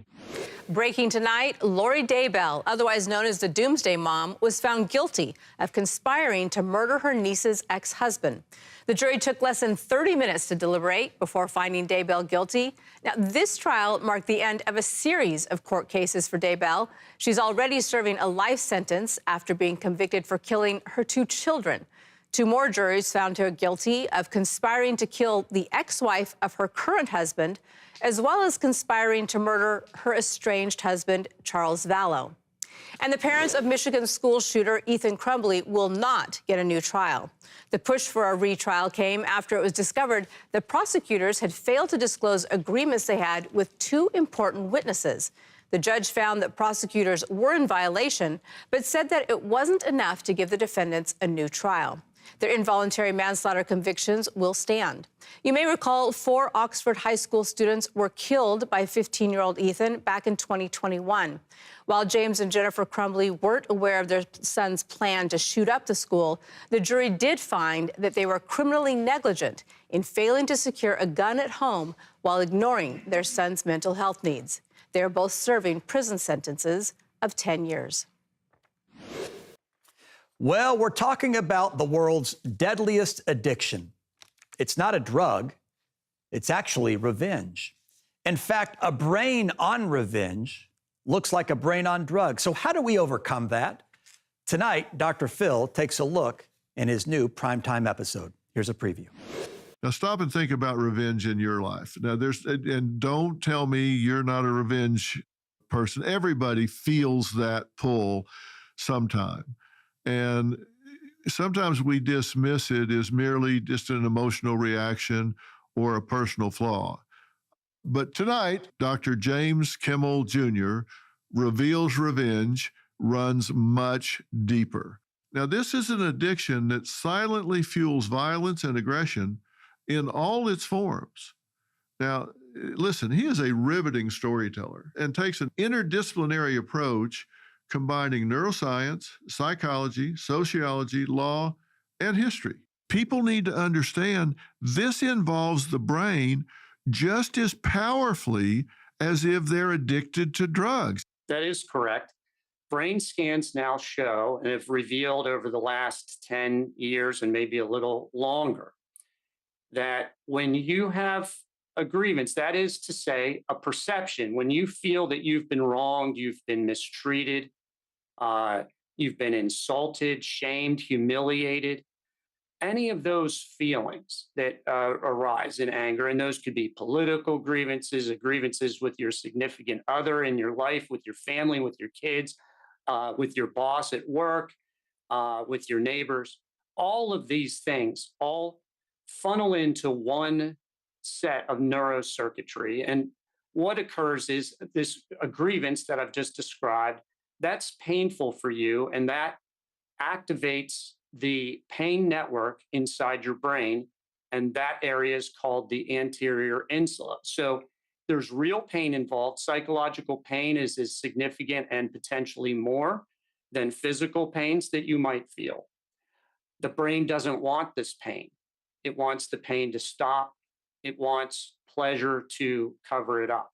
Breaking tonight, Lori Daybell, otherwise known as the Doomsday Mom, was found guilty of conspiring to murder her niece's ex-husband. The jury took less than 30 minutes to deliberate before finding Daybell guilty. Now, this trial marked the end of a series of court cases for Daybell. She's already serving a life sentence after being convicted for killing her 2 children. 2 more juries found her guilty of conspiring to kill the ex-wife of her current husband, as well as conspiring to murder her estranged husband, Charles Vallow. And the parents of Michigan school shooter Ethan Crumbley will not get a new trial. The push for a retrial came after it was discovered that prosecutors had failed to disclose agreements they had with 2 important witnesses. The judge found that prosecutors were in violation, but said that it wasn't enough to give the defendants a new trial. Their involuntary manslaughter convictions will stand. You may recall 4 Oxford High School students were killed by 15-year-old Ethan back in 2021. While James and Jennifer Crumbley weren't aware of their son's plan to shoot up the school, the jury did find that they were criminally negligent in failing to secure a gun at home while ignoring their son's mental health needs. They are both serving prison sentences of 10 years. Well, we're talking about the world's deadliest addiction. It's not a drug. It's actually revenge. In fact, a brain on revenge looks like a brain on drugs. So how do we overcome that? Tonight, Dr. Phil takes a look in his new primetime episode. Here's a preview. Now stop and think about revenge in your life. Now and don't tell me you're not a revenge person. Everybody feels that pull sometime. And sometimes we dismiss it as merely just an emotional reaction or a personal flaw. But tonight, Dr. James Kimmel Jr. reveals revenge runs much deeper. Now, this is an addiction that silently fuels violence and aggression in all its forms. Now, listen, he is a riveting storyteller and takes an interdisciplinary approach combining neuroscience, psychology, sociology, law, and history. People need to understand this involves the brain just as powerfully as if they're addicted to drugs. That is correct. Brain scans now show and have revealed over the last 10 years and maybe a little longer that when you have a grievance, that is to say, a perception, when you feel that you've been wronged, you've been mistreated, you've been insulted, shamed, humiliated, any of those feelings that arise in anger, and those could be political grievances, grievances with your significant other in your life, with your family, with your kids, with your boss at work, with your neighbors, all of these things all funnel into one set of neurocircuitry. And what occurs is this a grievance that I've just described, that's painful for you, and that activates the pain network inside your brain, and that area is called the anterior insula. So there's real pain involved. Psychological pain is as significant and potentially more than physical pains that you might feel. The brain doesn't want this pain. It wants the pain to stop. It wants pleasure to cover it up.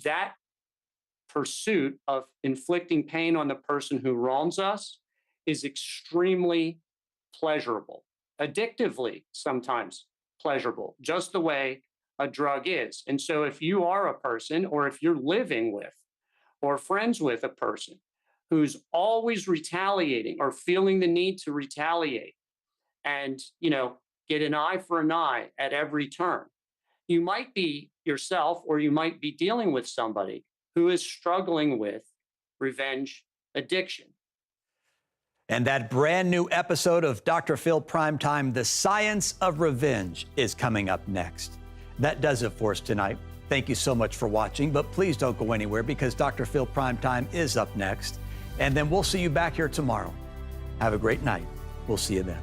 That pursuit of inflicting pain on the person who wrongs us is extremely pleasurable, addictively sometimes pleasurable, just the way a drug is. And so if you are a person, or if you're living with or friends with a person who's always retaliating or feeling the need to retaliate and, get an eye for an eye at every turn, you might be yourself, or you might be dealing with somebody who is struggling with revenge addiction. And that brand new episode of Dr. Phil Primetime, The Science of Revenge, is coming up next. That does it for us tonight. Thank you so much for watching, but please don't go anywhere because Dr. Phil Primetime is up next. And then we'll see you back here tomorrow. Have a great night. We'll see you then.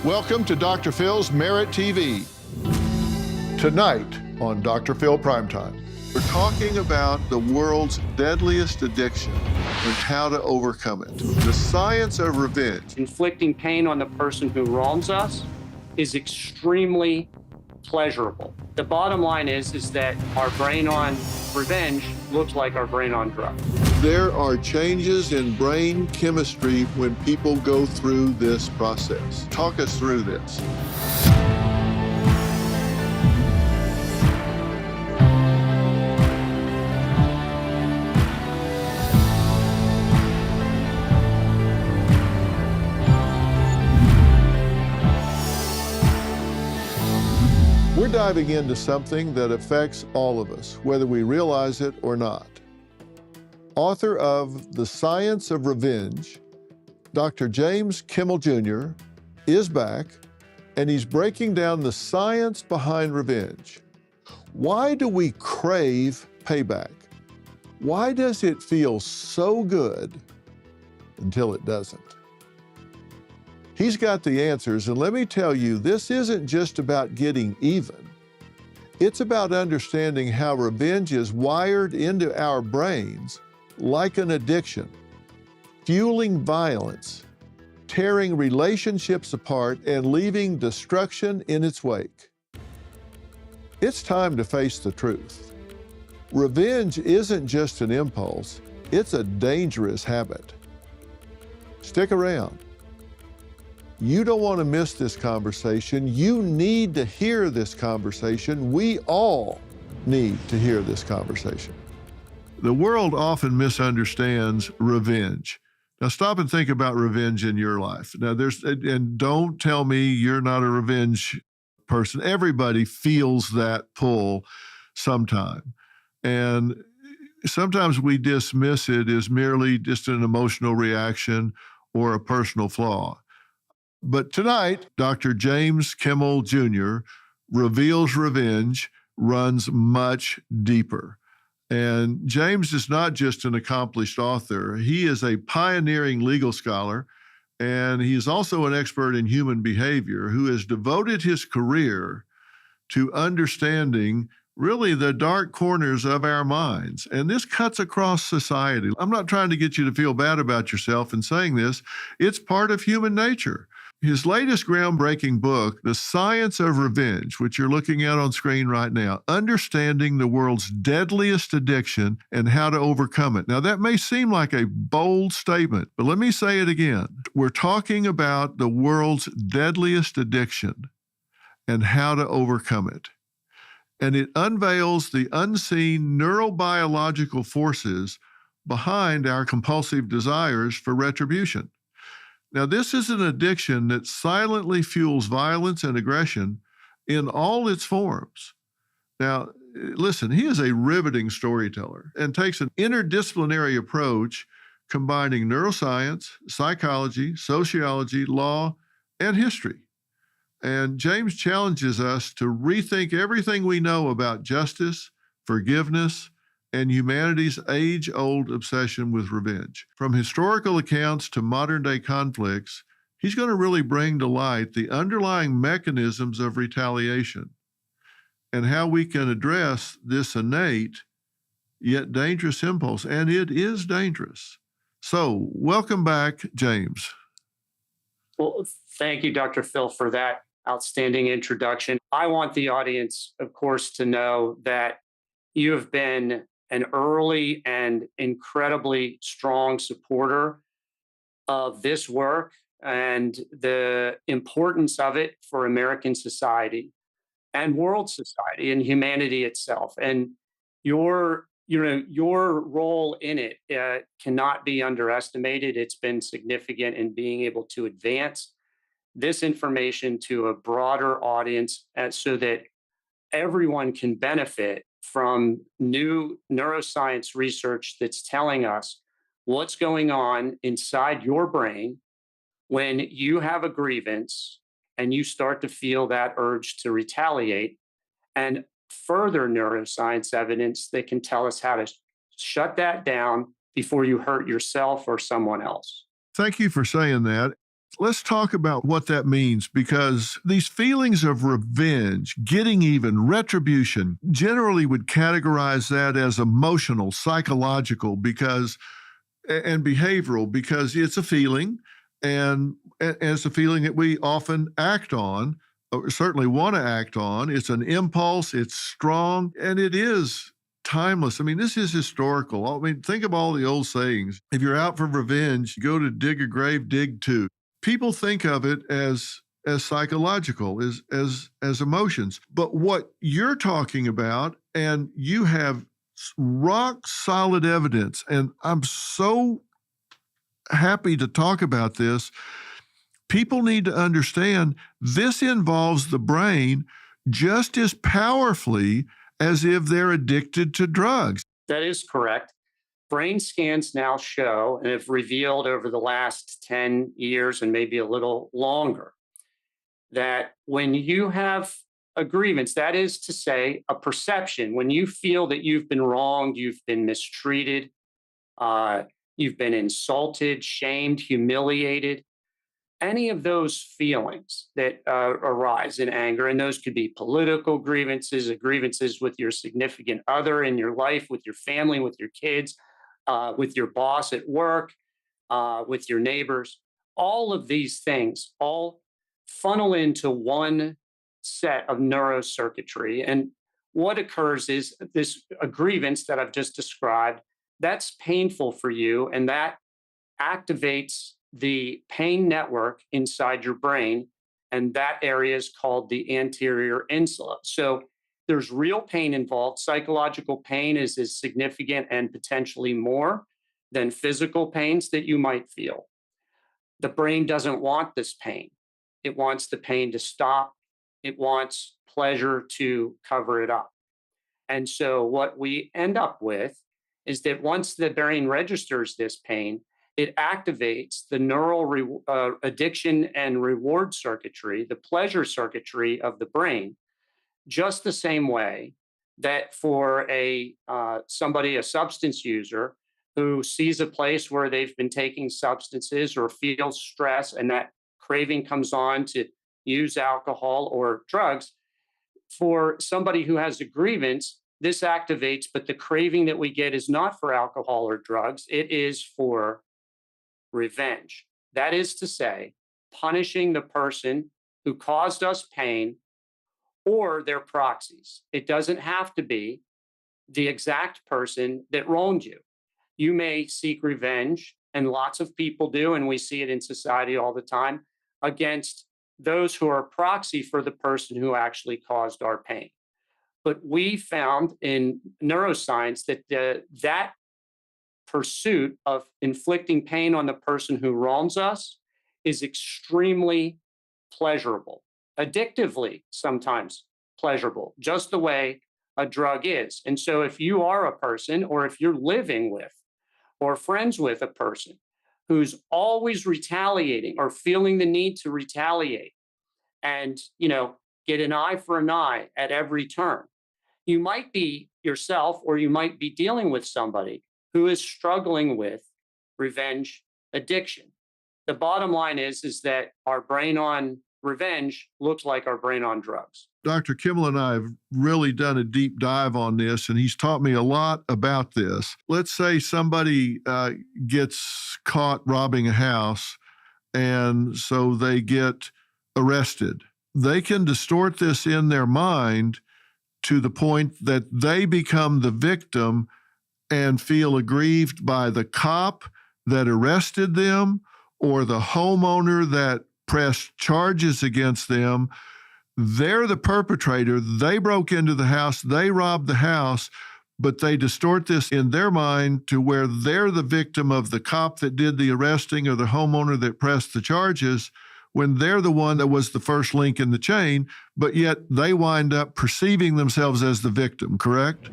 Welcome to Dr. Phil's Merit TV. Tonight on Dr. Phil Primetime, we're talking about the world's deadliest addiction and how to overcome it. The science of revenge. Inflicting pain on the person who wrongs us is extremely pleasurable. The bottom line is that our brain on revenge looks like our brain on drugs. There are changes in brain chemistry when people go through this process. Talk us through this. We're diving into something that affects all of us, whether we realize it or not. Author of The Science of Revenge, Dr. James Kimmel Jr. is back, and he's breaking down the science behind revenge. Why do we crave payback? Why does it feel so good until it doesn't? He's got the answers, and let me tell you, this isn't just about getting even. It's about understanding how revenge is wired into our brains like an addiction, fueling violence, tearing relationships apart, and leaving destruction in its wake. It's time to face the truth. Revenge isn't just an impulse, it's a dangerous habit. Stick around. You don't want to miss this conversation. You need to hear this conversation. We all need to hear this conversation. The world often misunderstands revenge. Now stop and think about revenge in your life. Now and don't tell me you're not a revenge person. Everybody feels that pull sometime. And sometimes we dismiss it as merely just an emotional reaction or a personal flaw. But tonight, Dr. James Kimmel Jr. reveals revenge runs much deeper. And James is not just an accomplished author. He is a pioneering legal scholar, and he is also an expert in human behavior who has devoted his career to understanding really the dark corners of our minds. And this cuts across society. I'm not trying to get you to feel bad about yourself in saying this. It's part of human nature. His latest groundbreaking book, The Science of Revenge, which you're looking at on screen right now, Understanding the World's Deadliest Addiction and How to Overcome It. Now, that may seem like a bold statement, but let me say it again. We're talking about the world's deadliest addiction and how to overcome it. And it unveils the unseen neurobiological forces behind our compulsive desires for retribution. Now, this is an addiction that silently fuels violence and aggression in all its forms. Now, listen, he is a riveting storyteller and takes an interdisciplinary approach combining neuroscience, psychology, sociology, law, and history. And James challenges us to rethink everything we know about justice, forgiveness, and humanity's age-old obsession with revenge. From historical accounts to modern-day conflicts, he's going to really bring to light the underlying mechanisms of retaliation and how we can address this innate yet dangerous impulse. And it is dangerous. So, welcome back, James. Well, thank you, Dr. Phil, for that outstanding introduction. I want the audience, of course, to know that you have been an early and incredibly strong supporter of this work and the importance of it for American society and world society and humanity itself. And your role in it cannot be underestimated. It's been significant in being able to advance this information to a broader audience so that everyone can benefit from new neuroscience research that's telling us what's going on inside your brain When you have a grievance and you start to feel that urge to retaliate, and further neuroscience evidence that can tell us how to shut that down before you hurt yourself or someone else. Thank you for saying that. Let's talk about what that means, because these feelings of revenge, getting even, retribution, generally would categorize that as emotional, psychological, and behavioral, because it's a feeling, and it's a feeling that we often act on, or certainly want to act on. It's an impulse, it's strong, and it is timeless. I mean, this is historical. I mean, think of all the old sayings. If you're out for revenge, go to dig a grave, dig two. People think of it as psychological, as emotions. But what you're talking about, and you have rock solid evidence, and I'm so happy to talk about this. People need to understand this involves the brain just as powerfully as if they're addicted to drugs. That is correct. Brain scans now show, and have revealed over the last 10 years and maybe a little longer, that when you have a grievance, that is to say, a perception, when you feel that you've been wronged, you've been mistreated, you've been insulted, shamed, humiliated, any of those feelings that arise in anger, and those could be political grievances, grievances with your significant other in your life, with your family, with your kids, with your boss at work, with your neighbors, all of these things all funnel into one set of neurocircuitry. And what occurs is this a grievance that I've just described, that's painful for you, and that activates the pain network inside your brain, and that area is called the anterior insula. So there's real pain involved. Psychological pain is as significant and potentially more than physical pains that you might feel. The brain doesn't want this pain. It wants the pain to stop. It wants pleasure to cover it up. And so what we end up with is that once the brain registers this pain, it activates the neural addiction and reward circuitry, the pleasure circuitry of the brain, just the same way that for a substance user who sees a place where they've been taking substances or feels stress, and that craving comes on to use alcohol or drugs. For somebody who has a grievance, this activates, but the craving that we get is not for alcohol or drugs. It is for revenge. That is to say, punishing the person who caused us pain or their proxies. It doesn't have to be the exact person that wronged you. You may seek revenge, and lots of people do, and we see it in society all the time, against those who are proxy for the person who actually caused our pain. But we found in neuroscience that that pursuit of inflicting pain on the person who wrongs us is extremely pleasurable, addictively sometimes pleasurable, just the way a drug is. And so if you are a person, or if you're living with or friends with a person who's always retaliating or feeling the need to retaliate and, get an eye for an eye at every turn, you might be yourself, or you might be dealing with somebody who is struggling with revenge addiction. The bottom line is that our brain on revenge looks like our brain on drugs. Dr. Kimmel and I have really done a deep dive on this, and he's taught me a lot about this. Let's say somebody gets caught robbing a house, and so they get arrested. They can distort this in their mind to the point that they become the victim and feel aggrieved by the cop that arrested them or the homeowner that pressed charges against them. They're the perpetrator. They broke into the house. They robbed the house, but they distort this in their mind to where they're the victim of the cop that did the arresting or the homeowner that pressed the charges, when they're the one that was the first link in the chain, but yet they wind up perceiving themselves as the victim, correct?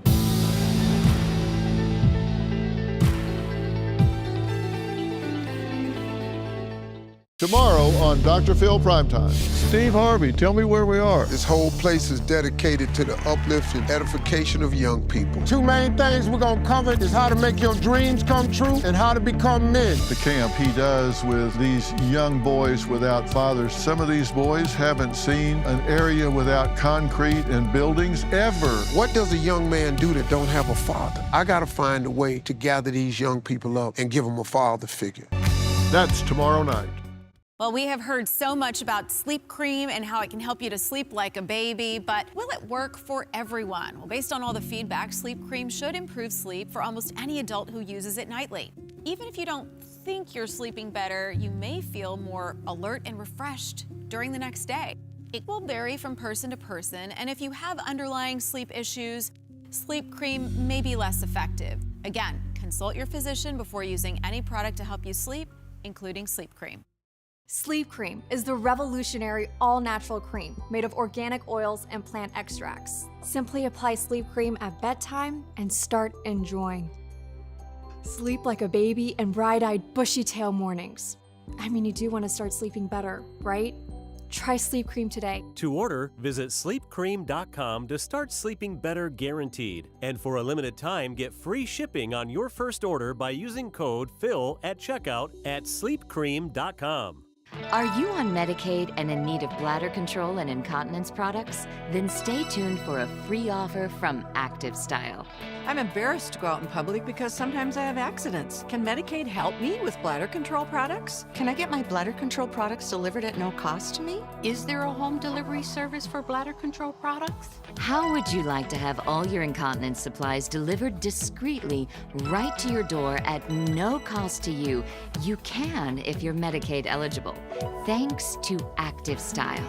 Tomorrow on Dr. Phil Primetime. Steve Harvey, tell me where we are. This whole place is dedicated to the uplift and edification of young people. Two main things we're going to cover is how to make your dreams come true and how to become men. The camp he does with these young boys without fathers. Some of these boys haven't seen an area without concrete and buildings ever. What does a young man do that don't have a father? I got to find a way to gather these young people up and give them a father figure. That's tomorrow night. Well, we have heard so much about sleep cream and how it can help you to sleep like a baby, but will it work for everyone? Well, based on all the feedback, sleep cream should improve sleep for almost any adult who uses it nightly. Even if you don't think you're sleeping better, you may feel more alert and refreshed during the next day. It will vary from person to person, and if you have underlying sleep issues, sleep cream may be less effective. Again, consult your physician before using any product to help you sleep, including sleep cream. Sleep Cream is the revolutionary all-natural cream made of organic oils and plant extracts. Simply apply Sleep Cream at bedtime and start enjoying. Sleep like a baby and bright-eyed, bushy-tail mornings. I mean, you do want to start sleeping better, right? Try Sleep Cream today. To order, visit sleepcream.com to start sleeping better guaranteed. And for a limited time, get free shipping on your first order by using code PHIL at checkout at sleepcream.com. Are you on Medicaid and in need of bladder control and incontinence products? Then stay tuned for a free offer from Active Style. I'm embarrassed to go out in public because sometimes I have accidents. Can Medicaid help me with bladder control products? Can I get my bladder control products delivered at no cost to me? Is there a home delivery service for bladder control products? How would you like to have all your incontinence supplies delivered discreetly right to your door at no cost to you? You can if you're Medicaid eligible, thanks to Active Style.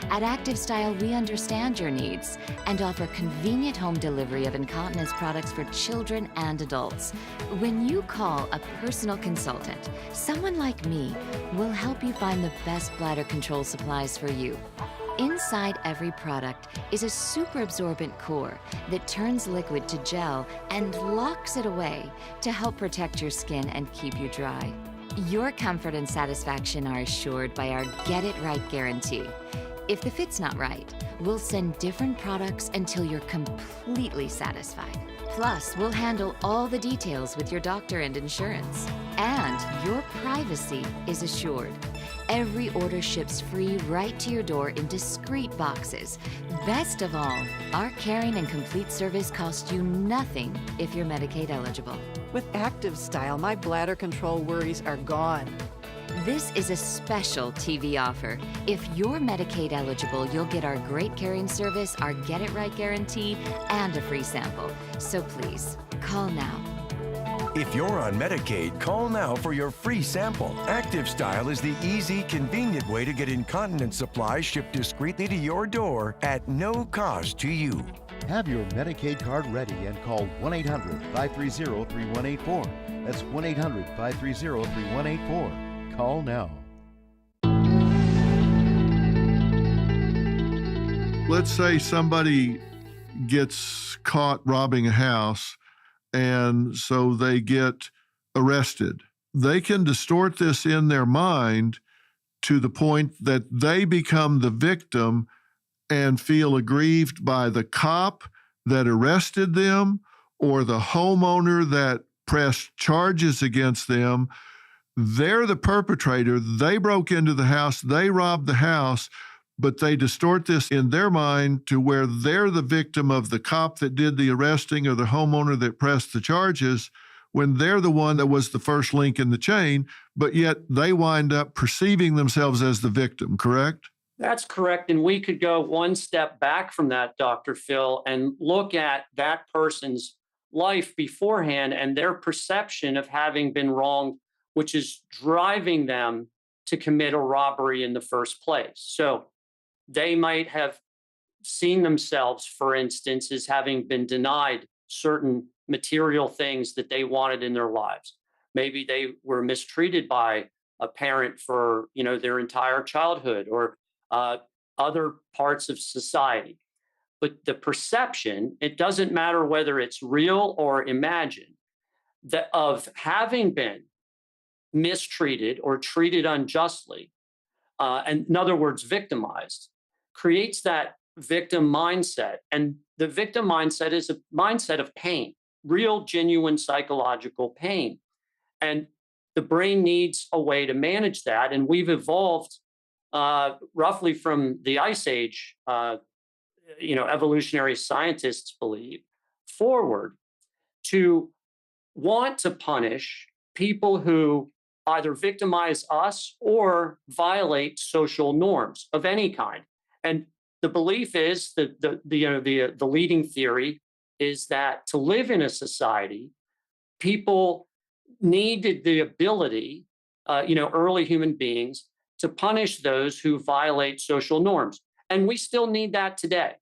At Active Style, we understand your needs and offer convenient home delivery of incontinence products for children and adults. When you call a personal consultant, someone like me will help you find the best bladder control supplies for you. Inside every product is a super absorbent core that turns liquid to gel and locks it away to help protect your skin and keep you dry. Your comfort and satisfaction are assured by our Get It Right guarantee. If the fit's not right, we'll send different products until you're completely satisfied. Plus, we'll handle all the details with your doctor and insurance. And your privacy is assured. Every order ships free right to your door in discreet boxes. Best of all, our caring and complete service costs you nothing if you're Medicaid eligible. With Active Style, my bladder control worries are gone. This is a special TV offer. If you're Medicaid eligible, you'll get our great caring service, our Get It Right guarantee, and a free sample. So please, call now. If you're on Medicaid, call now for your free sample. Active Style is the easy, convenient way to get incontinence supplies shipped discreetly to your door at no cost to you. Have your Medicaid card ready and call 1-800-530-3184. That's 1-800-530-3184. Call now. Let's say somebody gets caught robbing a house, and so they get arrested. They can distort this in their mind to the point that they become the victim and feel aggrieved by the cop that arrested them or the homeowner that pressed charges against them. They're the perpetrator. They broke into the house. They robbed the house, but they distort this in their mind to where they're the victim of the cop that did the arresting or the homeowner that pressed the charges when they're the one that was the first link in the chain, but yet they wind up perceiving themselves as the victim, correct? That's correct. And we could go one step back from that, Dr. Phil, and look at that person's life beforehand and their perception of having been wronged, which is driving them to commit a robbery in the first place. So they might have seen themselves, for instance, as having been denied certain material things that they wanted in their lives. Maybe they were mistreated by a parent for, their entire childhood or other parts of society. But the perception, it doesn't matter whether it's real or imagined, that of having been mistreated or treated unjustly, and in other words, victimized, creates that victim mindset. And the victim mindset is a mindset of pain, real, genuine psychological pain. And the brain needs a way to manage that. And we've evolved roughly from the Ice Age, evolutionary scientists believe, forward to want to punish people who either victimize us or violate social norms of any kind. And the belief is that the leading theory is that to live in a society, people needed the ability, early human beings, to punish those who violate social norms, and we still need that today.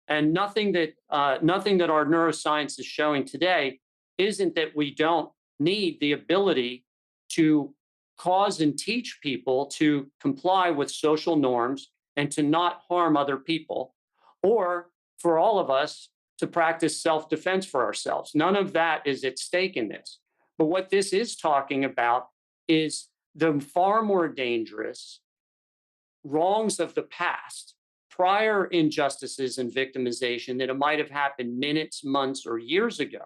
And nothing that our neuroscience is showing today isn't that we don't need the ability to cause and teach people to comply with social norms and to not harm other people, or for all of us to practice self-defense for ourselves. None of that is at stake in this. But what this is talking about is the far more dangerous wrongs of the past, prior injustices and victimization that it might have happened minutes, months, or years ago,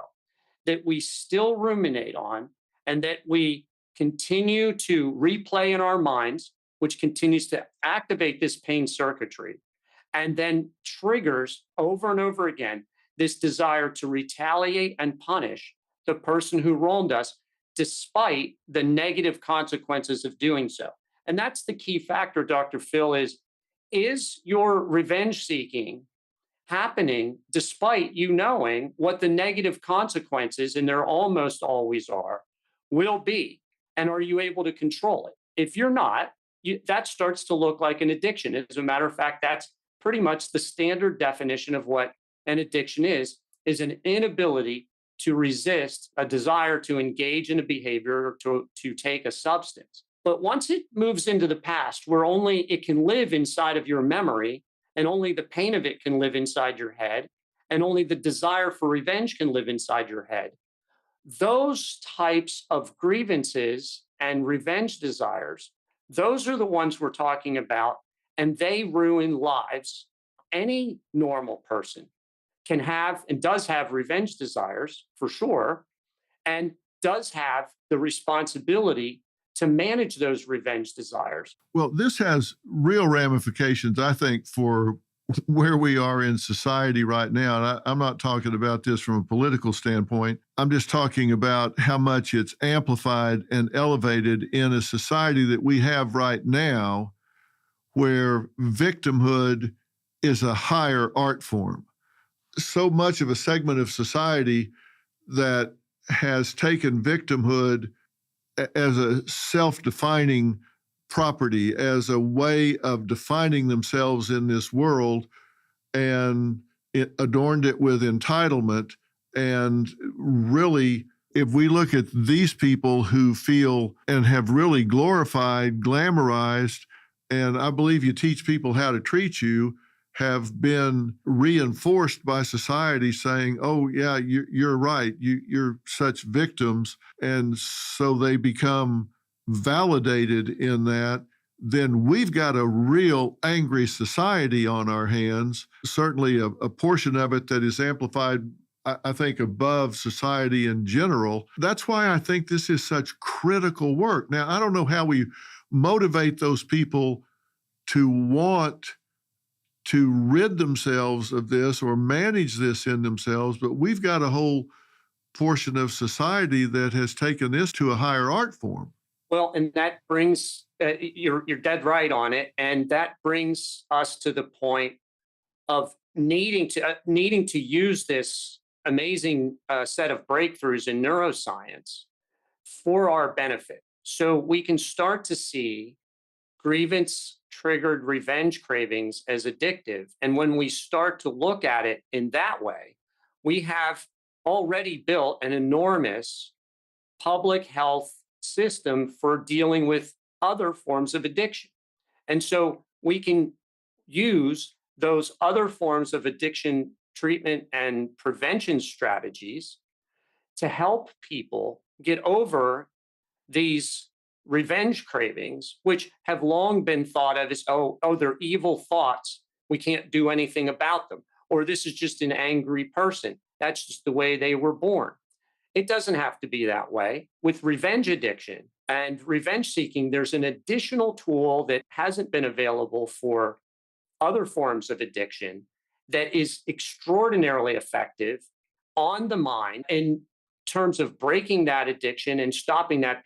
that we still ruminate on and that we continue to replay in our minds, which continues to activate this pain circuitry and then triggers over and over again this desire to retaliate and punish the person who wronged us, despite the negative consequences of doing so. And that's the key factor, Dr. Phil, is your revenge seeking happening despite you knowing what the negative consequences, and there almost always are, will be? And are you able to control it? If you're not, that starts to look like an addiction. As a matter of fact, that's pretty much the standard definition of what an addiction is an inability to resist a desire to engage in a behavior or to take a substance. But once it moves into the past, where only it can live inside of your memory, and only the pain of it can live inside your head, and only the desire for revenge can live inside your head, those types of grievances and revenge desires, those are the ones we're talking about, and they ruin lives. Any normal person can have and does have revenge desires, for sure, and does have the responsibility to manage those revenge desires. Well, this has real ramifications, I think, for where we are in society right now. And I'm not talking about this from a political standpoint. I'm just talking about how much it's amplified and elevated in a society that we have right now, where victimhood is a higher art form. So much of a segment of society that has taken victimhood as a self-defining property, as a way of defining themselves in this world, and it adorned it with entitlement. And really, if we look at these people who feel and have really glorified, glamorized, and I believe you teach people how to treat you, have been reinforced by society saying, oh, yeah, you're right, you're such victims, and so they become validated in that, then we've got a real angry society on our hands, certainly a portion of it that is amplified, I think, above society in general. That's why I think this is such critical work. Now, I don't know how we motivate those people to want to rid themselves of this or manage this in themselves, but we've got a whole portion of society that has taken this to a higher art form. Well, and that brings, you're dead right on it, and that brings us to the point of needing to use this amazing set of breakthroughs in neuroscience for our benefit, so we can start to see grievance-triggered revenge cravings as addictive. And when we start to look at it in that way, we have already built an enormous public health system for dealing with other forms of addiction. And so we can use those other forms of addiction treatment and prevention strategies to help people get over these revenge cravings, which have long been thought of as, oh, they're evil thoughts. We can't do anything about them. Or this is just an angry person. That's just the way they were born. It doesn't have to be that way. With revenge addiction and revenge seeking, there's an additional tool that hasn't been available for other forms of addiction that is extraordinarily effective on the mind in terms of breaking that addiction and stopping that